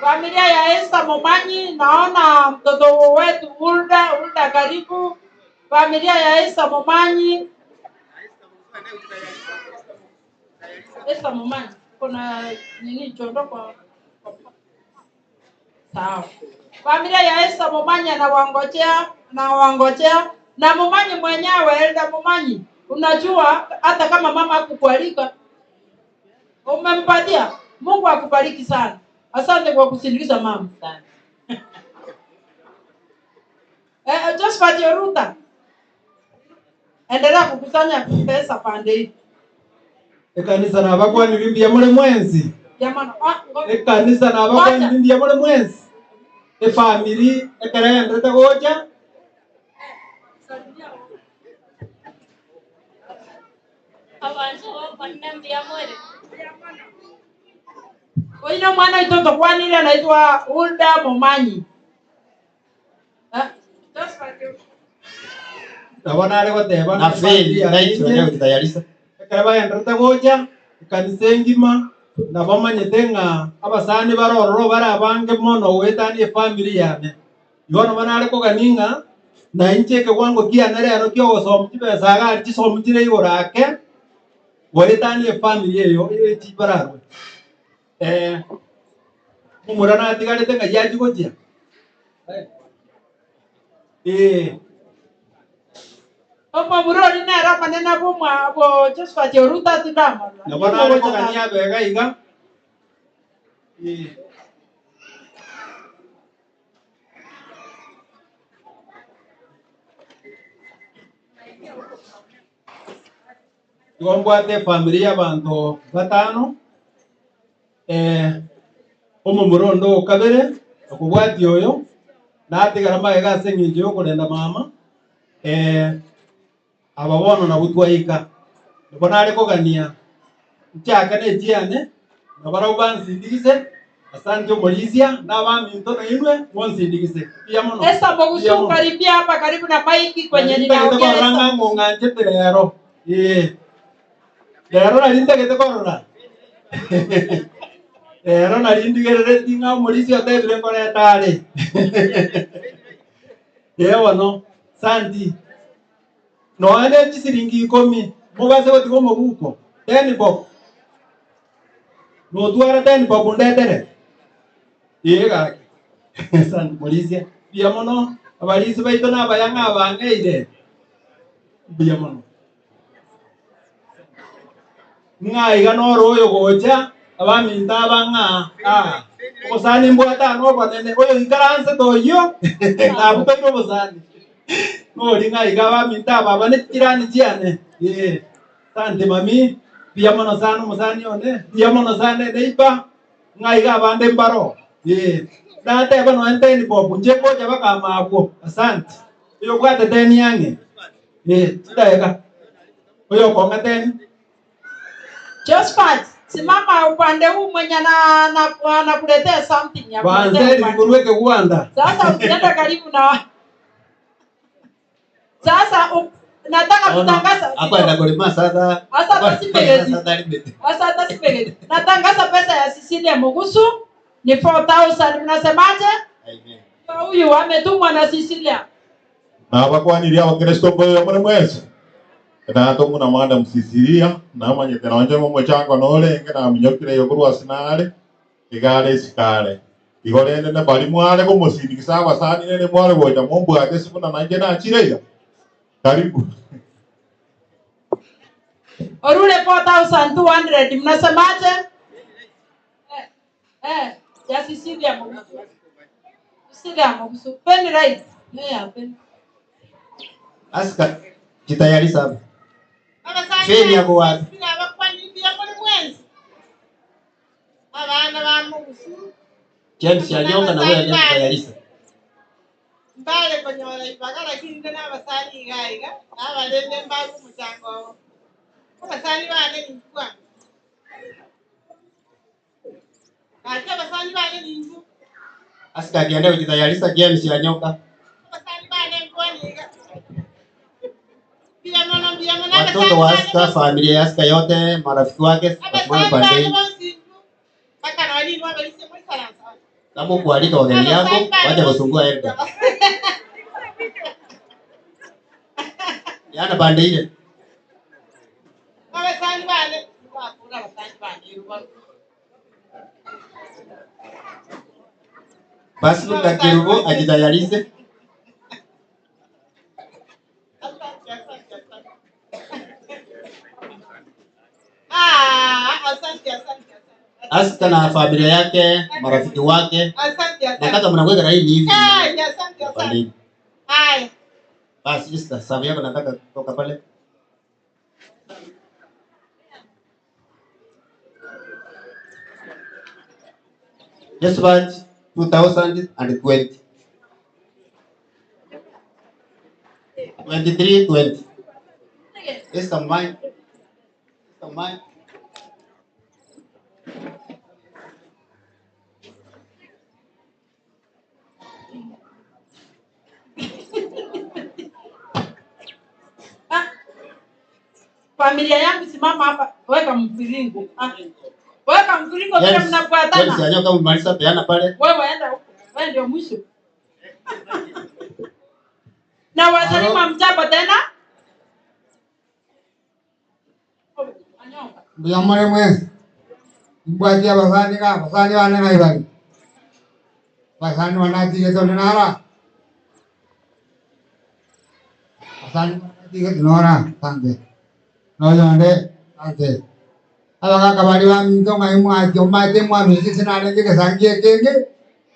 Familia ya Esa Momanyi, naona mtoto wetu Ulda karibu. Familia ya Esa Momanyi. Esa Momanyi, kuna nini chondo kwa sawa. Familia ya Esa Momanyi anawangojea na Momanyi mwenyewe Elda Momanyi. Unajua hata kama mama hakukualika umempatia. Mungu akubariki sana. Asante kwa kusindikiza mama sana. Just for your ruta. Endelea kukusanya pesa pande hii. Kanisa na bakwa nilimbia mule mwenzi. Jamani, Kanisa na bakwa nilimbia mule mwenzi. Family ekerendete goja. Abantu wanambia mwere. Oino mwana itoto kwani ile anaitwa Ulda Momanyi. Just for you. Nabona ale goteba na fail naitwa leo kitayarisa. Ekaba endete goja kanisa ngima na bamanyete nga abasani barororo bara abange mono wetani family yane. Yono manale ko ganinga na incheke wango kia nerero kyo gosoma kibesa ga kisomo kire igorake. Wetani family eyo echibararwe. Mumurana atigarete nga yaji gojia. Omo murori na rama nena bumwa bo just for your ruta tidama. Na bana ko gania bega iga. Ngombwate familia bantu batano. Omo murondo kabere okubwati oyo natigara maega sengije okurenda mama. Ababono na butwaika. Bona ale ko gania. Nchaka ne tiane. Na bara ubansindikize. Asante Molizia na bami mtoto inwe mwansindikize. Pia mono. Esa bogusu karibia hapa karibu na maiki kwenye ninaongea. Ranga ngonganje terero. Lero na linde kete korora. Lero na linde gerere tinga Molizia tebre kore tare. Yewa no. Santi. No ane chisiringi 10. Mugase goti gomo buko. 10 bob. No tuara 10 bob ndedere. Yega. Santi Molizia. Pia mono abalisi baito na bayanga abangeire. Pia mono. Ngai ganoro oyo gocha abaminta abanga. Osani mbwata no banene oyo ikaranse toyo. Na buto bosani. No ringa igaba minta baba ne tirani jiane. Sante mami pia mono sano musani one. Pia mono sane deipa. Ngai ga bande mbaro. Na te bano ente ni bobu njeko jaba kama abo. Asante. Yo kwa teteni yange. Tutaeka. Oyo konga teni. Josephat, simama upande huu mwenye na kuletea something ya Banzeri kuruweke Rwanda. Sasa usienda karibu na sasa nataka kutangaza hapa ndakolema sasa. Sasa sipegezi. Natangaza pesa ya Cecilia Mugusu ni 4,000. Mnasemaje? Amen. Huyu ametumwa na Cecilia. Na abakwaniria abakristo boyo muri mwese. Na tomu na manda msisiria na manyete na wanje mu chango nolenge na mnyokire yokurwa sinale igare sikale igorende na bali mwale ko musindikisa abasani nene mwale boja mumbu ake sibuna nanje na chireya. Karibu. Orule 4,200. Mnasemaje? Ya Cecilia Mugusu. Cecilia Mugusu. Pen right. Pen. Aska kitayarisa. Feli yako wapi? Abana ba Mugusu. James yanyonga na wewe ndio kitayarisa. Mbale konyola ibagala kinga na basali gaiga. Abalende mbagu muchango. Basani wale ni kwa. Acha basani wale ni nju. Aska kiende kujitayarisha James ya nyoka. Basani wale kwa ni. Pia mama Watoto wa Aska, familia ya Aska yote, marafiki wake, wasimame pande. Paka na wali wa bali sema sana. Kama kualika wageni yako, wacha kusumbua Elda. Yana pande ile. Basani wale. Kuna basani wale. Basi Kirubo ajitayarishe. Asante. Aska na familia yake, marafiki wake. Na kaka mnakwenda na hii hivi. Asante. Hai. Basi sister, sababu yako nataka kutoka pale. Just about 2020. 23-20. It's the mind. Familia yangu simama hapa, weka mviringo. Weka mviringo pia mnafuatana. Yes, yanyo kama mmalisa peana pale. Wewe enda huko. Wewe ndio mwisho. Na wasalimu mjambo tena. Mjambo mwe. Mbwaji basani wana ngaibali. Basani wanati yeto nara. Basani wanati yeto nara tande. Noyonde ate. Ala kabali wa minto ngai mwaji omate mwa misi sinale ke sangie kenge.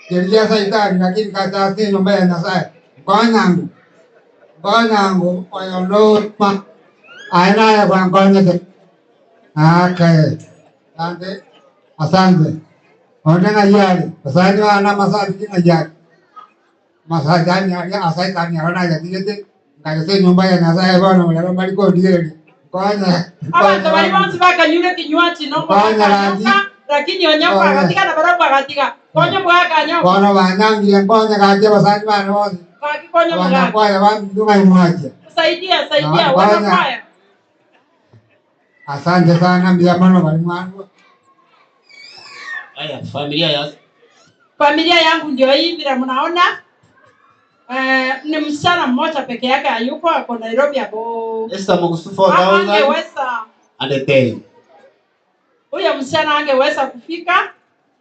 Kirja saitani lakini kata tino mbaya na sai. Konyangu oyondo ma aina ya kwa konye. Okay. Asante. Ondena yari. Basani wana masali kina yari. Masajani ya asaitani ya wana ya digete. Ngayose nyumba ya nasaya bwana wala bali ko digere. Kwanya. Abantu bali bantu bakanyure kinywaji no kwanya lakini onyoka katika na barabara katika. Konyo bwaka nyoka. Kono banyangi ngonya kaje basani bana wote. Kaki konyo bwaka. Kwaya wanduga imwaje. Saidia wana kwaya. Asante sana mjamano walimwangu. Haya, familia yangu ndio hii vile mnaona. Ni msichana mmoja peke yake hayuko, ako Nairobi hapo. Esther Mugusufu 4000. Angeweza. Ande Huyo msichana angeweza kufika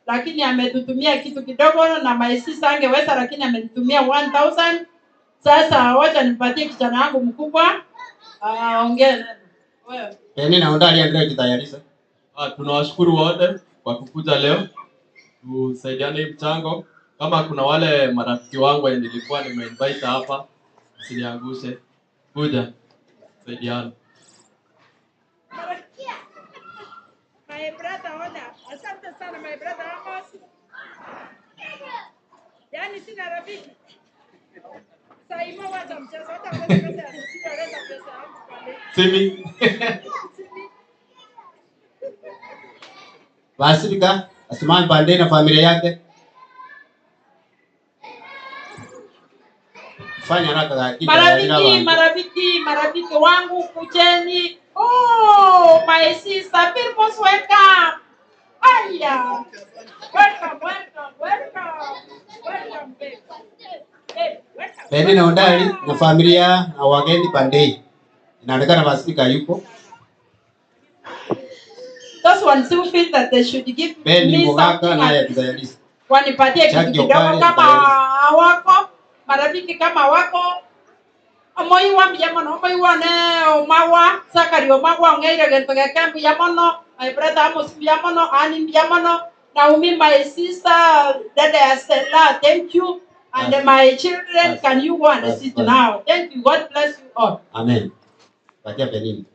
lakini ametutumia kitu kidogo na maisisa angeweza lakini ametutumia 1000. Sasa wacha nipatie kijana wangu mkubwa. Ongea wewe. Nina Ondari Andrea kitayarisha. Tunawashukuru wote kwa kukuja leo. Tusaidiane mchango. Kama kuna wale marafiki wangu nilikuwa nimeinvite hapa, usiniangushe. Kuja. Saidiane. My brother Oda, asante sana my brother Amos. Yani sina rafiki. Saimo wacha mchezo hata wewe pesa sitoleta pesa yangu pale. Simi. Basibika, asimame pande na familia yake. Fanya haraka lakini marafiki wangu kujeni. Oh, my sister, people welcome. Aya. Welcome. Pende na Ondari na familia na wageni pande. Inaonekana Basibika yupo. Those ones who feel that they should give me something. Wanipatie kitu kidogo kama wako. Marafiki kama wako. Moi wa mjamono, moi wa ne omawa, sakari omawa ngeire gento gekembu yamono, my brother Amos mjamono, Ani mjamono, Naomi my sister, Dada Stella, thank you. And my children, can you go and sit now? Thank you. God bless you all. Amen. Patia Penini.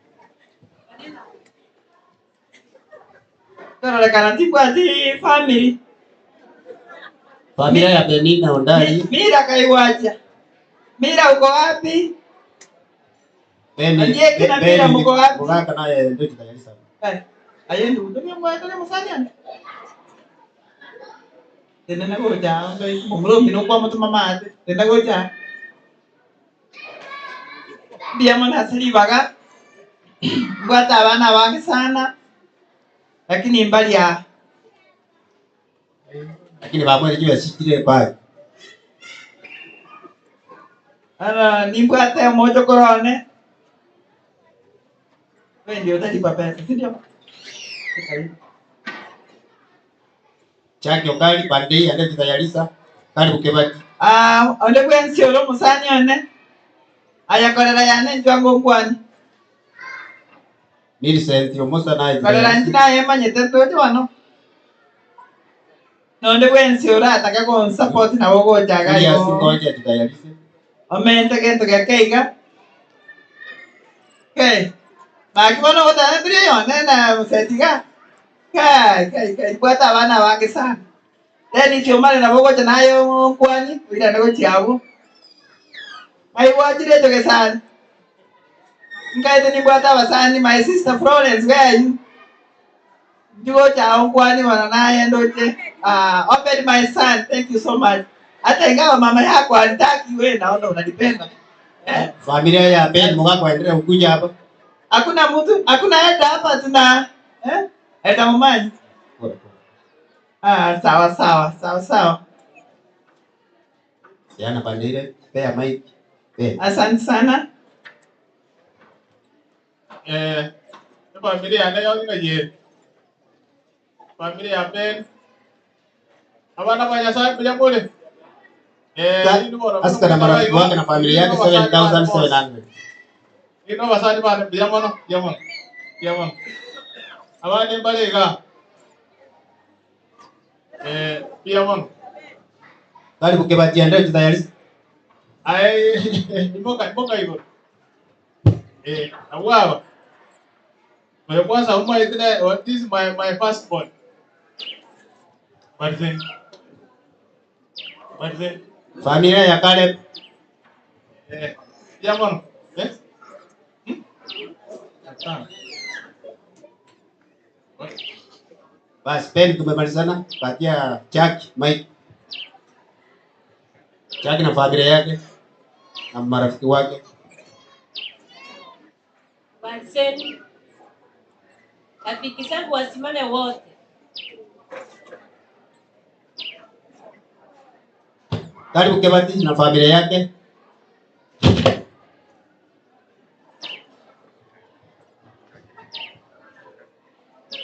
Kana kanatibu ati family. Familia ya Penini na Ondari. Mira kaiwacha. Mira uko wapi? Ndiye kina bila mko wapi? Mugaka naye ndio kitayarisa. Ayendi utumia mwato na musani. Tena na goja, mumro mino kwa mtu mama tena goja. Dia mana sali baga. Buata abana bange sana. Lakini mbali ya lakini bamwe ndio sikire pale. Ana nimbwate moja korone. Wewe ndio utalipa pesa, si ndio? Chaki okali bandei ande kitayarisa. Kali bukebati. Ole kwensi olo musani one. Aya korera yane njwango kwani. Nili senti omusa naye. Korera njina yema nyetete wano. Nonde kwensi ora ataka ko support na wogo jaga yo. Ya singoja kitayarisa. Omente kento keiga. Okay. Baki bono kota ndiri yone na musetiga. Kai kwata bana bange sana. Then if you marry na wogo nayo kwani ila nego chiabu. Ai wajire to kesana. Ngai ni bwata basani my sister Florence where are you? Ndio chao kwani wana naye ndoje. Open my son, thank you so much. Hata ingawa mama yako alitaki wewe naona unanipenda. Familia ya Ben mugaka endelea kukuja hapa. Hakuna mtu, hakuna hata hapa tuna hata mamaji. Sawa. Yana bandire, pea mic. Asante sana. Familia anayo ngaje. Familia Ben. Abana banya sana bila mole. Aska na marafiki wake na familia yake 7,700. Ino basani bana bila mono, yamono. Abana mbale ga. Yamono. Kali bukebati ande kitayarisa. Iboka hivyo. Awawa. My kwanza uma itine, what is my first born? What then? Familia ya Caleb. Yamono. Basi Ben tumemalizana, patia Chaki mic. Chaki na familia yake na marafiki wake. Bariseni. Rafiki zangu wasimame wote. Karibu Kebati na familia yake.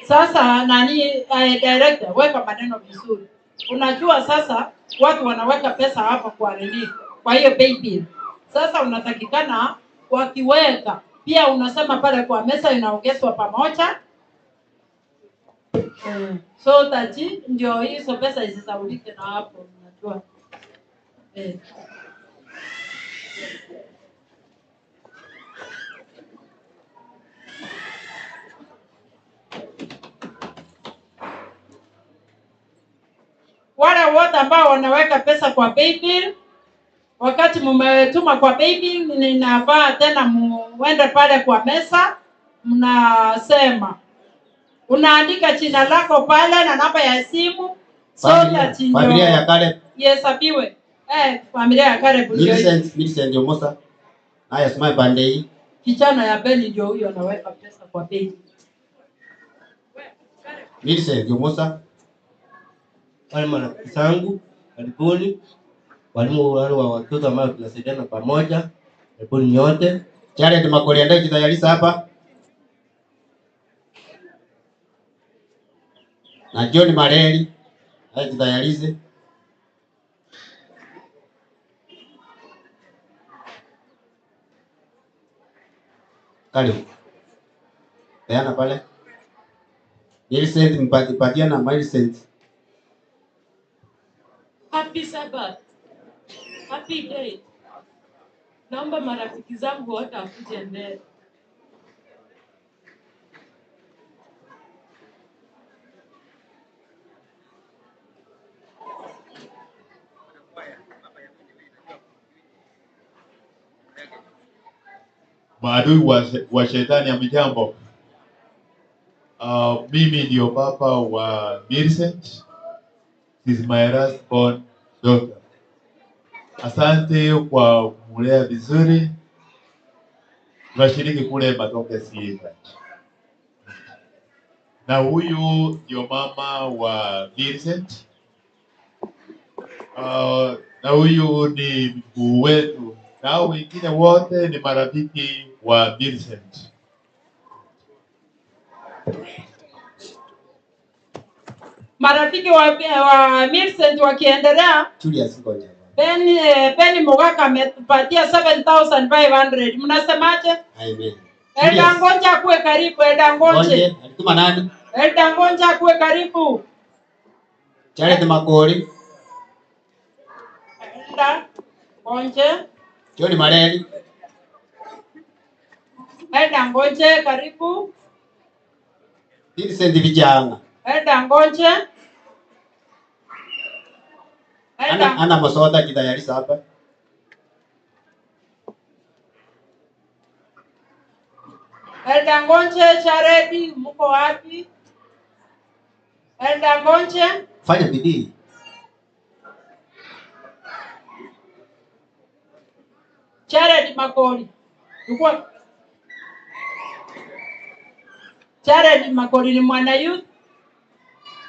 Sasa director weka maneno vizuri. Unajua sasa watu wanaweka pesa hapa kwa nini? Kwa hiyo paybill. Sasa unatakikana wakiweka pia unasema pale kwa mesa inaongezwa pamoja. So tati ndio hizo pesa isisaulike na hapo unajua. Wale wote ambao wanaweka pesa kwa paybill, wakati mmetuma kwa paybill, ninafaa tena muende pale kwa mesa, mnasema unaandika jina lako pale na namba ya simu. Familia ya Caleb. Yes, abiwe. Familia ya Caleb. Millicent Omosa. Haya smile pande hii. Kijana ya Beni ndio huyo anaweka pesa kwa paybill. Millicent Omosa. Wale marafiki zangu, karibuni. Walimu wale wa watoto ambao tunasaidiana pamoja. Karibuni nyote. Jared Makoli ndiye kitayarisa hapa. Na John Mareli ndiye kitayarize. Karibu. Peana pale. Millicent mpatia na Millicent. Happy Sabbath. Happy day. Naomba marafiki zangu wote wakuje mbele. maadui wa shetani amejambo. Mimi ndio papa wa Vincent. This is my last born daughter. Asante kwa kulea vizuri. Tunashiriki kule matoke sifa. Na huyu ndio mama wa Vincent. Na huyu ni mkuu wetu. Na wengine wote ni marafiki wa Vincent. Marafiki wa Vincent wakiendelea. Penny Mogaka ametupatia 7,500. Mnasemaje? Amen. Elda Ngonja kuwe karibu, Elda Ngonje. Alituma nani? Elda Ngonja kuwe karibu. Charity Makori. Elda Ngonje. John Mareli. Elda Ngonje karibu. Vincent Vijanga. Elda Ngonje. Ana Masoda kitayarisa hapa. Elda Ngonje, Charity, mko wapi? Elda Ngonje. Fanya bidii. Charity Makori. Ukwa. Charity Makori ni mwana youth.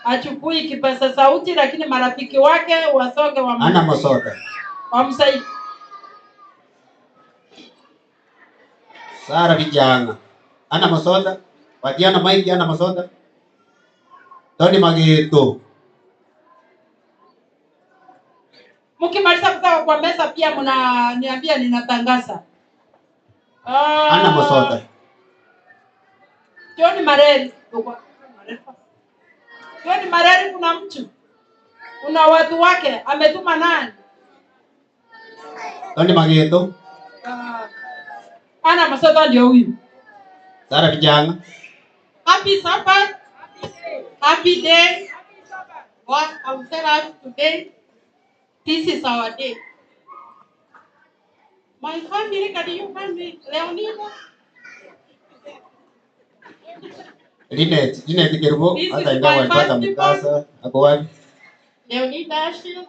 Achukui kipasa sauti, lakini marafiki wake wasonge wa Ana Masoda. Wamsaidie. Sara Vijanga. Ana Masoda. Wadiana Mike Ana Masoda. Tony Magito. Mkimaliza kutoka kwa mesa pia mnaniambia ninatangaza. Ana Masoda. John Mareli. John Mareli kuna mtu. Kuna watu wake ametuma nani? Tony Magito. Ana Masoda ndio huyu. Sara Vijanga. Happy Sabbath. Happy day. What I will tell us today. This is our day. My family, can you find me? Leonida. Linet Kerubo. Hata ingawa alipata mkasa. Ako wapi? Leonida Ashil.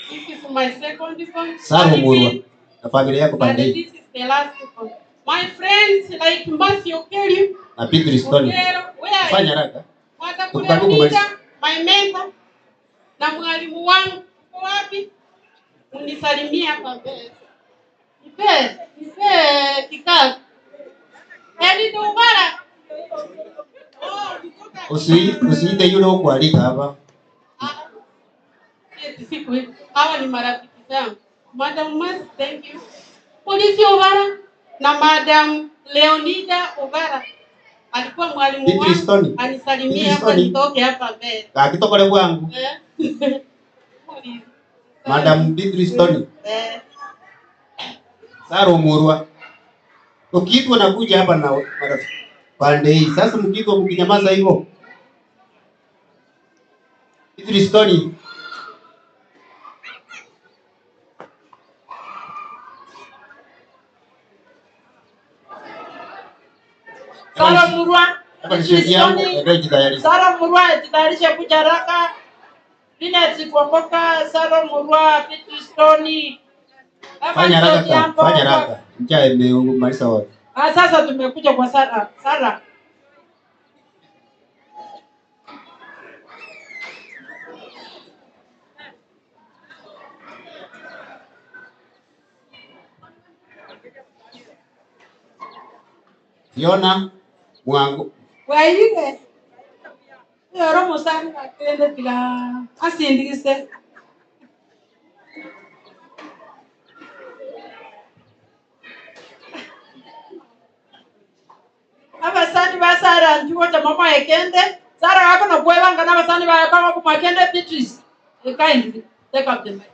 This is my second one. Sara Murwa. Na familia yako pande. This is the last one. My friends like Matthew Kelly. Na Peter Stone. Fanya haraka. My mentor. Na mwalimu wangu. Uko wapi? Unisalimia hapa mbele. Nipe kikapu. Hadi Uvara. Usiite yule ukualika hapa. Hawa ni marafiki zangu. Madam Mas, thank you. Polisi Uvara na Madam Leonida Uvara. Alikuwa mwalimu wangu. Anisalimia hapa nitoke hapa mbele. Kakitokole bwangu. Madam Beatrice Stone. Saro Murwa. Ukiitwa na kuja hapa na marafiki pande hii. Sasa mkiitwa mkinyamaza hivyo. Beatrice Stone. Sara Murwa. Sara Murwa jitayarishe kuja haraka. Linet kuokoka. Sara Murwa, Beatrice Stone. Fanya haraka. Njaa imeumaliza wote. Sasa tumekuja kwa Sara. Sara. Fiona Mwangu. Waige. Yoro musanga akende bila asindise. Abasani ba Sara njuko mama ekende. Sara wako na kuwanga na abasani ba kama kumakende Beatrice. Kindly take up the mic.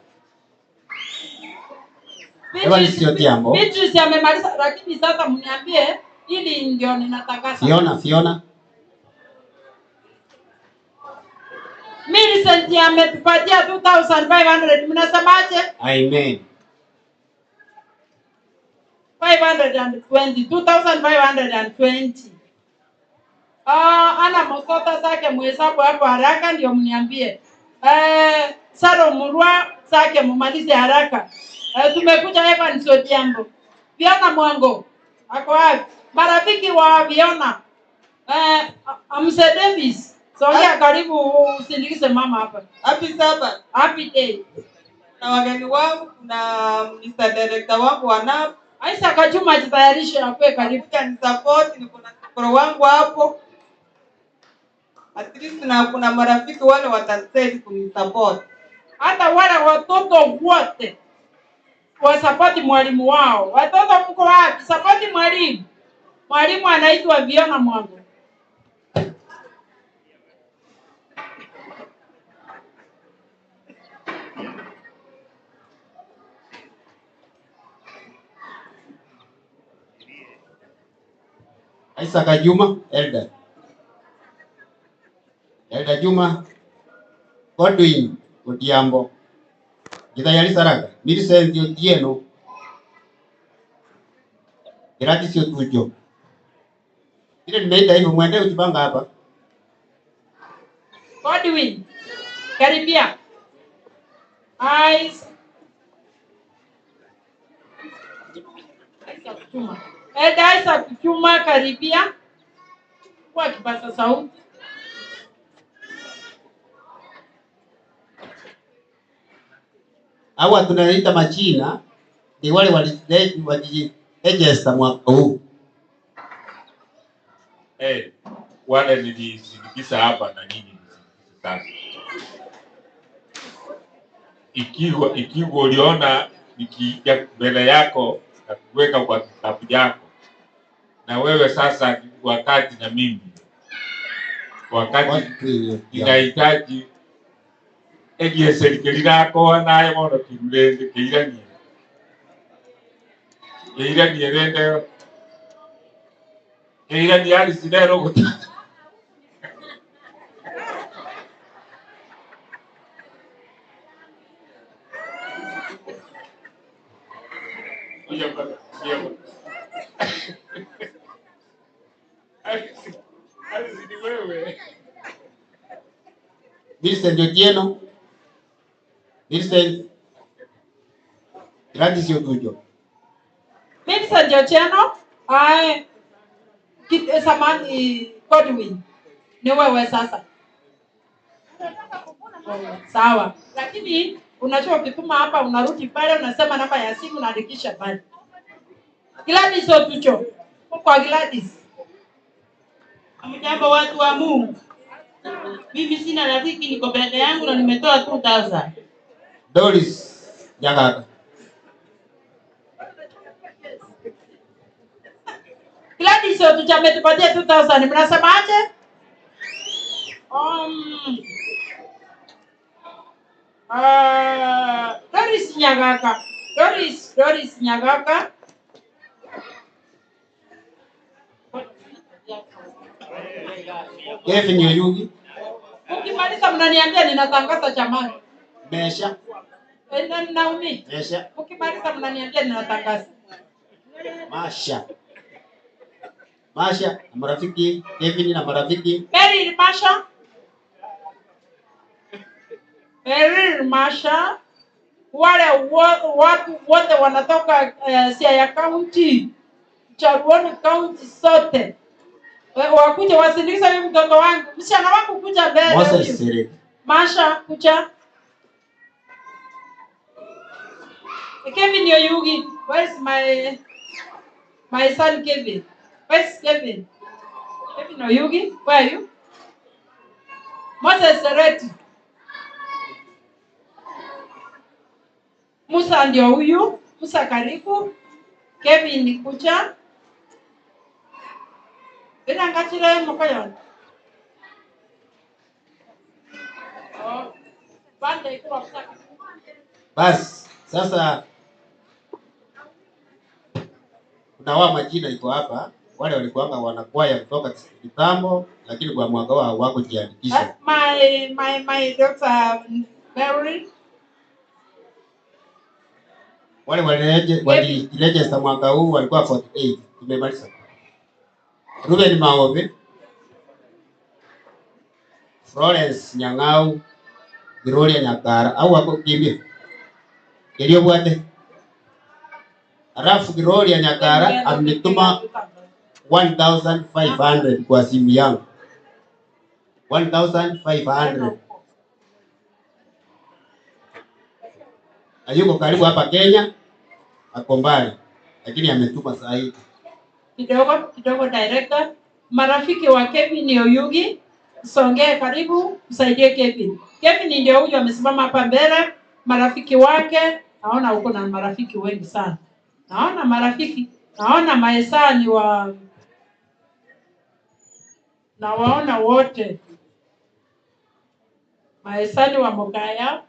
Beatrice amemaliza, lakini sasa mniambie ili ndio ninatangaza. Fiona. Millicent ametupatia 2,500. Mnasemaje? Amen. 520, 2520. Ana Mosota zake muhesabu hapo haraka ndio mniambie. Saro Murwa zake mumalize haraka. Tumekuja Evans Odhiambo. Viona Mwango. Ako wapi? Marafiki wa Viona. Amse Davis. Songea karibu usindikize mama hapa. Happy Sabbath. Happy day. Na wageni wangu na Mr. Director wangu wanao. Aisa Kajuma jitayarishe akwe karibu. Ni support ni kuna pro wangu hapo. At least na kuna marafiki wale watasaidia kunisupport. Hata wale watoto wote kwa support mwalimu wao. Watoto mko wapi? Support mwalimu. Mwalimu anaitwa Viona Mwango. Isaka Juma, Elder Juma, Godwin Odhiambo, Githayari Saraga, Millicent Otieno, Gladys Otujo. Ile nimeenda hivyo mwende utipanga hapa. Godwin, karibia. Isaac Juma karibia. Kwa kipaza sauti. Hawa tunaita majina ni wale walijirejesta mwaka huu. Wale nilisindikiza hapa na nini sasa. Ikiwa uliona nikija mbele yako na kuweka kwa kitabu yako, na wewe sasa wakati na mimi wakati inahitaji serikali yako naye mono kirulende kirani rende kirani ali sinero guta Millicent Otieno, Millicent Gladys Otujo. Millicent Otieno, samani Godwin. Ni wewe sasa. Sawa. Lakini unachua ukituma hapa unarudi pale unasema namba ya simu na andikisha pale. Gladys Otujo. Kwa Gladys. Mjambo watu wa Mungu. Mimi sina rafiki, niko peke yangu na nimetoa 2000. Doris Jagaga. Gladys Otujo ametupatia 2000. Mnasemaje? Doris Nyagaka. Doris Nyagaka. Kevin Oyugi. Ukimaliza mnaniambia ninatangaza chamani. Mesha. Naumi. Mesha. Ukimaliza mnaniambia ninatangaza. Masha na marafiki, Kevin na marafiki. Mary Masha. Wale watu wote wanatoka Siaya County, Charuoni County sote. Wakuje wasindikize huyu mtoto wangu. Msichana wangu kuja mbele huyu. Masha kuja. Kevin Oyugi, where is my son Kevin? Where's Kevin? Kevin Oyugi, where are you? Moses Sereti. Musa ndio huyu. Musa karibu. Kevin kuja. Ina ngachira mkoyo. Bande iko sasa. Bas, sasa kuna majina iko hapa, wale walikuwa wanakwaya kutoka kitambo lakini kwa mwaka wao wako jiandikisha. My daughter Mary. Wale waliregister mwaka huu walikuwa 48. Tumemaliza. Ruben Maobe, Florence Nyang'au, Gloria Nyakara au hapo kimbia. Kelio bwate. Alafu Gloria Nyakara ametuma 1500 kwa simu yangu. 1500. Ayuko karibu hapa Kenya, ako mbali, lakini ametuma saa hii. Kidogo director, marafiki wa Kevin Oyugi, songee karibu, msaidie Kevin. Kevin ndio huyu amesimama hapa mbele, marafiki wake, naona uko na marafiki wengi sana. Naona maesani nawaona wote. Maesani wa Mokaya.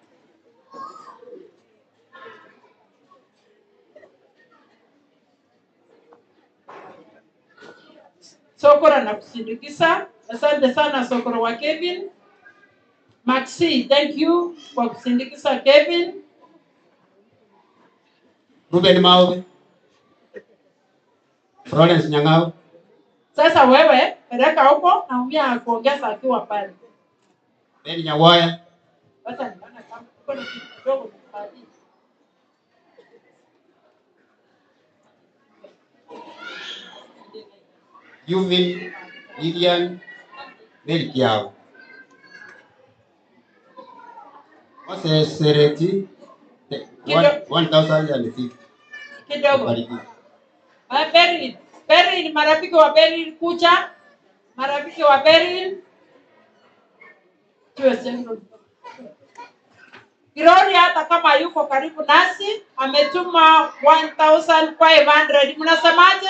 Sokora na kusindikiza. Asante sana Sokora wa Kevin. Maxi, thank you kwa kusindikiza Kevin. Ruben Maobe, Florence Nyang'au. Sasa wewe peleka huko na umia kuongeza akiwa pale. Ben Nyawaya. Sasa niona kama uko na kitu kidogo kufanya. Yuvin, Lilian, Melkiao. Wase sereti 1050. Kidogo. Beryl, marafiki wa Beryl kucha. Marafiki wa Beryl. Gloria hata kama yuko karibu nasi ametuma 1500. Mnasemaje?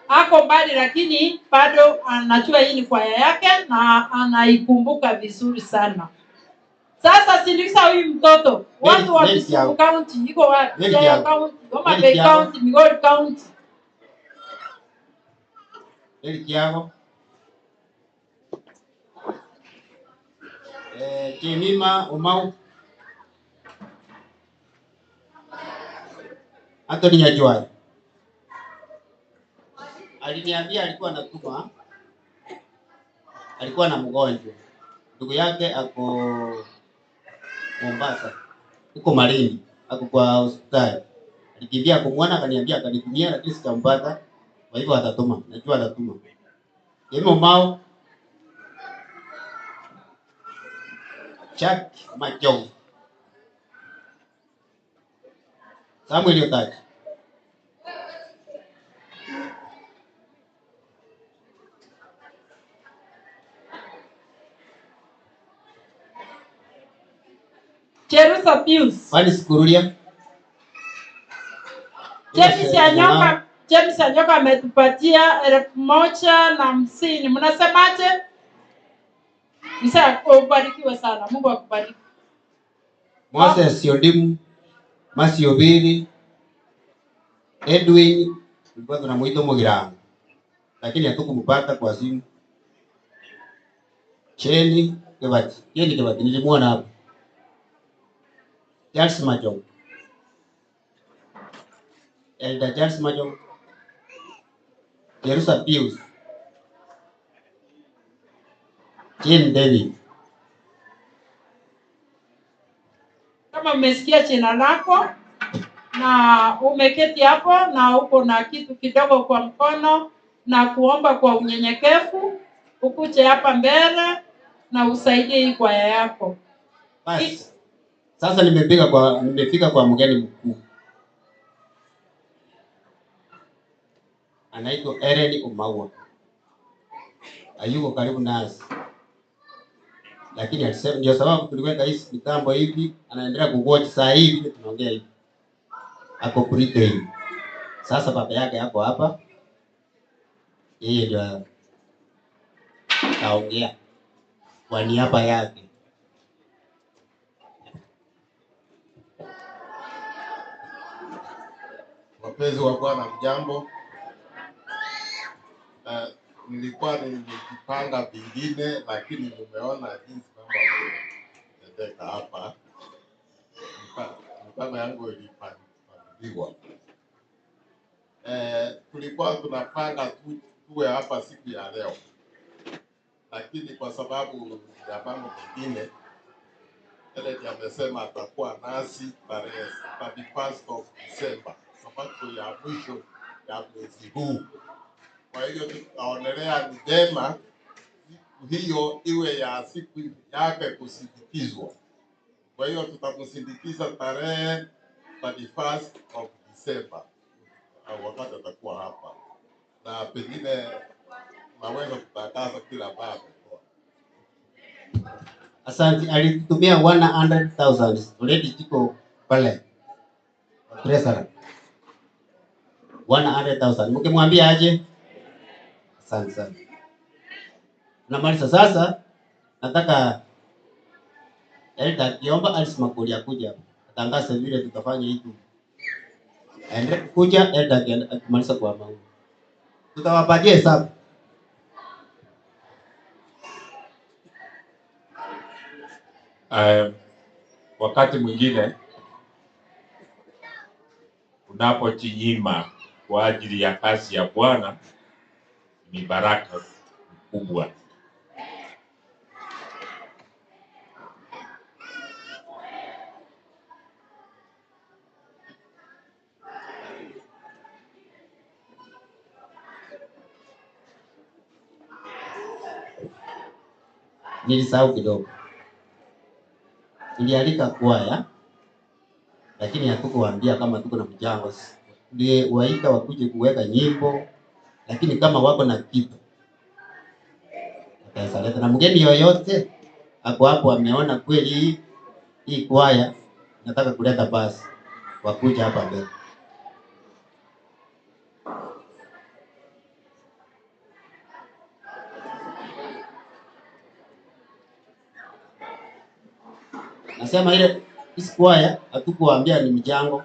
Ako mbali lakini bado anajua hii ni kwaya yake na anaikumbuka vizuri sana. Sasa sindikisa huyu mtoto. Watu wa Kisumu County iko wapi? Jaya County, Homa Bay County, Migori County. Melkiao. Kimima Umau. Anthony Nyajwai. Aliniambia alikuwa na mgonjwa. Ndugu yake ako Mombasa. Uko Malindi, ako kwa hospitali. Alikimbia kumwona akaniambia akanitumia lakini sitampata. Kwa hivyo atatuma. Najua atatuma. Yemo Mao. Chuck Majong. Samuel Yotaji. Cherusa Pius. Wani Sikurulia. James Anyoka ametupatia 1,050. Mnasemaje? Msa ubarikiwe sana. Mungu akubariki. Moses Yodimu, Masi Obili, Edwin, tulikuwa tunamuita Mogiranga. Lakini hatukumpata kwa simu. Cheni Kebati. Kebati nilimuona hapo. Charles Majong. Elder Charles Majong. Jerusa Pius. Jane David. Kama umesikia jina lako na umeketi hapo na uko na kitu kidogo kwa mkono na kuomba kwa unyenyekevu, ukuje hapa mbele na usaidie hii kwaya yako. Basi. Sasa nimefika kwa mgeni mkuu. Anaitwa Eren Umaua. Ayuko karibu nasi. Lakini alisema ndio sababu tuliweka hii mitambo hivi, anaendelea kuwatch saa hivi tunaongea hivi. Ako Britain. Sasa baba yake hapo hapa. Yeye ndio kaongea kwa niaba yake. Wapenzi wa Bwana, mjambo. Nilikuwa nimejipanga vingine, lakini nimeona jinsi mambo yanatendeka hapa. mkutano yangu ilipangiliwa. Tulikuwa tunapanga tuwe hapa siku ya leo, lakini kwa sababu ya mambo mengine Kennedy amesema atakuwa nasi tarehe 31st of December, sabato ya mwisho ya mwezi huu. Kwa hiyo tutaonelea ni vyema siku hiyo iwe ya siku yake kusindikizwa. Kwa hiyo tutamsindikiza tarehe 31st of December wakati atakuwa hapa, na pengine naweza kutangaza kila baba. Asante, alitutumia 100,000 already tiko pale treasurer 100,000. Mkimwambia aje? Asante sana. Namaliza sasa, nataka Elda kiomba Alice Makoli akuja atangaze vile tutafanya hii tu. Ende kuja Elda akimaliza kwa maombi. Tutawapatia hesabu. Wakati mwingine unapojinyima kwa ajili ya kazi ya Bwana ni baraka kubwa. Nilisahau kidogo. Nilialika kwaya, lakini hatukuwaambia kama tuko na mchango. Ndiye waita wakuje kuweka nyimbo, lakini kama wako na kitu atasaleta. Na mgeni yoyote hapo hapo ameona kweli hii kwaya nataka kuleta basi, wakuja hapa mbele. Nasema ile kwaya hatukuwaambia ni mchango,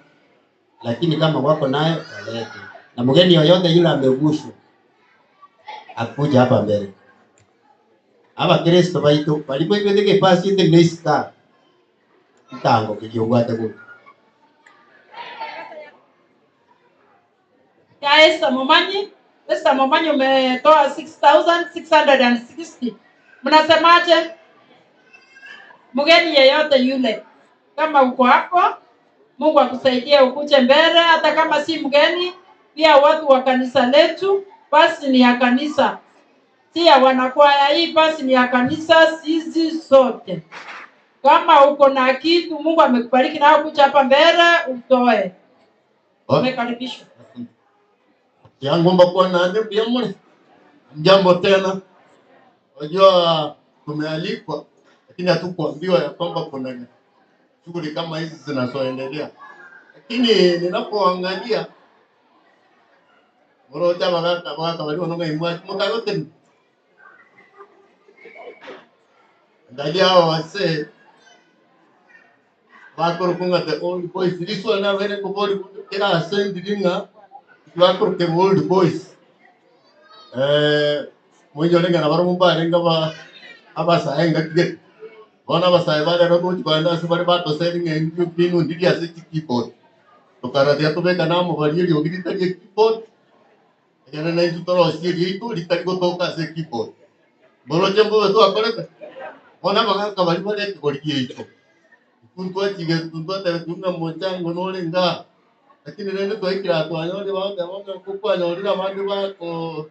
lakini kama wako nayo walete. Na mgeni yoyote yule ameguswa akuja hapa mbele. Aba Kristo baitu balipo ibeteke pasi ite neska tango kijiongata ku Ya Esther Momanyi umetoa 6,660. Mnasemaje? Mgeni yeyote yule kama uko hapo, Mungu akusaidie ukuje mbele. Hata kama si mgeni, pia watu wa kanisa letu, basi ni ya kanisa, si ya wanakwaya. Hii basi ni ya kanisa, sisi sote. Kama uko na kitu Mungu amekubariki na kuja hapa mbele utoe. Umekaribishwa. Yangu mbakuwa na ande pia mule. Jambo tena. Wajua tumealikwa, lakini hatukuambiwa ya kwamba kuna shughuli kama hizi zinazoendelea. Lakini ninapoangalia mroja magaka wali wanonga imwa mkagote. Ndali hao wase wako kunga the old boys liso na wene kubori kila sendi dinga wako ke old boys mwenye lenga na baro mbare ngaba abasa enga kige wana basa ibare ro kuji kwanda subare bato setting en pinu ndidi ase keyboard to karadia to beka namo bari yo gidi tari keyboard yana na itu toro siri itu ditari ko toka se keyboard bolo jembo to akore wana banga kabari bale ko ito kuntua tige kuntua tare tunga mochango no lenga lakini nene to ikira to anyore ba kukwa anyore la mande ba ko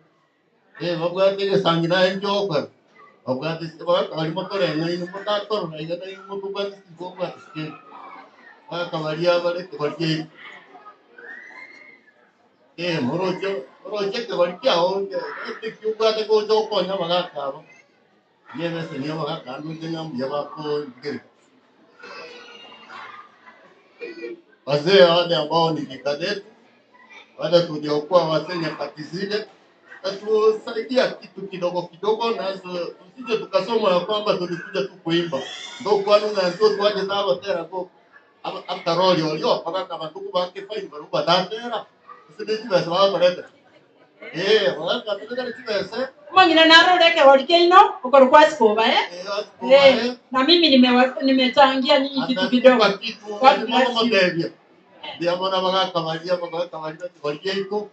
babwate sangina enjoka babwate ba kali motore ngai no motator ngai ngai mo babwate gobwa ske ba kamaria bale to barke moroje ke barke ao te kubwate ko jo ko nya baga ka ba yeme se nya baga ka no jenga mbia ba ko ngere wazee wale ambao ni vikadetu wale tuliokuwa wazee nyakati zile, tusaidia kitu kidogo kidogo, na usije tukasoma ya kwamba tulikuja tu kuimba ndio kwani na ndio tuaje sawa tena kwa after all yo paka kama tuku bake fine baruba tena usije basi wao baleta wala kama tunataka tibese Mwingine naroleke walikeino uko kwa skoba na mimi nimechangia ni kitu kidogo. God bless you. Dia mana mga kamalia walikeiko.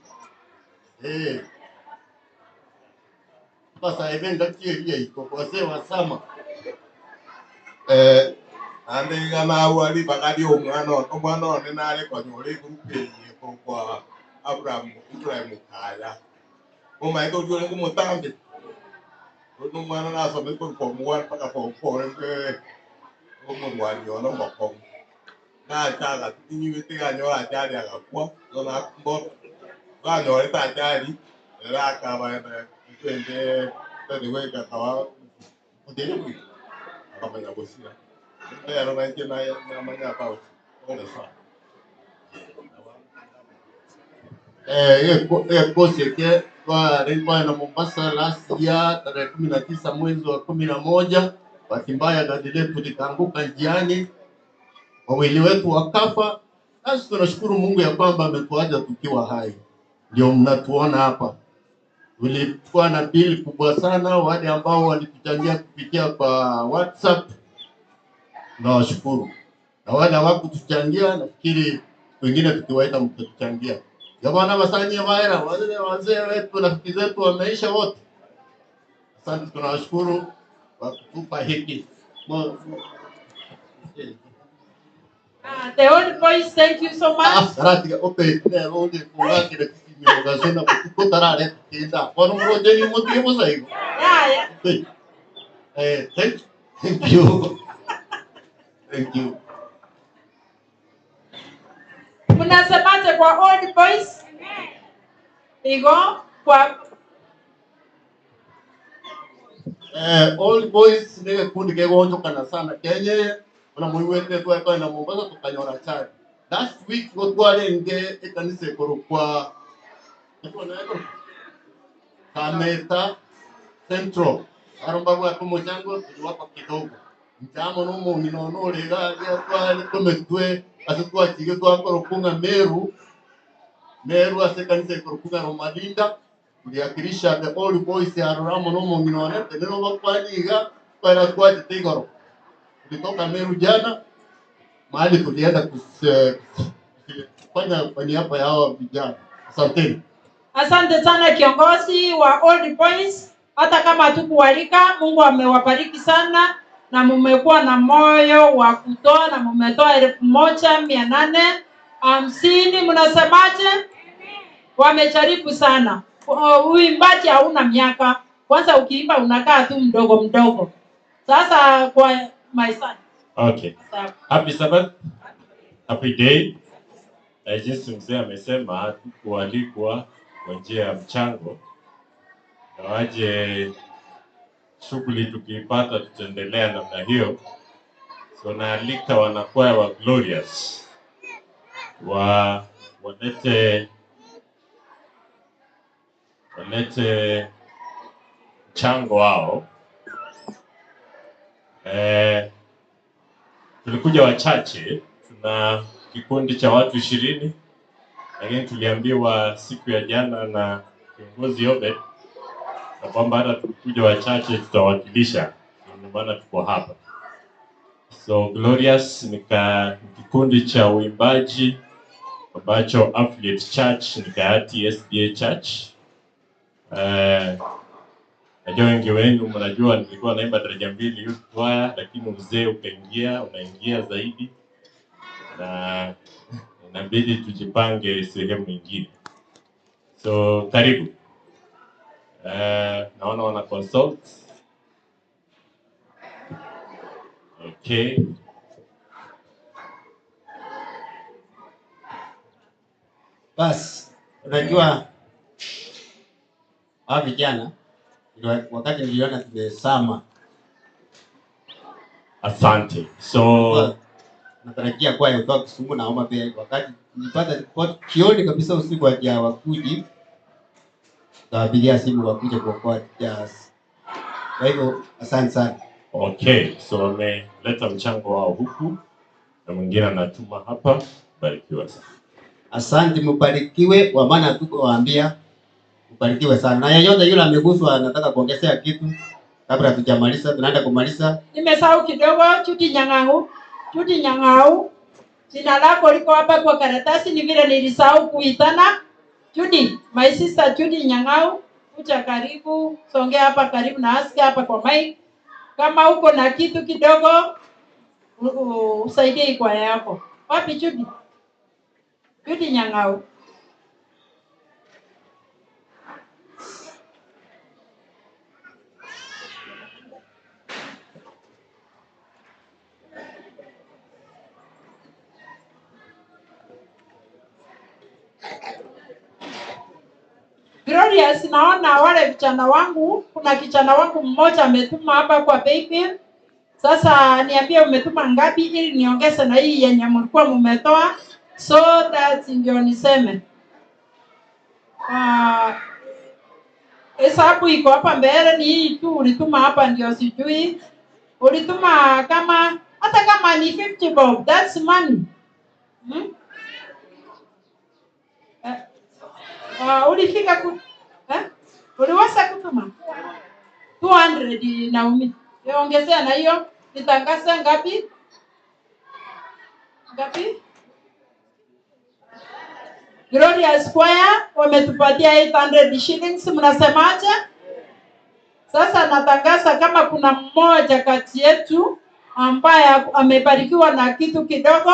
Basa event kia iko kwa sewa sama. Ande gana wali bagadi omwana ne nale kwa nyole grupe kwa Abraham kaya. O mai to jole ko motambe. No mwana na so me ko mwan paka ko ke o mo wali ono mo na chaga tinyi wete ga nyola chari aga kwa na mbo ga nyole ta chari ra ka ba na twende tade weka kawa odele ku kama ya bosia ya no maji na manya pa ole sa Koseke kwa ripaya na Mombasa last year tarehe 19 mwezi wa 11. Bahati mbaya gari letu likaanguka njiani, wawili wetu wakafa. Sasa tunashukuru Mungu ya kwamba ametuacha tukiwa hai, ndio mnatuona hapa. Tulikuwa na bili kubwa sana, wale ambao walituchangia kupitia kwa WhatsApp nawashukuru, na wale hawakutuchangia nafikiri wengine tukiwaita mtatuchangia. Jamani wasanii waera wale wazee wetu rafiki zetu wameisha wote. Asante, tunawashukuru kwa kutupa hiki. The old boys, thank you so much. Sarati ope ne rode kwa kile kimi ngazona kutarare kinda. Kono mroje ni mtu yebo saigo. Thank you. Thank you. Mnasemaje kwa old boys? Igo kwa Old boys ni kundi kegonjo kana sana Kenya. Kuna mwiwete kwa na Mombasa tukanyora chai. Last week gotware nge ekanise korokwa Kameta Central. Aromba kwa kumochango tuliwapa kidogo. Mtamo no mu no lega ya kwa tumetwe asitwa chige kwa korokunga Meru asekanise korokunga Romadinda. Kuliakirisha the old boys ya Ramo no mu minone teneno bakwaniga para kwa tigoro. Tulitoka Meru jana mahali tulienda kufanya kwa niaba ya hao vijana. Asante. Asante sana kiongozi wa old boys. Hata kama hatukualika, Mungu amewabariki sana na mmekuwa na moyo wa kutoa na mmetoa 1,850. Mnasemaje? Wamejaribu sana. Uimbaji hauna miaka. Kwanza ukiimba unakaa tu mdogo mdogo. Sasa kwa my son. Okay. Happy Sabbath. Happy day. Jinsi mzee amesema kualikwa kwa njia ya mchango. Na waje shughuli tukipata tutaendelea namna hiyo. So naalika wanakwaya wa Glorious walete mchango wao. Tulikuja wachache, tuna kikundi cha watu 20, lakini tuliambiwa siku ya jana na kiongozi Obed na kwamba hata tukikuja wachache tutawakilisha, ndio maana tuko hapa. So Glorious ni kikundi cha uimbaji ambacho Affiliate Church ni Kayati SDA Church. Najua wengi wenu mnajua nilikuwa naimba daraja 2 youth choir, lakini mzee unaingia zaidi na inabidi tujipange sehemu nyingine. So karibu. Naona wana consult. Okay. Bas, unajua hawa vijana wakati niliona tumesama. Asante. So natarajia kwa yotoa Kisumu na Homa Bay. Wakati nilipata report jioni kabisa usiku atia wakuji, tawapigia simu wakuje kuokoa jazz. Kwa hivyo asante sana. Okay, so wameleta mchango wao huku na mwingine anatuma hapa. Barikiwa sana. Asante, mbarikiwe, kwa maana tuko waambia Ubarikiwe sana. Na yeyote yule ameguswa anataka kuongezea kitu kabla hatujamaliza, tunaenda kumaliza. Nimesahau kidogo, Chuti Nyang'au. Jina lako liko hapa kwa karatasi, ni vile nilisahau kuitana. Judy, my sister Judy Nyang'au, kuja karibu, songea hapa karibu na aske hapa kwa mic. Kama uko na kitu kidogo, usaidie ikwaya yako. Wapi Judy? Judy Nyang'au. Glorious, naona wale vijana wangu, kuna kijana wangu mmoja ametuma hapa kwa PayPal. Sasa niambie umetuma ngapi ili niongeze na hii yenye mlikuwa mmetoa, so that ndio niseme. Hesabu iko hapa mbele, ni hii tu ulituma hapa ndio sijui. Ulituma kama hata kama ni 50 bob, that's money. Ulifika uliweza kutuma 200 Naomi. Ongezea na hiyo nitangaza ngapi? Glorious Choir wametupatia 800 shillings, mnasemaje? Sasa natangaza kama kuna mmoja kati yetu ambaye amebarikiwa na kitu kidogo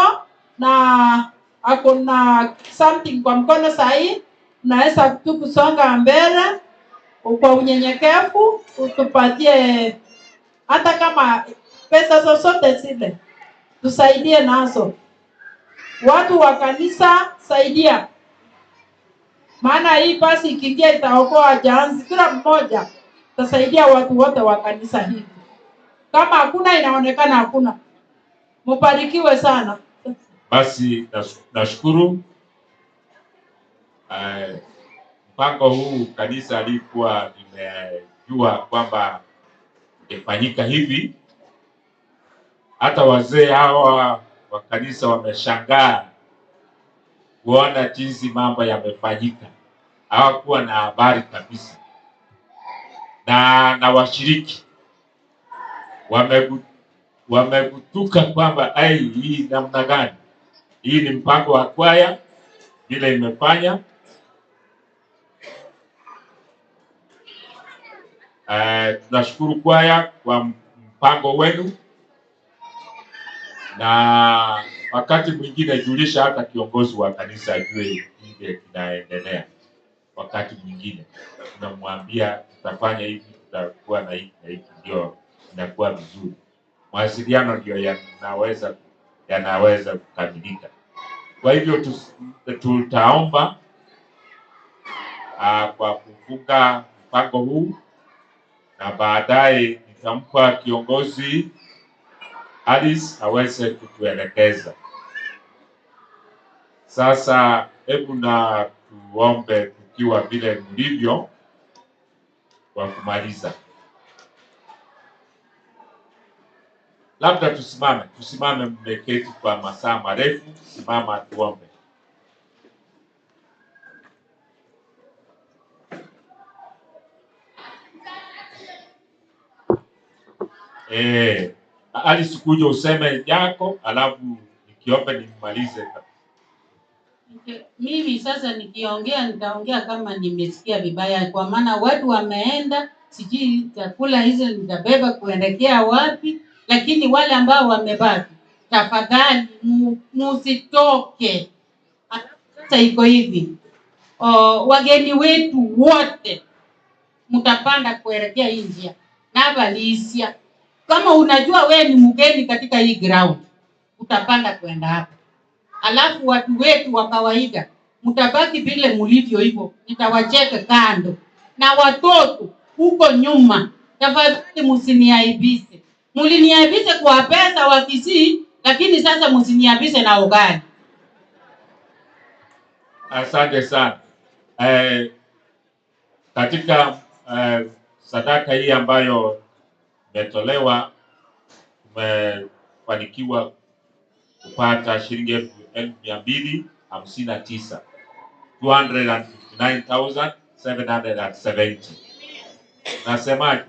na akona something kwa mkono sahi, naweza tu kusonga mbele kwa unyenyekevu utupatie hata kama pesa zozote zile, tusaidie nazo. Watu wa kanisa saidia, maana hii basi ikiingia itaokoa janzi, kila mmoja tasaidia watu wote wa kanisa hili. Kama hakuna, inaonekana hakuna. Mbarikiwe sana. Basi nashukuru. Mpango huu kanisa alikuwa imejua kwamba ingefanyika hivi. Hata wazee hawa wa kanisa wameshangaa kuona jinsi mambo yamefanyika. Hawakuwa na habari kabisa. Na washiriki wamegutuka kwamba hii namna gani? Hii ni mpango wa kwaya vile imefanya. Tunashukuru kwaya kwa mpango wenu, na wakati mwingine julisha hata kiongozi wa kanisa ajue ile kinaendelea. Wakati mwingine tunamwambia tutafanya hivi, tutakuwa na hiki na hiki, ndio inakuwa vizuri. Mawasiliano ndio yanaweza kukamilika. Kwa hivyo tutaomba kwa kufunga mpango huu, na baadaye nitampa kiongozi Alice aweze kutuelekeza. Sasa hebu na tuombe tukiwa vile mlivyo kwa kumaliza. Labda tusimame mmeketi kwa masaa marefu, simama tuombe. Alice kuja useme yako, alafu nikiombe nimalize. Mimi sasa nitaongea kama nimesikia vibaya, kwa maana watu wameenda, sijui chakula hizo nitabeba kuelekea wapi, lakini wale ambao wamebaki, tafadhali musitoke. Sasa iko hivi, wageni wetu wote mtapanda kuelekea hii njia na balisia. Kama unajua we ni mgeni katika hii ground, utapanda kwenda hapa. Alafu watu wetu wa kawaida mtabaki vile mlivyo hivyo, nitawacheka kando. Na watoto huko nyuma, tafadhali msiniaibishe. Mliniaibishe kwa pesa wa Kisii, lakini sasa msiniaibishe na ugali. Asante sana. Katika sadaka hii ambayo imetolewa, tumefanikiwa kupata shilingi 259,259,700 770. Nasemaje?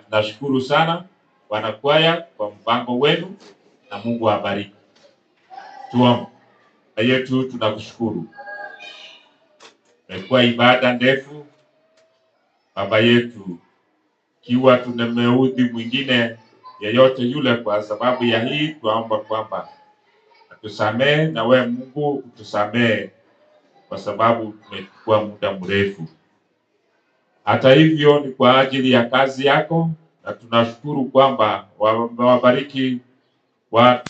Tunashukuru sana wanakwaya kwa mpango wenu na Mungu awabariki. Tuombe. Baba yetu, tunakushukuru. Imekuwa ibada ndefu Baba yetu, kiwa tumeudhi mwingine yeyote yule kwa sababu ya hii, tuomba kwamba atusamee, na we Mungu utusamee kwa sababu tumechukua muda mrefu. Hata hivyo ni kwa ajili ya kazi yako, na tunashukuru kwamba wabariki wa